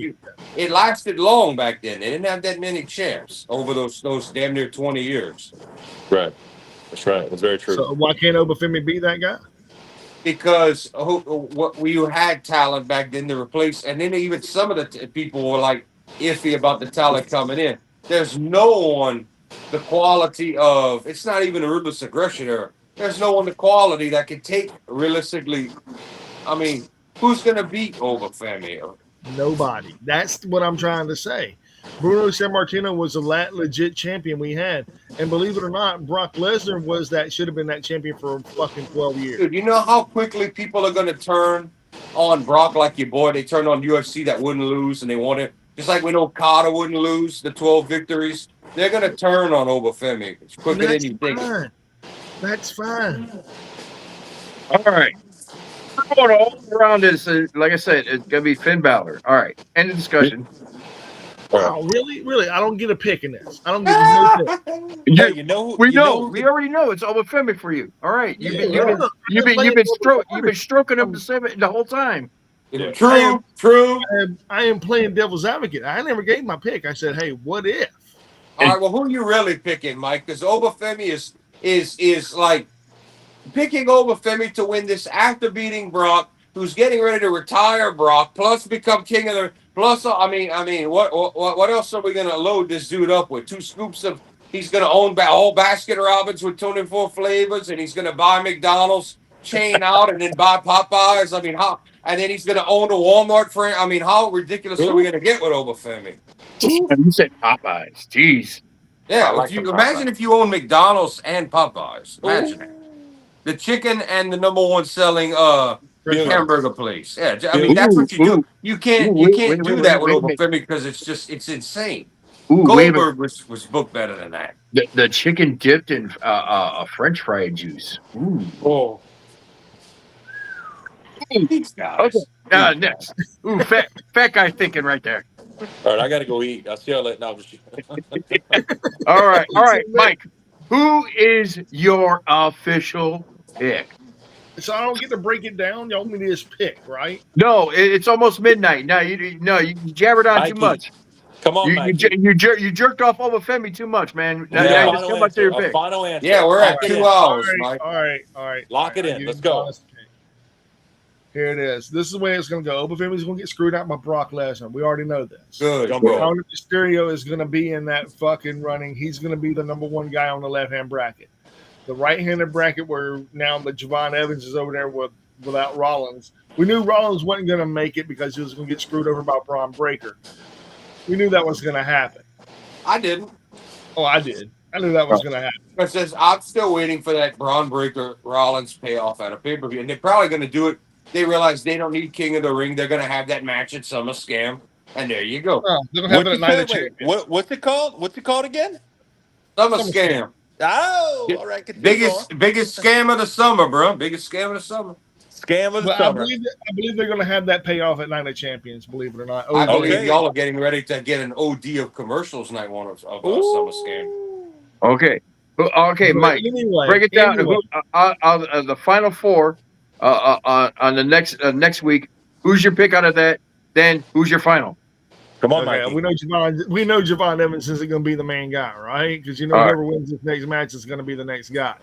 it lasted long back then. They didn't have that many champs over those damn near 20 years. Right. That's right. That's very true. So why can't Obafemi be that guy? Because we had talent back then to replace, and then even some of the people were like iffy about the talent coming in. There's no one the quality of, it's not even a ruthless aggression era. There's no one the quality that can take realistically. I mean, who's going to beat Obafemi? Nobody. That's what I'm trying to say. Bruno Sammartino was the legit champion we had. And believe it or not, Brock Lesnar should have been that champion for fucking 12 years. Dude, you know how quickly people are going to turn on Brock like your boy? They turned on UFC that wouldn't lose and they wanted, just like when Okada wouldn't lose the 12 victories, they're going to turn on Obafemi. It's quicker than you think. That's fine. All right. We're going all around this. Like I said, it's going to be Finn Balor. All right. End of discussion. Wow, really? Really? I don't get a pick in this. I don't get no pick. Yeah, we already know it's Obafemi for you. All right. You've been stroking him the whole time. Yeah. True. I am playing devil's advocate. I never gave my pick. I said, hey, what if? All right, well, who are you really picking, Mike? Because Obafemi is like picking Obafemi to win this after beating Brock, who's getting ready to retire Brock, plus become king of the. Plus, I mean, what else are we gonna load this dude up with? 2 scoops of. He's gonna own all Baskin Robbins with 24 flavors, and he's gonna buy McDonald's chain out, and then buy Popeyes. I mean, how? And then he's gonna own a Walmart friend. I mean, how ridiculous are we gonna get with Obafemi? You said Popeyes. Jeez. Yeah, I like if you the imagine Popeye. if you own McDonald's and Popeyes, imagine it. The chicken and the number one selling Billions. hamburger place. Yeah, I mean that's what you do. You can't do that with Obafemi because it's insane. Ooh, wait a minute. Goldberg was booked better than that. The chicken dipped in French fry juice. Ooh. Oh, These guys. Okay. Next. Ooh, fat guy thinking right there. all right. I got to go eat. I'll see y'all later. No, I'm just- All right, Mike. Who is your official pick? So I don't get to break it down. Y'all want me to just pick, right? No, it's almost midnight. No, you jabbered on too Mikey. much. Come on, You Mikey. jerked off over Femi too much, man. Now, Yeah, just final come back to answer. your A pick. final answer. Yeah, we're at Lock it 2 in. hours, Mike. All right. Lock it I'll in. give Let's you go. honest pick. Here it is. This is the way it's going to go. Obafemi's going to get screwed out by Brock Lesnar. We already know this. Good. Jumbo. Dominic Mysterio is going to be in that fucking running. He's going to be the number 1 guy on the left-hand bracket. The right-handed bracket where now the Javon Evans is over there without Rollins. We knew Rollins wasn't going to make it because he was going to get screwed over by Braun Breaker. We knew that was going to happen. I didn't. Oh, I did. I knew that was going to happen. But says I'm still waiting for that Braun Breaker Rollins payoff at a pay-per-view. And they're probably gonna do it. They realize they don't need King of the Ring. They're gonna have that match at SummerSlam. And there you go. Oh, they're going to have it at Night of Champions. What's it called? What's it called again? SummerSlam. Oh, all right. Continue on. Biggest scam of the summer, bro. Biggest scam of the summer. Scam of the But I summer. believe they're going to have that payoff at Night of Champions, believe it or not. I believe Okay. y'all are getting ready to get an OD of commercials night one of SummerSlam. Okay. Okay, But Mike. anyway, Break it down. anyway, The final 4 on the next week. Who's your pick out of that? Then who's your final? Come on, okay, Mikey. we know Javon Evans isn't going to be the main guy, right? Because All right. whoever wins this next match is going to be the next guy.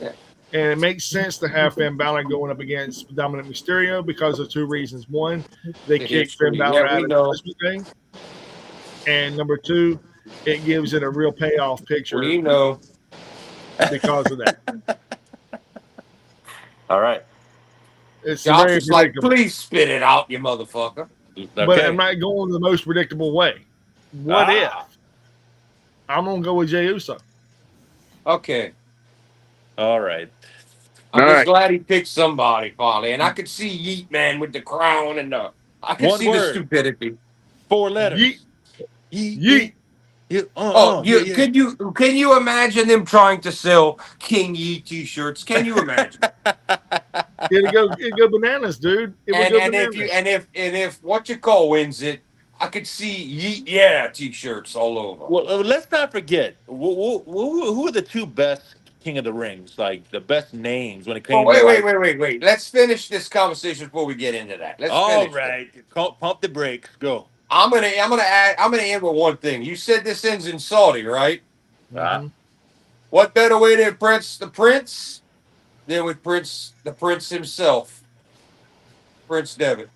Yeah. And it makes sense to have Finn Balor going up against Dominic Mysterio because of 2 reasons. One, they The kicked history. Finn Balor Yeah, we out know. of the thing. And number 2, it gives it a real payoff picture We know. because of that. All right. It's Josh very is like, predictable. please spit it out, you motherfucker. But Okay. I'm not going the most predictable way. What Ah. if? I'm going to go with Jey Uso. Okay. All right. I'm All just right. glad he picked somebody finally. And I could see Yeet Man with the crown and I could One see the word. stupidity. 4 letters. Yeet. Yeet. Can you imagine them trying to sell King Yeet t-shirts? Can you imagine? It'd go bananas, dude. It would and go and bananas. if what you call wins it, I could see Yeet yeah t-shirts all over. Well, let's not forget who are the 2 best King of the Rings, like the best names when it came to Wait. Let's finish this conversation before we get into that. Let's All finish right, pump the brakes. Go. I'm gonna end with one thing. You said this ends in Saudi, right? Mhm. What better way to impress the prince than with the prince himself, Prince Devitt?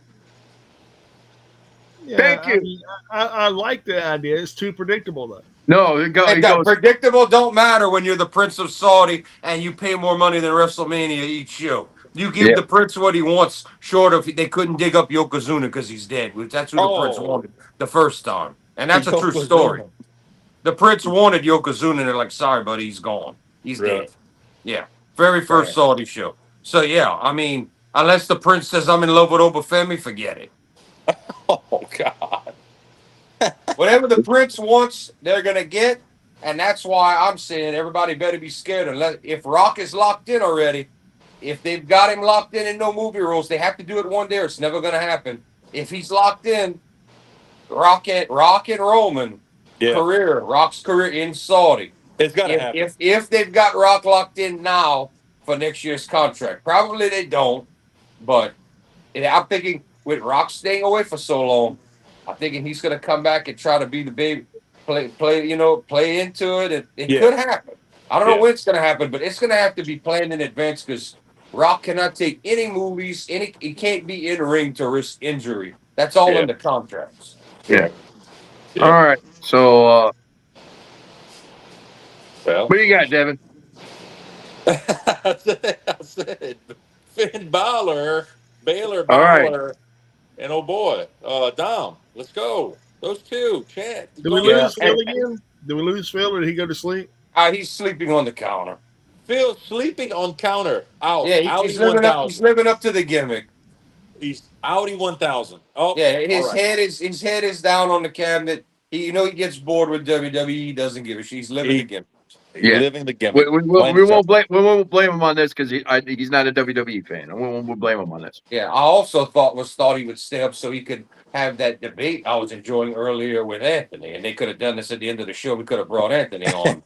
Yeah, Thank you. I mean, I like the idea. It's too predictable, though. No, it goes. Predictable don't matter when you're the Prince of Saudi and you pay more money than WrestleMania each show. You give Yeah. the Prince what he wants, short of they couldn't dig up Yokozuna because he's dead. That's who the Prince wanted the first time. And that's a true story. The Prince wanted Yokozuna, and they're like, sorry, buddy, he's gone. He's Really? dead. Yeah. Very first Right. Saudi show. So, yeah, I mean, unless the Prince says I'm in love with Obafemi, forget it. Oh God. Whatever the Prince wants, they're going to get. And that's why I'm saying everybody better be scared. If Rock is locked in already, if they've got him locked in no movie rules, they have to do it one day or it's never going to happen. If he's locked in, Rock and Roman Rock's career in Saudi. It's got to happen. If they've got Rock locked in now for next year's contract, probably they don't. But I'm thinking with Rock staying away for so long, I'm thinking he's going to come back and try to be the baby, play into it. It could happen. I don't know when it's going to happen, but it's going to have to be planned in advance because Rock cannot take any movies. He can't be in ring to risk injury. That's all in the contracts. Yeah. All right. So, Well, what do you got, Devin? I said Finn Balor, Baylor, All right. Balor, and oh boy, Dom. Let's go. Those two. Chad. Did we lose Phil again? Did we lose Phil or did he go to sleep? He's sleeping on the counter. Phil sleeping on counter. Out. Yeah, Audi he's living 1000. up. He's living up to the gimmick. He's Audi 1000. Oh, Yeah, his all right. head is down on the cabinet. He gets bored with WWE. He doesn't give a shit. He's living the gimmick. Yeah. Living the gimmick. We won't blame him on this because he's not a WWE fan. We won't blame him on this. Yeah, I also thought he would stay up so he could have that debate I was enjoying earlier with Anthony, and they could have done this at the end of the show. We could have brought Anthony on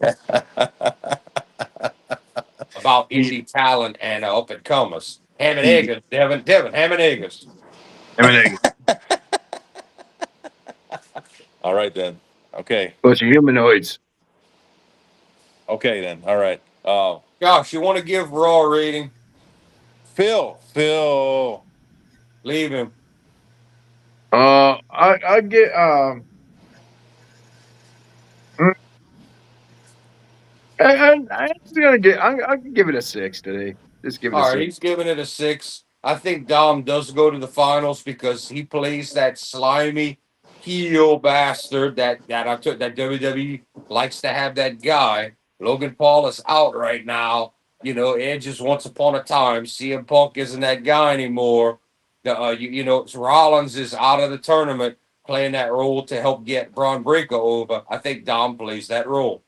about indie talent and up and comers. Ham and eggers, Devin, ham and eggers. All right then. Okay. Bunch of humanoids. Okay then. All right. Gosh, you want to give Raw a rating? Phil. Leave him. I get I'm gonna give it a 6 today. Just give it All a right, 6. he's giving it a 6. I think Dom does go to the finals because he plays that slimy heel bastard that WWE likes to have that guy. Logan Paul is out right now. Edge is once upon a time. CM Punk isn't that guy anymore. Rollins is out of the tournament playing that role to help get Braun Breaker over. I think Dom plays that role.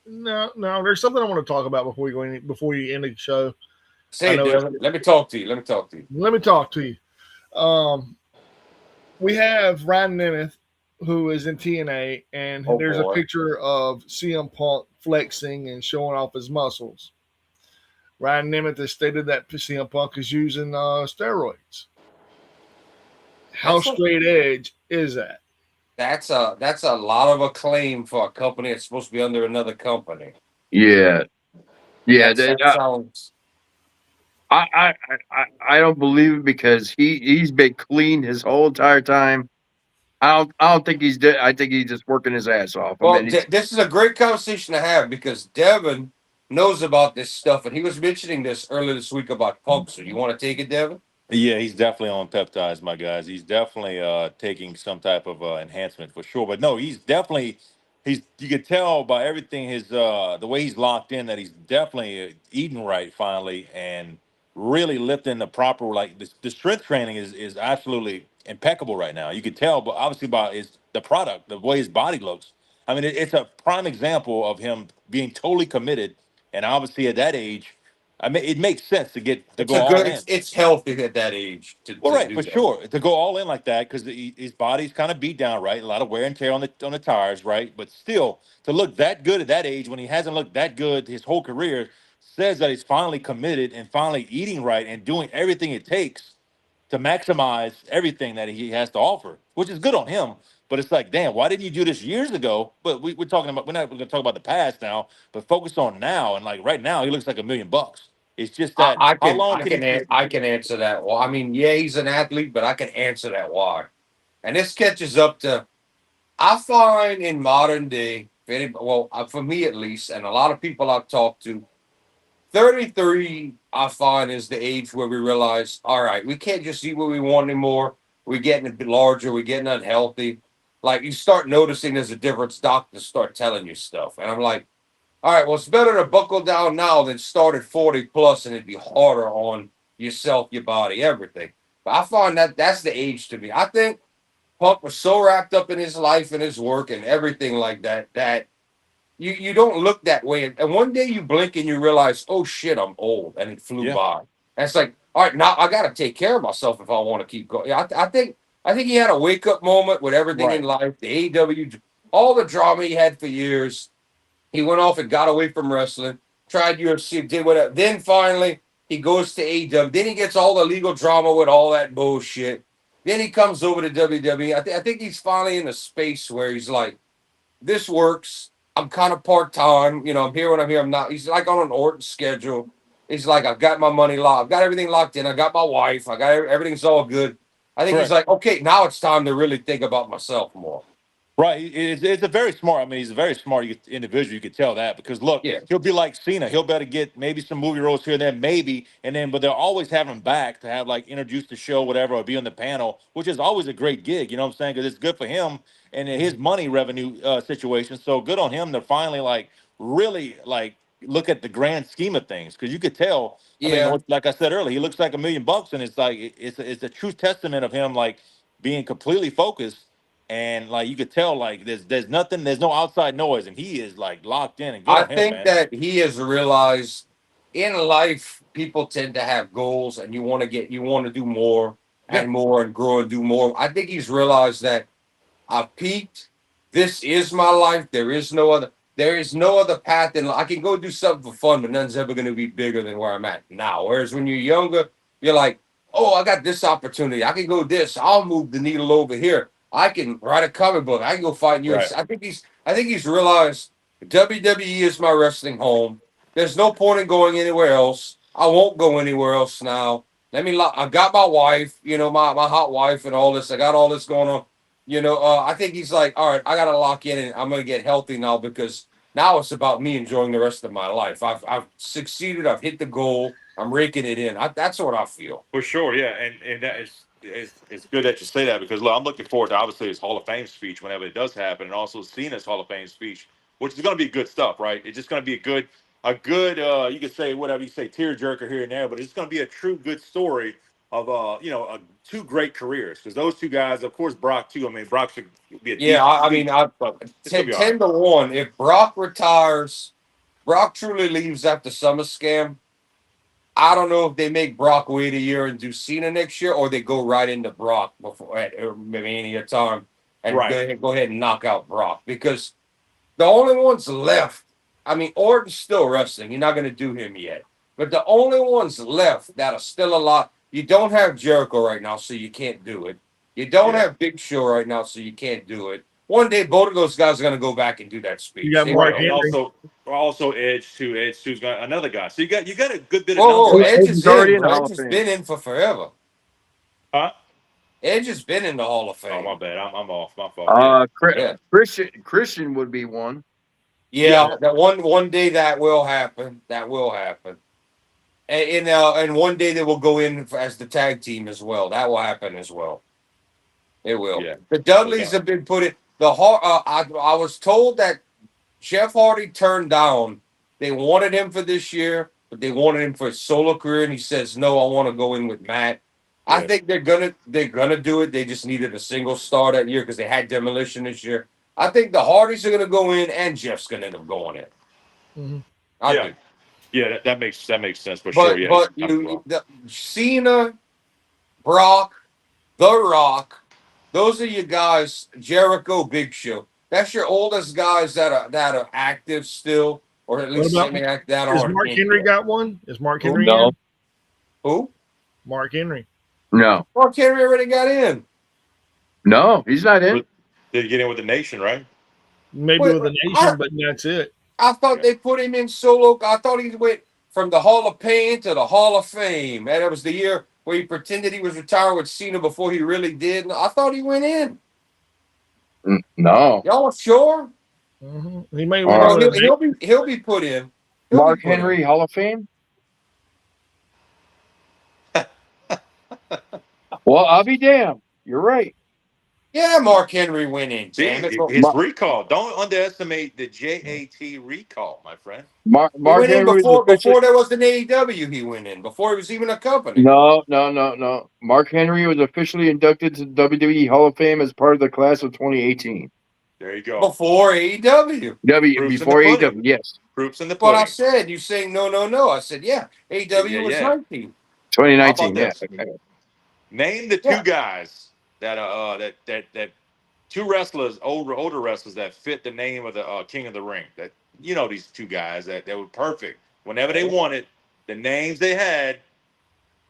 No. There's something I want to talk about before you end the show. Say it, Devin. Let me talk to you. Let me talk to you. We have Ryan Nemeth, who is in TNA, and there's a picture of CM Punk flexing and showing off his muscles. Ryan Nemeth has stated that CM Punk is using steroids. How straight edge is that? That's a lot of acclaim for a company that's supposed to be under another company. Yeah. That sounds. I don't believe it because he's been clean his whole entire time. I don't think he's dead. I think he's just working his ass off. Well, this is a great conversation to have because Devin knows about this stuff, and he was mentioning this earlier this week about Punk. So you want to take it, Devin? Yeah, he's definitely on peptides, my guys. He's definitely taking some type of enhancement for sure. But no, he's definitely you could tell by everything the way he's locked in that he's definitely eating right finally and really lifting the proper the strength training is absolutely impeccable right now. You could tell, but obviously by the product, the way his body looks. I mean, it's a prime example of him being totally committed, and obviously at that age. I mean, it makes sense to go all in. It's healthy at that age to right, do for that. sure, to go all in like that because his body's kind of beat down, right? A lot of wear and tear on the tires, right? But still, to look that good at that age when he hasn't looked that good his whole career says that he's finally committed and finally eating right and doing everything it takes to maximize everything that he has to offer, which is good on him. But it's like, damn, why didn't you do this years ago? But we're talking about, we're not going to talk about the past now, but focus on now. And like right now, he looks like $1 million. It's just that I can answer that. Well, I mean, yeah, he's an athlete, but I can answer that why. And this catches up to, I find in modern day, for me at least, and a lot of people I've talked to, 33, I find, is the age where we realize, all right, we can't just eat what we want anymore. We're getting a bit larger. We're getting unhealthy. Like, you start noticing there's a difference. Doctors start telling you stuff. And I'm like, all right, well, it's better to buckle down now than start at 40 plus and it'd be harder on yourself, your body, everything. But I find that's the age to me. I think Punk was so wrapped up in his life and his work and everything like that, that you don't look that way. And one day you blink and you realize, oh shit, I'm old, and it flew by. And it's like, all right, now I got to take care of myself if I want to keep going. I think he had a wake up moment with everything in life, the AEW, all the drama he had for years. He went off and got away from wrestling, tried UFC, did whatever. Then finally, He goes to AEW. Then he gets all the legal drama with all that bullshit. Then he comes over to WWE. I think he's finally in a space where he's like, this works. I'm kind of part time. You know, I'm here when I'm here. I'm not. He's like on an Orton schedule. He's like, I've got my money locked. I've got everything locked in. I got my wife. I got everything's all good. I think he's Correct. like, okay, now it's time to really think about myself more. Right. It's a very smart. I mean, he's a very smart individual. You could tell that because look, Yeah. he'll be like Cena. He'll better get maybe some movie roles here and there, maybe, and then but they'll always have him back to have like introduce the show, whatever, or be on the panel, which is always a great gig. You know what I'm saying? Because it's good for him and his money revenue situation. So good on him to finally like really like look at the grand scheme of things because you could tell. I Yeah. mean, like I said earlier, he looks like $1,000,000, and it's like it's a true testament of him like being completely focused. And like you could tell, like there's nothing, there's no outside noise, and he is like locked in. And good I on him, think man. that he has realized in life, people tend to have goals and you want to do more and more and grow and do more. I think he's realized that I've peaked. This is my life. There is no other path in life. I can go do something for fun, but nothing's ever going to be bigger than where I'm at now. Whereas when you're younger, you're like, oh, I got this opportunity. I can go this. I'll move the needle over here. I can write a comic book. I can go fight in UFC. Right. I think he's realized WWE is my wrestling home. There's no point in going anywhere else. I won't go anywhere else now. I got my wife, my hot wife and all this. I got all this going on. I think he's like, all right, I got to lock in and I'm going to get healthy now because now it's about me enjoying the rest of my life. I've succeeded. I've hit the goal. I'm raking it in. That's what I feel. For sure, yeah, and that is it's good that you say that because look, I'm looking forward to obviously his Hall of Fame speech whenever it does happen, and also Cena's Hall of Fame speech, which is going to be good stuff, right? It's just going to be a good you could say whatever you say tearjerker here and there, but it's going to be a true good story of two great careers because those two guys, of course, Brock too. I mean, Brock should be a Yeah, decent speech, but it's going to be all 10 right. to 1. If Brock retires, Brock truly leaves after SummerSlam. I don't know if they make Brock wait a year and do Cena next year, or they go right into Brock before at Mania time and Right. go ahead and knock out Brock because the only ones left. I mean, Orton's still wrestling. You're not going to do him yet, but the only ones left that are still alive. You don't have Jericho right now, so you can't do it. You don't Yeah. have Big Show right now, so you can't do it. One day, both of those guys are going to go back and do that speech. You got They Mark will. And Henry. also Edge too. Edge too's got another guy. So you got a good bit of Whoa, numbers. Edge is He's already in, in the bro. Hall Edge of has Fame. been in for forever. Huh? Edge has been in the Hall of Fame. Oh my bad. I'm off. My fault. Yeah. Christian would be one. Yeah, that one day that will happen. That will happen. And one day they will go in as the tag team as well. That will happen as well. It will. Yeah. The Dudleys have been put in the I was told that Jeff Hardy turned down. They wanted him for this year, but they wanted him for his solo career, and he says, "No, I want to go in with Matt." I Yeah. think they're gonna do it. They just needed a single star that year because they had Demolition this year. I think the Hardys are gonna go in, and Jeff's gonna end up going in. Mhm. I Yeah. do. Yeah, that makes sense for sure. Yeah. But Cena, Brock, The Rock, those are your guys. Jericho, Big Show. That's your oldest guys that are active still, or at least about- semi-active. That Is are Mark Henry got one? Is Mark Henry No. in? who? Mark Henry. No, Mark Henry already got in. no, he's not in. Did you get in with the nation, right? Maybe Wait, with the nation, but that's it. I thought they put him in solo. I thought he went from the Hall of Pain to the Hall of Fame, and it was the year where he pretended he was retiring with Cena before he really did. I thought he went in. No. Y'all sure? He may All win right. with the He'll be put in. He'll Mark be put in. Henry, Hall of Fame? Well, I'll be damned. You're right. Yeah, Mark Henry went in. Damn it. His recall. Don't underestimate the JAT recall, my friend. Mark He went in Henry was officially. before there was an AEW. He went in before he was even a company. No. Mark Henry was officially inducted to the WWE Hall of Fame as part of the class of 2018. There you go. Before AEW. Before AEW, yes. Proofs in the But I pudding. said, you saying no. I said, yeah, AEW was 19. 2019, How yeah. about Name the two guys that are that two wrestlers, older wrestlers that fit the name of the King of the Ring. That these two guys that were perfect whenever they wanted. The names they had.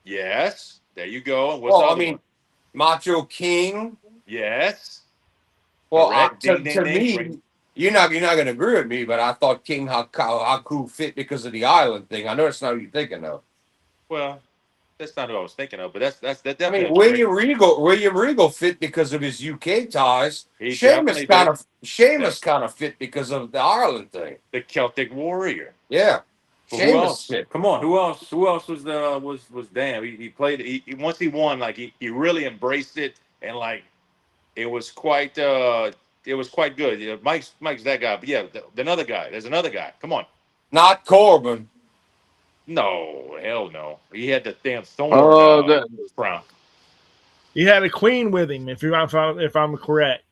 Yes, there you go. And what's Well, the I other mean, one? Macho King. Yes. Well, Correct. Ding, ding, to ding. me, Ring. you're not gonna agree with me, but I thought King Haku fit because of the island thing. I know it's not what you're thinking of. Well, that's not what I was thinking of, but that's I mean, definitely a great. William Regal fit because of his UK ties. He definitely did. Sheamus kind of fit because of the Ireland thing. The Celtic Warrior. Yeah, But who Sheamus else? fit. Come on, who else? Who else was damn? He played. Once he won, like he really embraced it, and like it was quite good. Yeah, Mike's that guy, but yeah, the another guy. There's another guy. Come on. Not Corbin. No, hell no. He had the damn thorn The crown. He had a queen with him, if I'm correct.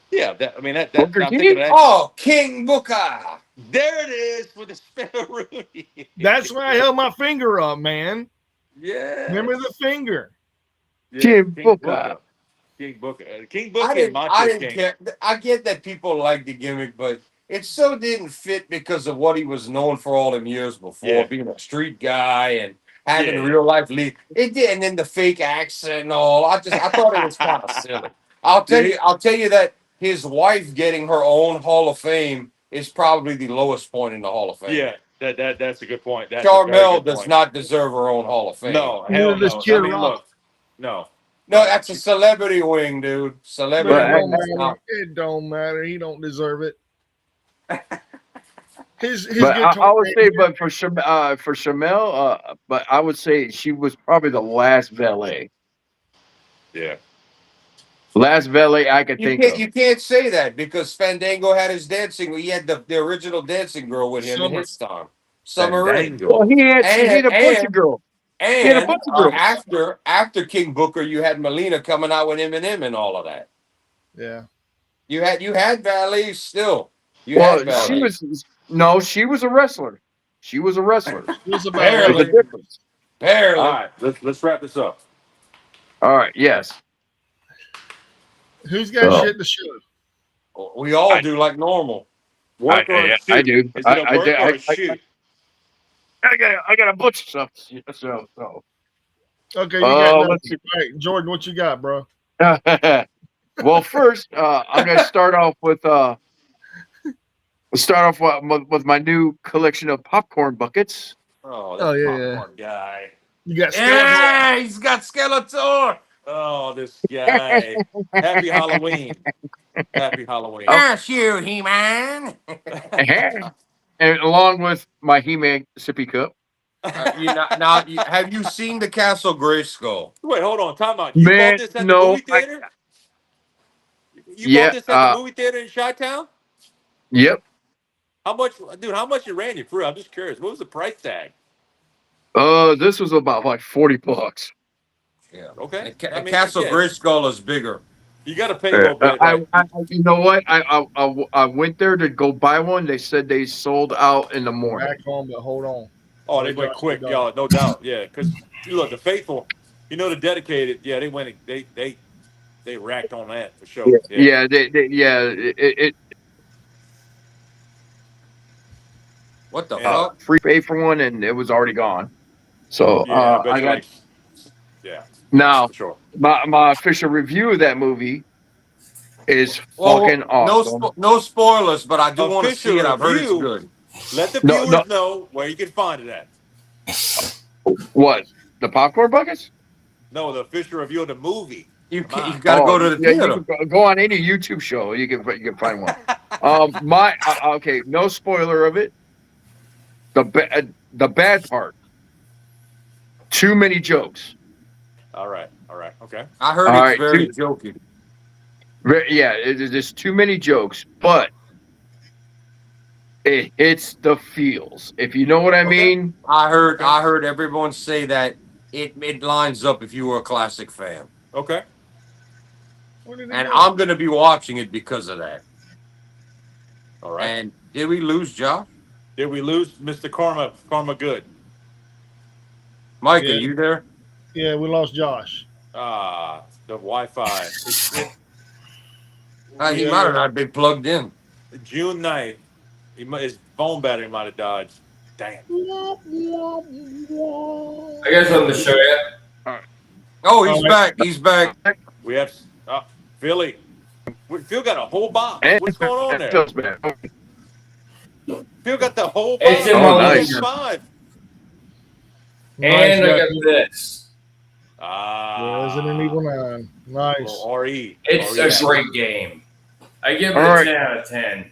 Yeah, I mean that. Booker I'm T? thinking of that. Oh, King Booker. There it is for the Spinaroonie. That's why I held my finger up, man. Yeah. Remember the finger? Yeah, King Booker. King Booker. King I Booker didn't, and Macho I didn't King. care. I get that people like the gimmick, but it so didn't fit because of what he was known for all them years before, Yeah. being a street guy and having Yeah. real life lead. It did, and then the fake accent and all. I thought it was kind of silly. I'll tell you that his wife getting her own Hall of Fame is probably the lowest point in the Hall of Fame. Yeah, that's a good point. That's a very Charmel good does point. not deserve her own Hall of Fame. No, Neither hell does no. Kid I mean, Rock. look, no. No, that's a celebrity wing, dude. But Celebrity it wing. don't is matter. not- It don't matter. He don't deserve it. His But I guitar- would say, but for Shamel, but I would say she was probably the last valet. Yeah. Last valet I could think of. You can't say that because Fandango had his dancing. He had the original dancing girl with him in Summer. his time. Summer Rae. Fandango. Well, he had a bunch And- of girls. had a And bunch of girls. after King Booker, you had Melina coming out with Eminem and all of that. Yeah. You had valets still. You Well, had valets. she was a wrestler. She was a wrestler. It was about Barely. There's a difference. Barely. All right, let's wrap this up. All right. Yes. Who's got Oh. shit to show? We all do like normal. Work or I shoot? do. Is it a work or a shoot? I got a bunch of stuff. So. Okay, you got nothing. let's see. All right, Jordan, what you got, bro? Well, first, I'm gonna start off with with my new collection of popcorn buckets. Oh, Oh, that's yeah, popcorn guy. You got Skeletor. Yeah, he's got Skeletor. Oh, this guy. Happy Halloween. Happy Halloween. Curse you, He-Man. And along with my He-Man sippy cup. Have you seen the Castle Grayskull? Wait, hold on. Time out. You Man, bought this at no, the movie theater? You bought this at the movie theater in Chi-Town? Yep. How much it ran you for? I'm just curious. What was the price tag? This was about like $40. Yeah. Okay. Castle yeah, Grayskull is bigger. you got to pay a little bit. Right? You know what? I went there to go buy one. They said they sold out in the morning. Back home, but hold on. Oh, they went quick, y'all. No doubt. Yeah, because look, the faithful, the dedicated. Yeah, they went. They racked on that for sure. Yeah. It What the fuck? free pay for one, and it was already gone. So Yeah, I got yeah. now For sure. my official review of that movie is fucking awesome. No spoilers, but I do want to see it. I've heard it's review. good. Let the viewers know where you can find it at. What? The popcorn buckets? No, the official review of the movie. You got to go to the theater. You can go on any YouTube show. You can find one. No spoiler of it. The bad part. Too many jokes. All right. Okay. I heard it's very jokey. There's too many jokes, but it hits the feels. If you know what I mean. I heard everyone say that it lines up if you were a classic fan. Okay. And I'm going to be watching it because of that. All right. And did we lose Josh? Did we lose Mr. Karma Good? Mike, Yeah. are you there? Yeah, we lost Josh. The Wi-Fi. He might have not been plugged in. June 9th, his phone battery might have died. Damn. I guess on the show yet. Oh, he's back. He's back. We have Philly. Phil got a whole box. And What's going on there? Phil's back. Phil got the whole box. It's in Oh, my nice. living room. 5. And I got this. Resident Evil 9. Nice. RE. It's RE. a great game. I give it All a right. 10 out of 10.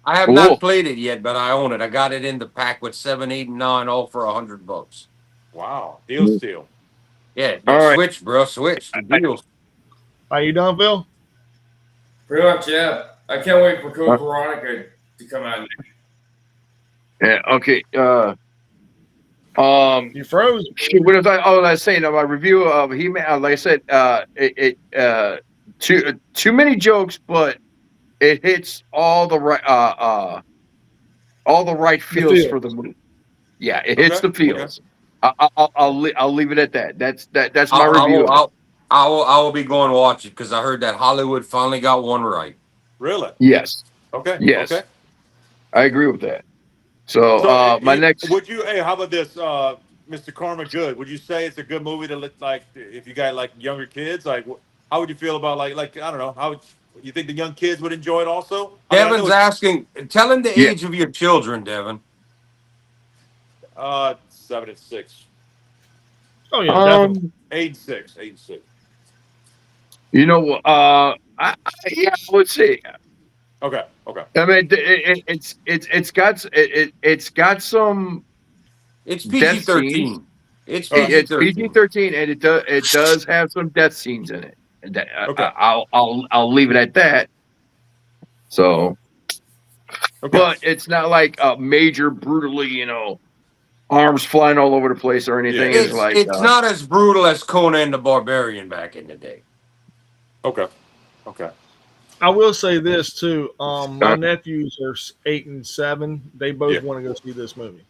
I have Cool. not played it yet, but I own it. I got it in the pack with 7, 8, and 9, all for $100. Wow. Deal steal. Yeah, All right. switch, bro. Switch. The deals. Are you done, Phil? Pretty much, yeah. I can't wait for Code Veronica to come out. Yeah. Okay. You froze. Shoot, what was I? Oh, I was saying my review of He-Man. Like I said, too many jokes, but it hits all the right feels for the movie. Yeah, it hits the feels. I'll leave it at that. That's my review. I will be going to watch it because I heard that Hollywood finally got one right. Really? Yes. Okay. Yes. Okay. I agree with that. So, my next. Would you? Hey, how about this, Mr. Karma? Good. Would you say it's a good movie to like if you got like younger kids? Like, how would you feel about like I don't know how you think the young kids would enjoy it also? Devin's asking. Tell him the age of your children, Devin. 7 and 6. Oh yeah, definitely. 8 and 6. 8 and 6. You know, I would say. Okay. Okay. I mean, it's got some. It's death PG-13. scenes. It's It's PG-13. PG-13, and it does have some death scenes in it. And Okay. I'll leave it at that. So, Okay. but it's not like a major brutally, arms flying all over the place or anything. Yeah. It's like It's not as brutal as Conan the Barbarian back in the day. Okay. Okay. I will say this too. My nephews are 8 and 7. They both want to go see this movie.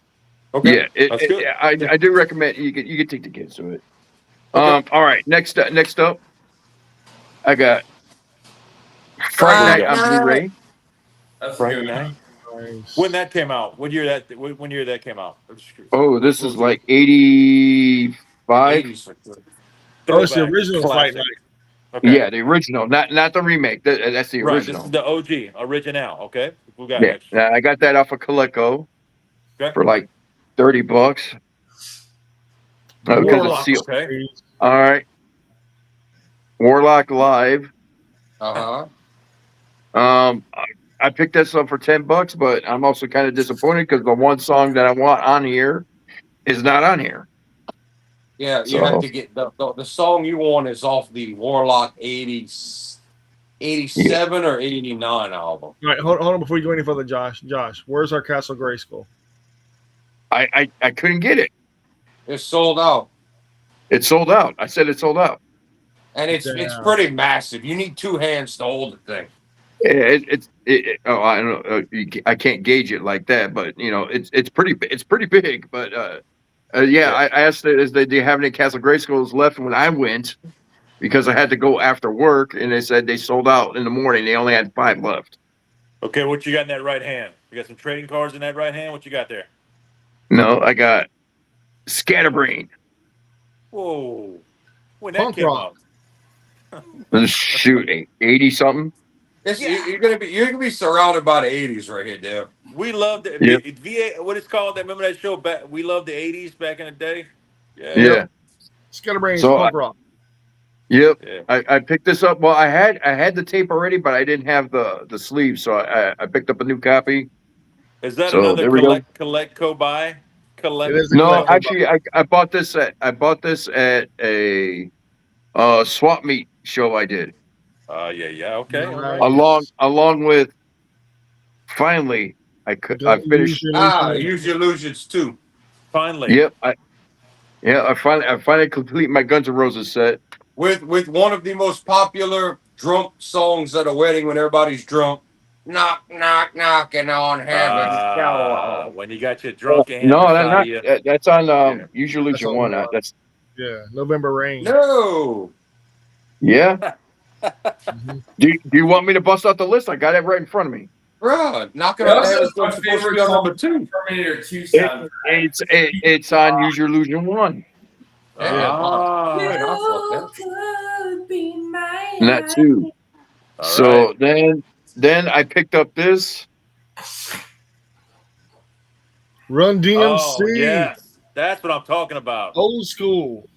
Okay. Yeah, That's good. I do recommend you can take the kids to it. Okay. All right, next up, I got Friday Night on Blu-ray. That's Friday good. night. Nice. When that came out? When year that came out? Oh, this is like 85. 80s for sure. Oh, it's the Throwback, original Fight classic. Night. Okay. Yeah, the original, not the remake. That's the Right. original. This is the OG, original. Okay. We got Yeah, next. I got that off of Coleco Okay. for like $30. Because it's Warlock. sealed. Okay. All right, Warlock Live. I picked this up for $10, but I'm also kind of disappointed because the one song that I want on here is not on here. Yeah, you have to get the song you want is off the Warlock 87 or 89 album. All right, hold on before you go any further, Josh. Josh, where's our Castle Grayskull? I couldn't get it. It's sold out. It's sold out. I said it's sold out. And it's pretty massive. You need 2 hands to hold the thing. Yeah, I don't know. I can't gauge it like that, but it's pretty big. But yeah, I asked do you have any Castle Grayskulls left when I went, because I had to go after work, and they said they sold out in the morning. They only had 5 left. Okay. What you got in that right hand? You got some trading cards in that right hand? What you got there? No, I got Scatterbrain. Whoa. When that Punk came rock. out. Shoot, 80 something. You're gonna be surrounded by the 80s right here, Dave. We loved it. Yep. VA, what it's called? Remember that show back? We loved the 80s back in the day. Yeah. Scatterbrain's So punk rock. Yep. Yeah. I picked this up. Well, I had the tape already, but I didn't have the sleeve, so I picked up a new copy. Is that So, another there we go. collect co-buy? It is a No, collectible. actually, I bought this at a swap meet show I did. Yeah. Okay. Nice. All right. Along with finally I finished. Use Your Illusions too. Finally. Yep. I finally complete my Guns N' Roses set. With one of the most popular drunk songs at a wedding when everybody's drunk. Knock, knock, knocking on heaven's door. When you got your drunk hand No, beside you. that's on Yeah. Use Your Illusion That's on, 1. uh, That's Yeah, November Rain. No. yeah. Mhm. Do you want me to bust out the list? I got it right in front of me. Bruh, knocking It on the also head has is my supposed to be favorite on song, number 2. Terminator 2 soundtrack. It's on Use Your Illusion 1. Yeah, Ah, I fuck that. could be mine. And that too. all So right. then I picked up this. Run DMC. Oh yes, that's what I'm talking about. Old school.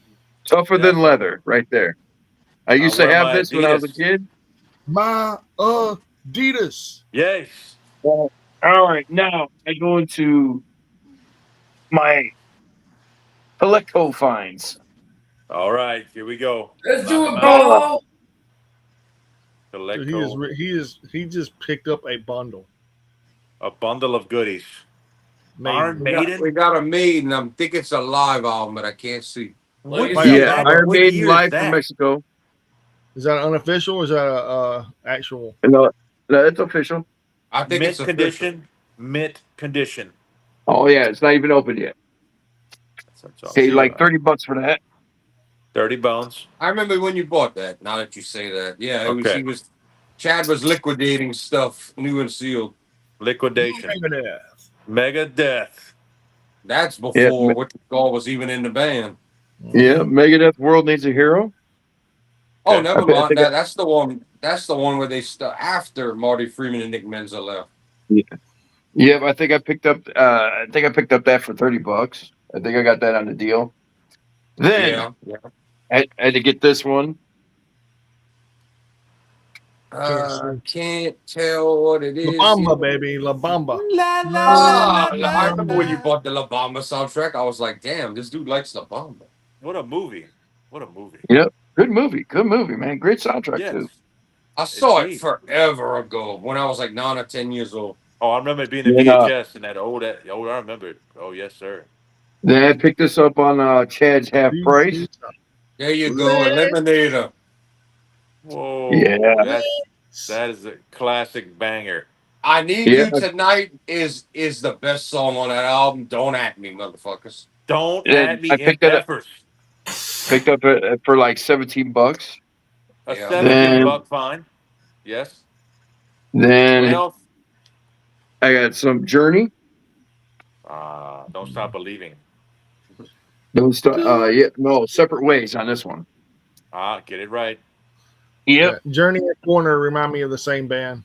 Tougher Yes, than leather, right there. I I used to wear have my this when I was a Adidas. kid. My Adidas. Yes. Well, all right, now I go into my Electro finds. All right, here we go. Let's do it, Knock 'em out. bro. Dude, he just picked up a bundle. A bundle of goodies. Iron Maiden. We got a Maiden. I think it's a live album, but I can't see. What Legacy year? Yeah, album. Iron What Maiden year live is from that? Mexico. Is that unofficial or is that a actual? No, it's official. I think Mint it's official. condition. Mint condition. Oh yeah, it's not even open yet. That's all. Paid like $30 for that. 30 bones. I remember when you bought that. Now that you say that, yeah, Okay. Chad was liquidating stuff, new and sealed. Liquidation. Megadeth. Megadeth. That's Yeah, before what you call was even in the band. yeah. Megadeth World Needs a Hero. Oh, Okay. never I mind. think That's the one. That's the one where they after Marty Freeman and Nick Menza left. Yeah, I think I picked up. I think I picked up that for $30. I think I got that on the deal. Then Yeah. I had to get this one. Can't tell what it La is. Bamba, baby. La Bamba. I remember when you bought the La Bamba soundtrack. I was like, damn, this dude likes La Bamba. What a movie. What a movie. Yep, good movie, man. Great soundtrack Yes. too. I saw it Indeed. forever ago when I was like 9 or 10 years old. Oh, I remember it being the Then, VHS and that old. I remember it. Oh, yes, sir. then I picked this up on Chad's half price. There you go, Eliminator. Whoa. Yeah. That is a classic banger. I Need Yeah. You Tonight is the best song on that album. Don't at me, motherfuckers. Don't And add me I in picked that up. efforts. Picked up it for like $17. A Yeah. 17 buck fine. Yes. Then What else? I got some Journey. Don't stop believing. Don't start. Separate Ways on this one. Get it right. Yep. Yeah, Journey and Corner remind me of the same band.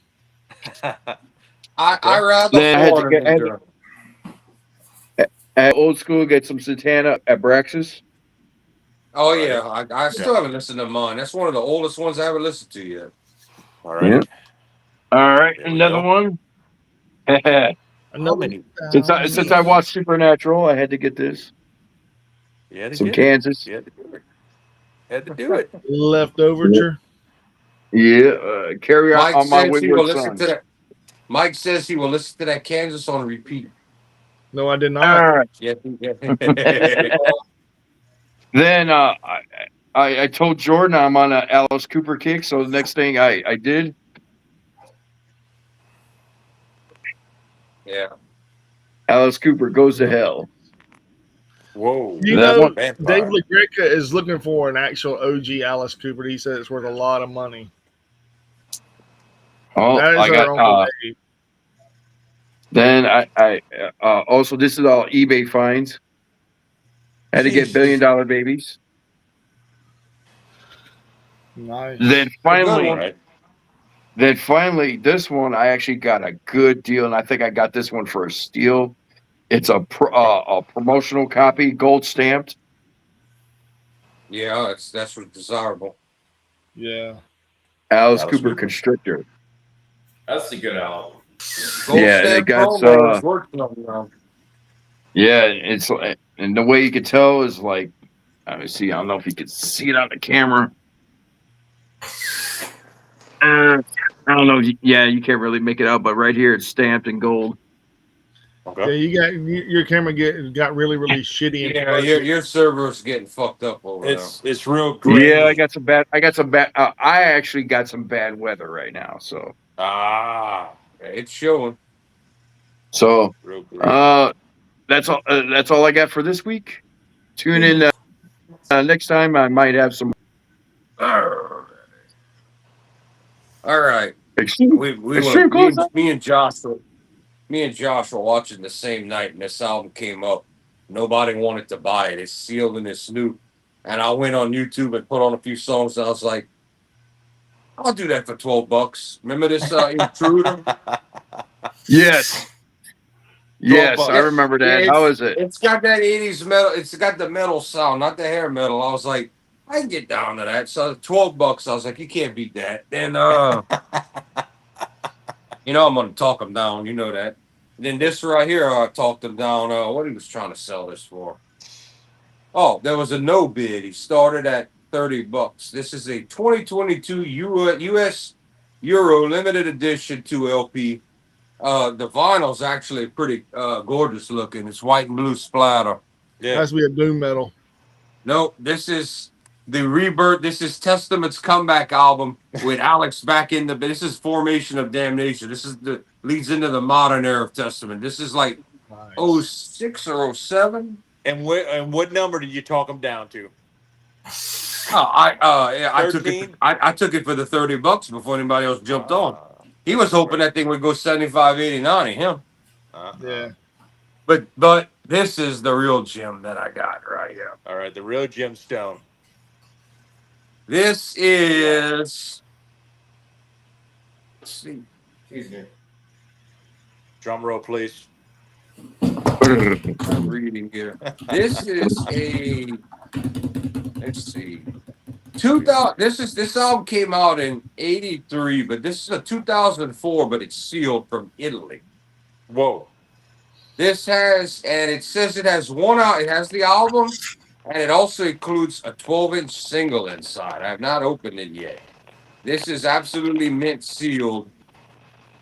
I rather Then I had to Foreigner get- I had than to- At Old School, get some Santana at Braxis. Oh yeah, I still haven't listened to mine. That's one of the oldest ones I ever listened to yet. All right. Yeah. All right, There we another go. one. How many? Since I watched Supernatural, I had to get this. Yeah, Some Kansas. You had to do it. Had to do it. Leftoverture. Yeah, Carry On Mike My says he will Wayward listen Sons. to that. Mike says he will listen to that Kansas on repeat. No, I did not. All right. Yeah. Then I told Jordan I'm on a Alice Cooper kick, so the next thing I did, Yeah. Alice Cooper Goes to Hell. Whoa. You That know, one- Vampire. Dave LaGreca is looking for an actual OG Alice Cooper. He said it's worth a lot of money. Oh, That is I our got. Uncle Dave. Then I also this is all eBay finds. Had to get $1 Billion Babies. Nice. Then one. finally, this one I actually got a good deal, and I think I got this one for a steal. It's a promotional copy, gold stamped. Yeah, that's what's desirable. Yeah. Alice Alice Cooper Cooper. Constrictor. That's a good album. Gold Yeah, they stamp got, promo is working on now. Yeah, it's and the way you could tell is like, let me see. I don't know if you can see it on the camera. I don't know. Yeah, you can't really make it out, but right here it's stamped in gold. Okay. Yeah, your camera got really shitty. Yeah, your server's getting fucked up over It's real great. Yeah, I got some bad. I actually got some bad weather right now. So there. It's showing. Real great. that's all. That's all I got for this week. Tune in next time. I might have some. All right. Extreme, We were extreme close up. me and Josh were watching the same night, and this album came up. Nobody wanted to buy it. It's sealed and it's new. And I went on YouTube and put on a few songs, and I was like, I'll do that for $12. Remember this Intruder? Yes. Yes, bucks. I remember that. Yeah, How is it? It's got that 80s metal. It's got the metal sound, not the hair metal. I was like, I can get down to that. So $12. I was like, you can't beat that. Then you know I'm gonna talk him down. You know that. Then this right here, I talked him down. What he was trying to sell this for? Oh, there was a no bid. He started at $30. This is a 2022 U.S. Euro limited edition 2 LP. The vinyl's actually pretty gorgeous looking. It's white and blue splatter. Yeah. Has to be a doom metal. No, this is the rebirth. This is Testament's comeback album with Alex back in the. This is Formation of Damnation. This is the leads into the modern era of Testament. This is like Nice. 06 or 07. And what number did you talk him down to? Oh, I took 13? it. I took it for the $30 before anybody else jumped on. He was hoping that thing would go 75, 80, 90. Him. Yeah. But this is the real gem that I got right here. All right, the real gemstone. This is. Let's see. Excuse me. Drum roll, please. I'm reading here. This is a. Let's see. 2000. This album came out in '83, but this is a 2004, but it's sealed from Italy. Whoa. This has, and it says it has one out. It has the album, and it also includes a 12-inch single inside. I have not opened it yet. This is absolutely mint sealed,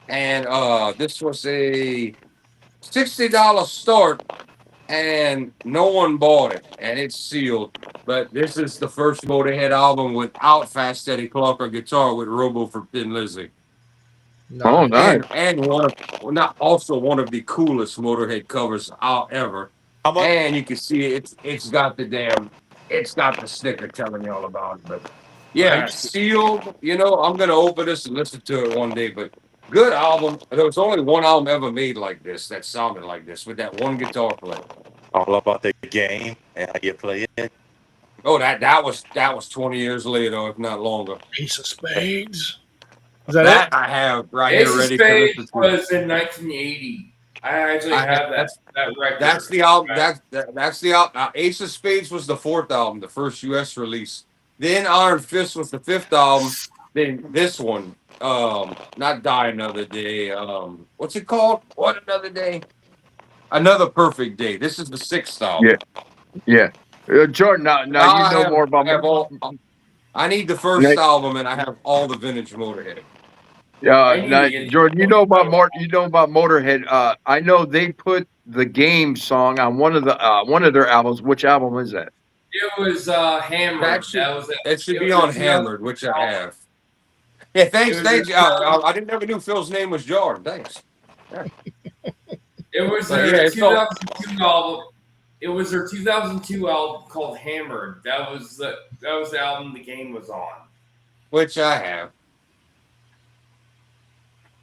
and this was a $60 start, and no one bought it, and it's sealed. But this is the first Motorhead album without Fast Eddie Clark on guitar with Robo for Thin Lizzy. Oh, nice. And one of the coolest Motorhead covers out ever. How much? And you can see it's got the sticker telling you all about it. But yeah, sealed. You know, I'm gonna open this and listen to it one day. But good album. There was only one album ever made like this that sounded like this with that one guitar player. All about the game and how you play it. Oh, that was 20 years later, if not longer. Ace of Spades. Is that That I have right here Ace of ready to Spades listen to. was in 1980. I actually have that record. That's the album. That's the album. Ace of Spades was the 4th album, the first U.S. release. Then Iron Fist was the 5th album. Then this one, not Die Another Day. What's it called? What Another Day? Another Perfect Day. This is the 6th album. Yeah. Jordan, now you know more about I need the first album, and I have all the vintage Motorhead. now, Jordan, you know about Motorhead. I know they put the game song on one of their albums. Which album is that? It was Hammered. It should be on Hammered, which I have. Yeah, thanks. I didn't never knew Phil's name was Jordan. Thanks. Yeah. It was their 2002 album. It was their 2002 album called Hammered. That was the album the game was on. Which I have.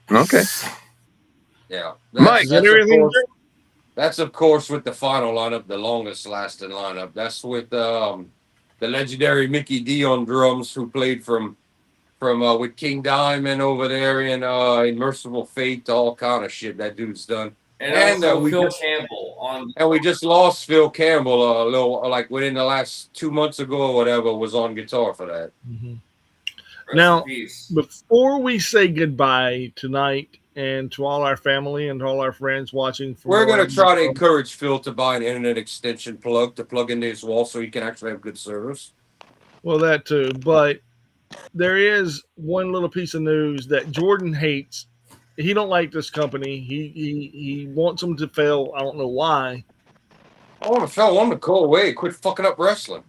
Okay. Yeah. Mike, That's of course with the final lineup, the longest lasting lineup. That's with the legendary Mickey D on drums, who played from with King Diamond over there in Merciful Fate, all kind of shit that dude's done. And Phil Campbell on. And we just lost Phil Campbell a little, like within the last 2 months ago or whatever, was on guitar for that. Mm-hmm. Now, before we say goodbye tonight, and to all our family and to all our friends watching, we're going to try to encourage Phil to buy an internet extension plug to plug into his wall so he can actually have good service. Well, that too, but there is one little piece of news that Jordan hates. He don't like this company. He wants them to fail. I don't know why. I want them to go away. Quit fucking up wrestling.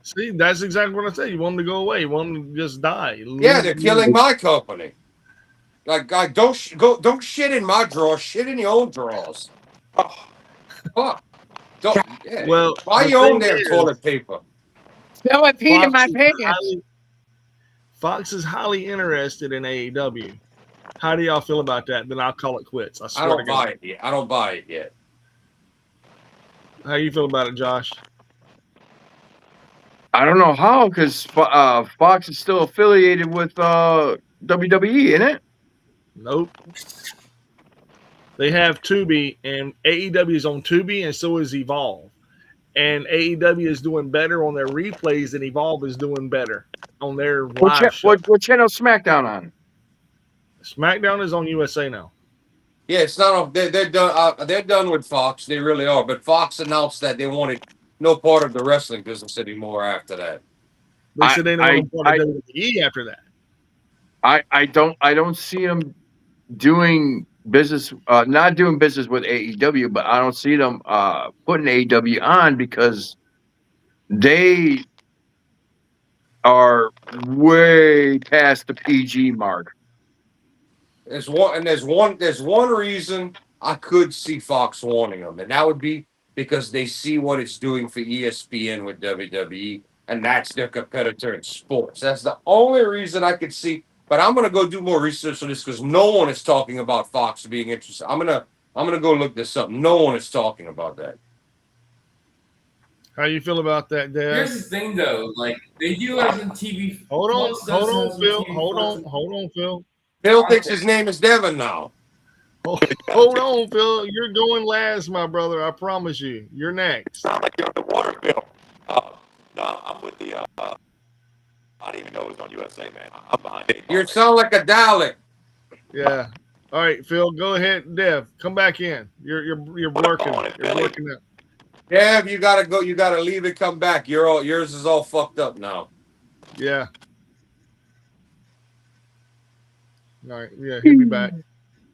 See, that's exactly what I say. You want them to go away. You want them to just die. Yeah, they're killing my company. Like, don't shit in my drawers. Shit in your own drawers. Oh, fuck. Don't. Yeah. Well, buy your own damn toilet paper. No, I peed in my pants. Fox is highly interested in AEW. How do y'all feel about that? Then I'll call it quits. I I swear to don't God. buy it yet. I don't buy it yet. How you feel about it, Josh? I don't know how, because Fox is still affiliated with WWE, isn't it? Nope. They have Tubi, and AEW is on Tubi, and so is Evolve. And AEW is doing better on their replays than Evolve is doing better on their live show. What channel SmackDown on? SmackDown is on USA now. Yeah, it's not. They're done. They're done with Fox. They really are. But Fox announced that they wanted no part of the wrestling business anymore after that. They said they don't want to WWE after that. I don't see them doing business, not doing business with AEW, but I don't see them putting AEW on because they are way past the PG mark. There's one reason I could see Fox wanting them, and that would be because they see what it's doing for ESPN with WWE, and that's their competitor in sports. That's the only reason I could see. But I'm gonna go do more research on this because no one is talking about Fox being interested. I'm gonna go look this up. No one is talking about that. How you feel about that, Dad? Here's the thing, though. Like, they do have some TV. Hold on, Phil. TV Hold on, Phil. Phil thinks his name is Devin now. Hold on, Phil. You're going last, my brother. I promise you. You're next. Sound like you're on the water, Bill. No, I'm with the. I didn't even know it was on USA, man. I'm behind it. You sound like a Dalek. Yeah. All right, Phil. Go ahead, Dev. Come back in. You're working. You're working out. Dev, you gotta go. You gotta leave and come back. Yours is all fucked up now. Yeah. All right. Yeah, he'll be back.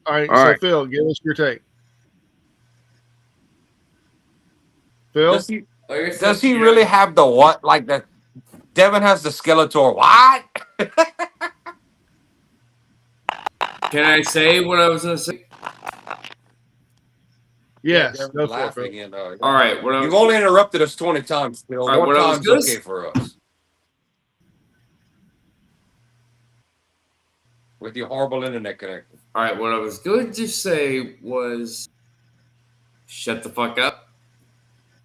All right. Phil, give us your take. Phil? Does he really have the what? Like the Devin has the Skeletor. What? Can I say what I was going to say? Yes. Devin's Go for it, laughing Phil. and, All right. You've only interrupted us 20 times, Phil. All right, One time's okay for us. With your horrible internet connection. All right. What I was going to say was shut the fuck up.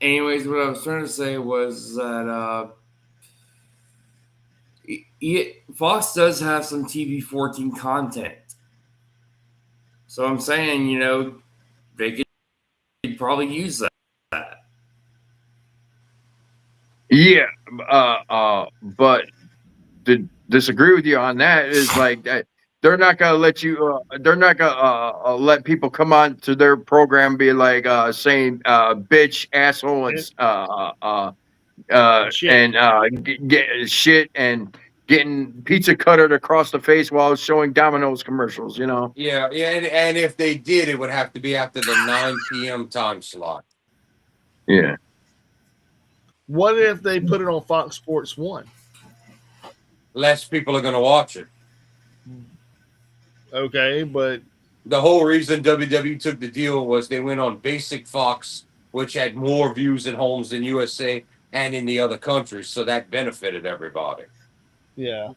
Anyways, what I was trying to say was that Fox does have some TV 14 content. So I'm saying, they could probably use that. Yeah, but to disagree with you on that is like that. They're not gonna let you. They're not gonna let people come on to their program and be like saying bitch, asshole, and get shit and getting pizza cuttered across the face while showing Domino's commercials. Yeah, and if they did, it would have to be after the 9 p.m. time slot. Yeah. What if they put it on Fox Sports 1? Less people are going to watch it. Okay, but the whole reason WWE took the deal was they went on basic Fox, which had more views at homes in USA and in the other countries, so that benefited everybody. Yeah.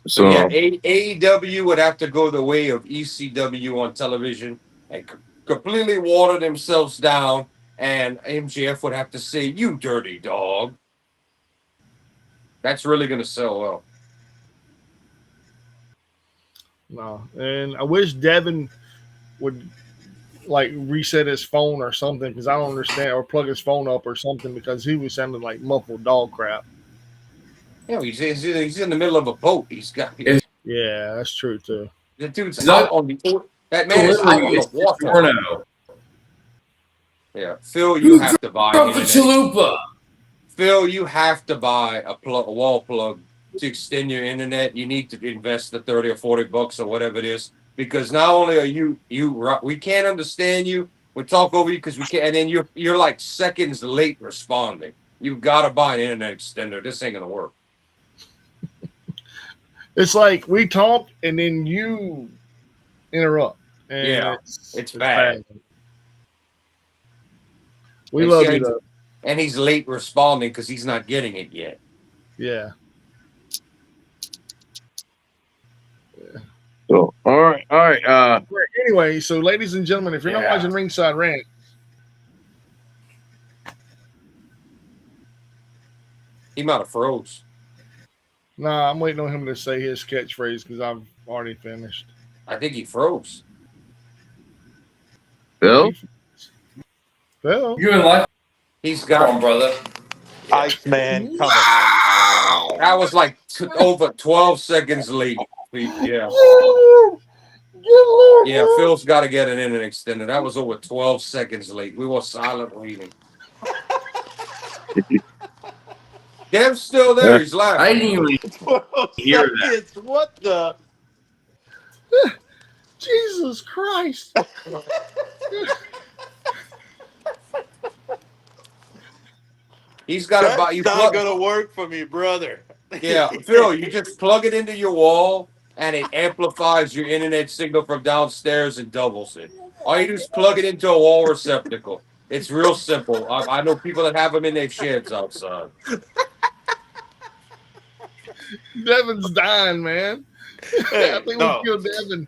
So yeah, AEW would have to go the way of ECW on television and completely water themselves down, and MJF would have to say, "You dirty dog." That's really going to sell well. No, and I wish Devin would like reset his phone or something because I don't understand, or plug his phone up or something because he was sounding like muffled dog crap. Yeah, he's in the middle of a boat. Yeah, that's true too. The dude's out on the that man is out on the water. Yeah, Phil, you have to buy the chalupa. Phil, you have to buy a wall plug to extend your internet. You need to invest the $30 or $40 or whatever it is, because not only are you we can't understand you, we talk over you because we can't, and then you're like seconds late responding. You've got to buy an internet extender. This ain't gonna work. It's like we talk and then you interrupt. And yeah, it's bad. We love you though. and he's late responding because he's not getting it yet. Yeah. So, all right. Anyway, so ladies and gentlemen, if you're not Yeah. watching Ringside Rant, He might have froze. nah, I'm waiting on him to say his catchphrase because I've already finished. I think he froze. Bill, Well, You in life? He's Come on, got. brother. Iceman coming. wow. That was like over 12 seconds late. Yeah. Good Lord, Yeah, man. Phil's got to get an internet extender. That was over 12 seconds late. We were silent waiting. Dev's still there. He's I laughing. didn't even 12 hear that. seconds. What the? Jesus Christ. He's got to buy That's you. not gonna work for me, brother. Yeah, Phil, you just plug it into your wall and it amplifies your internet signal from downstairs and doubles it. All you do is plug it into a wall receptacle. It's real simple. I know people that have them in their sheds outside. Devin's dying, man. I Hey, think no. we killed Devin.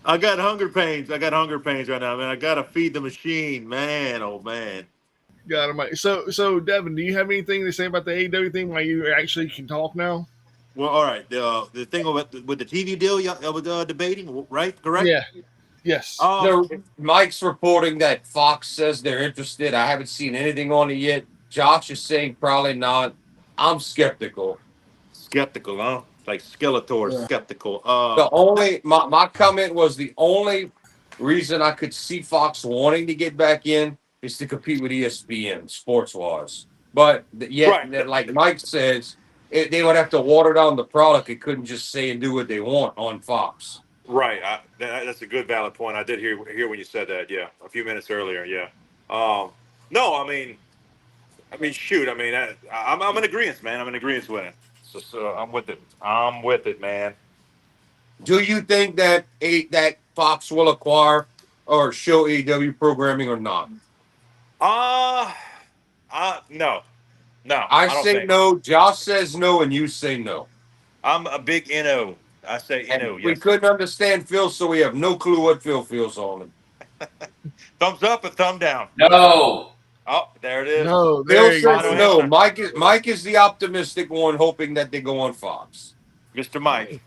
I got hunger pains. I got hunger pains right now, man. I gotta feed the machine, man. Oh man. God almighty. So Devin, do you have anything to say about the AEW thing while you actually can talk now? Well, all right. The thing with the TV deal y'all was debating, right? Correct. Yeah. Yes. Mike's reporting that Fox says they're interested. I haven't seen anything on it yet. Josh is saying probably not. I'm skeptical. Skeptical, huh? Like Skeletor, Yeah. skeptical. The only my comment was the only reason I could see Fox wanting to get back in is to compete with ESPN sports wise. But yet, Right. like Mike says, they would have to water down the product. It couldn't just say and do what they want on Fox. Right. That's a good valid point. I did hear when you said that. Yeah, a few minutes earlier. Yeah. No, I mean, shoot. I mean, I'm in agreement, man. I'm in agreement with it. So I'm with it. I'm with it, man. Do you think that that Fox will acquire or show AEW programming or not? No. I don't say think. no. Josh says no, and you say no. I'm a big NO. I say And NO. we Yes. couldn't understand Phil, so we have no clue what Phil feels on it. Thumbs up or thumb down. No. Oh, there it is. No, Phil there you says Final go. no. answer. Mike is the optimistic one, hoping that they go on Fox. Mr. Mike.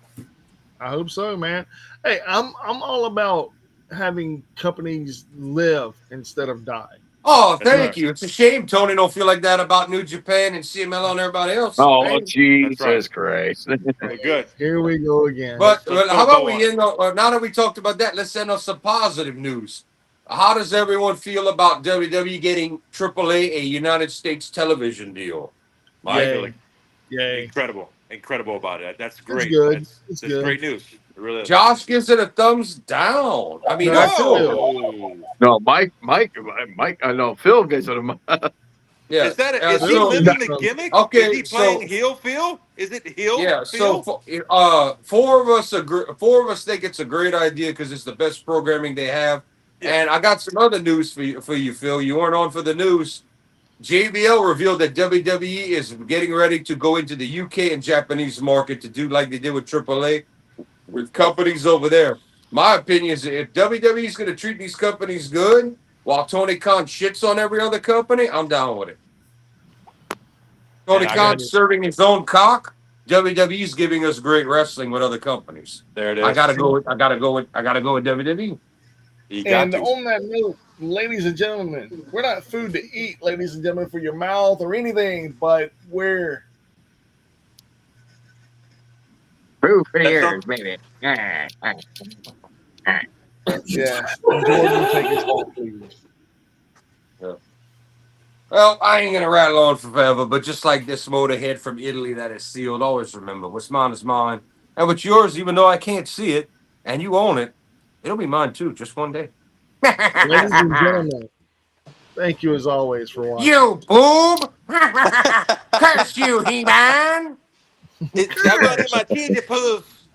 I hope so, man. Hey, I'm all about having companies live instead of die. Oh, That's thank right. you. It's a shame Tony don't feel like that about New Japan and CML and everybody else. oh Hey. Jesus Christ! Very good. Here we go again. But Let's how go about we on. end on, now that we talked about that, let's end on some positive news. How does everyone feel about WWE getting AAA a United States television deal? Mike? Yay. Yay. Incredible about it. That's great. good. That's It's that's good. great news. It really is. Josh gives it a thumbs down. I mean, No, I Phil. feel Whoa. No, Mike. I know Phil gets it. yeah. Is he so- living the gimmick? Okay, Is he playing heel Phil? Is it heel Yeah, Phil? so four of us think it's a great idea because it's the best programming they have. Yeah. And I got some other news for you, Phil. You weren't on for the news. JBL revealed that WWE is getting ready to go into the UK and Japanese market to do like they did with AAA with companies over there. My opinion is if WWE is going to treat these companies good while Tony Khan shits on every other company, I'm down with it. Tony And I Khan's serving his own cock. WWE's giving us great wrestling with other companies. There it is. I gotta go with WWE. You got And to. on that note, ladies and gentlemen, we're not food to eat, ladies and gentlemen, for your mouth or anything, but we're Proof here, baby. yeah. Jordan, take us home, please. Well, I ain't gonna rattle on forever, but just like this motorhead from Italy that is sealed, always remember what's mine is mine, and what's yours, even though I can't see it and you own it, it'll be mine too, just one day. Ladies and gentlemen, thank you as always for watching. You boob! Curse you, He-Man! It's my cheesy poof.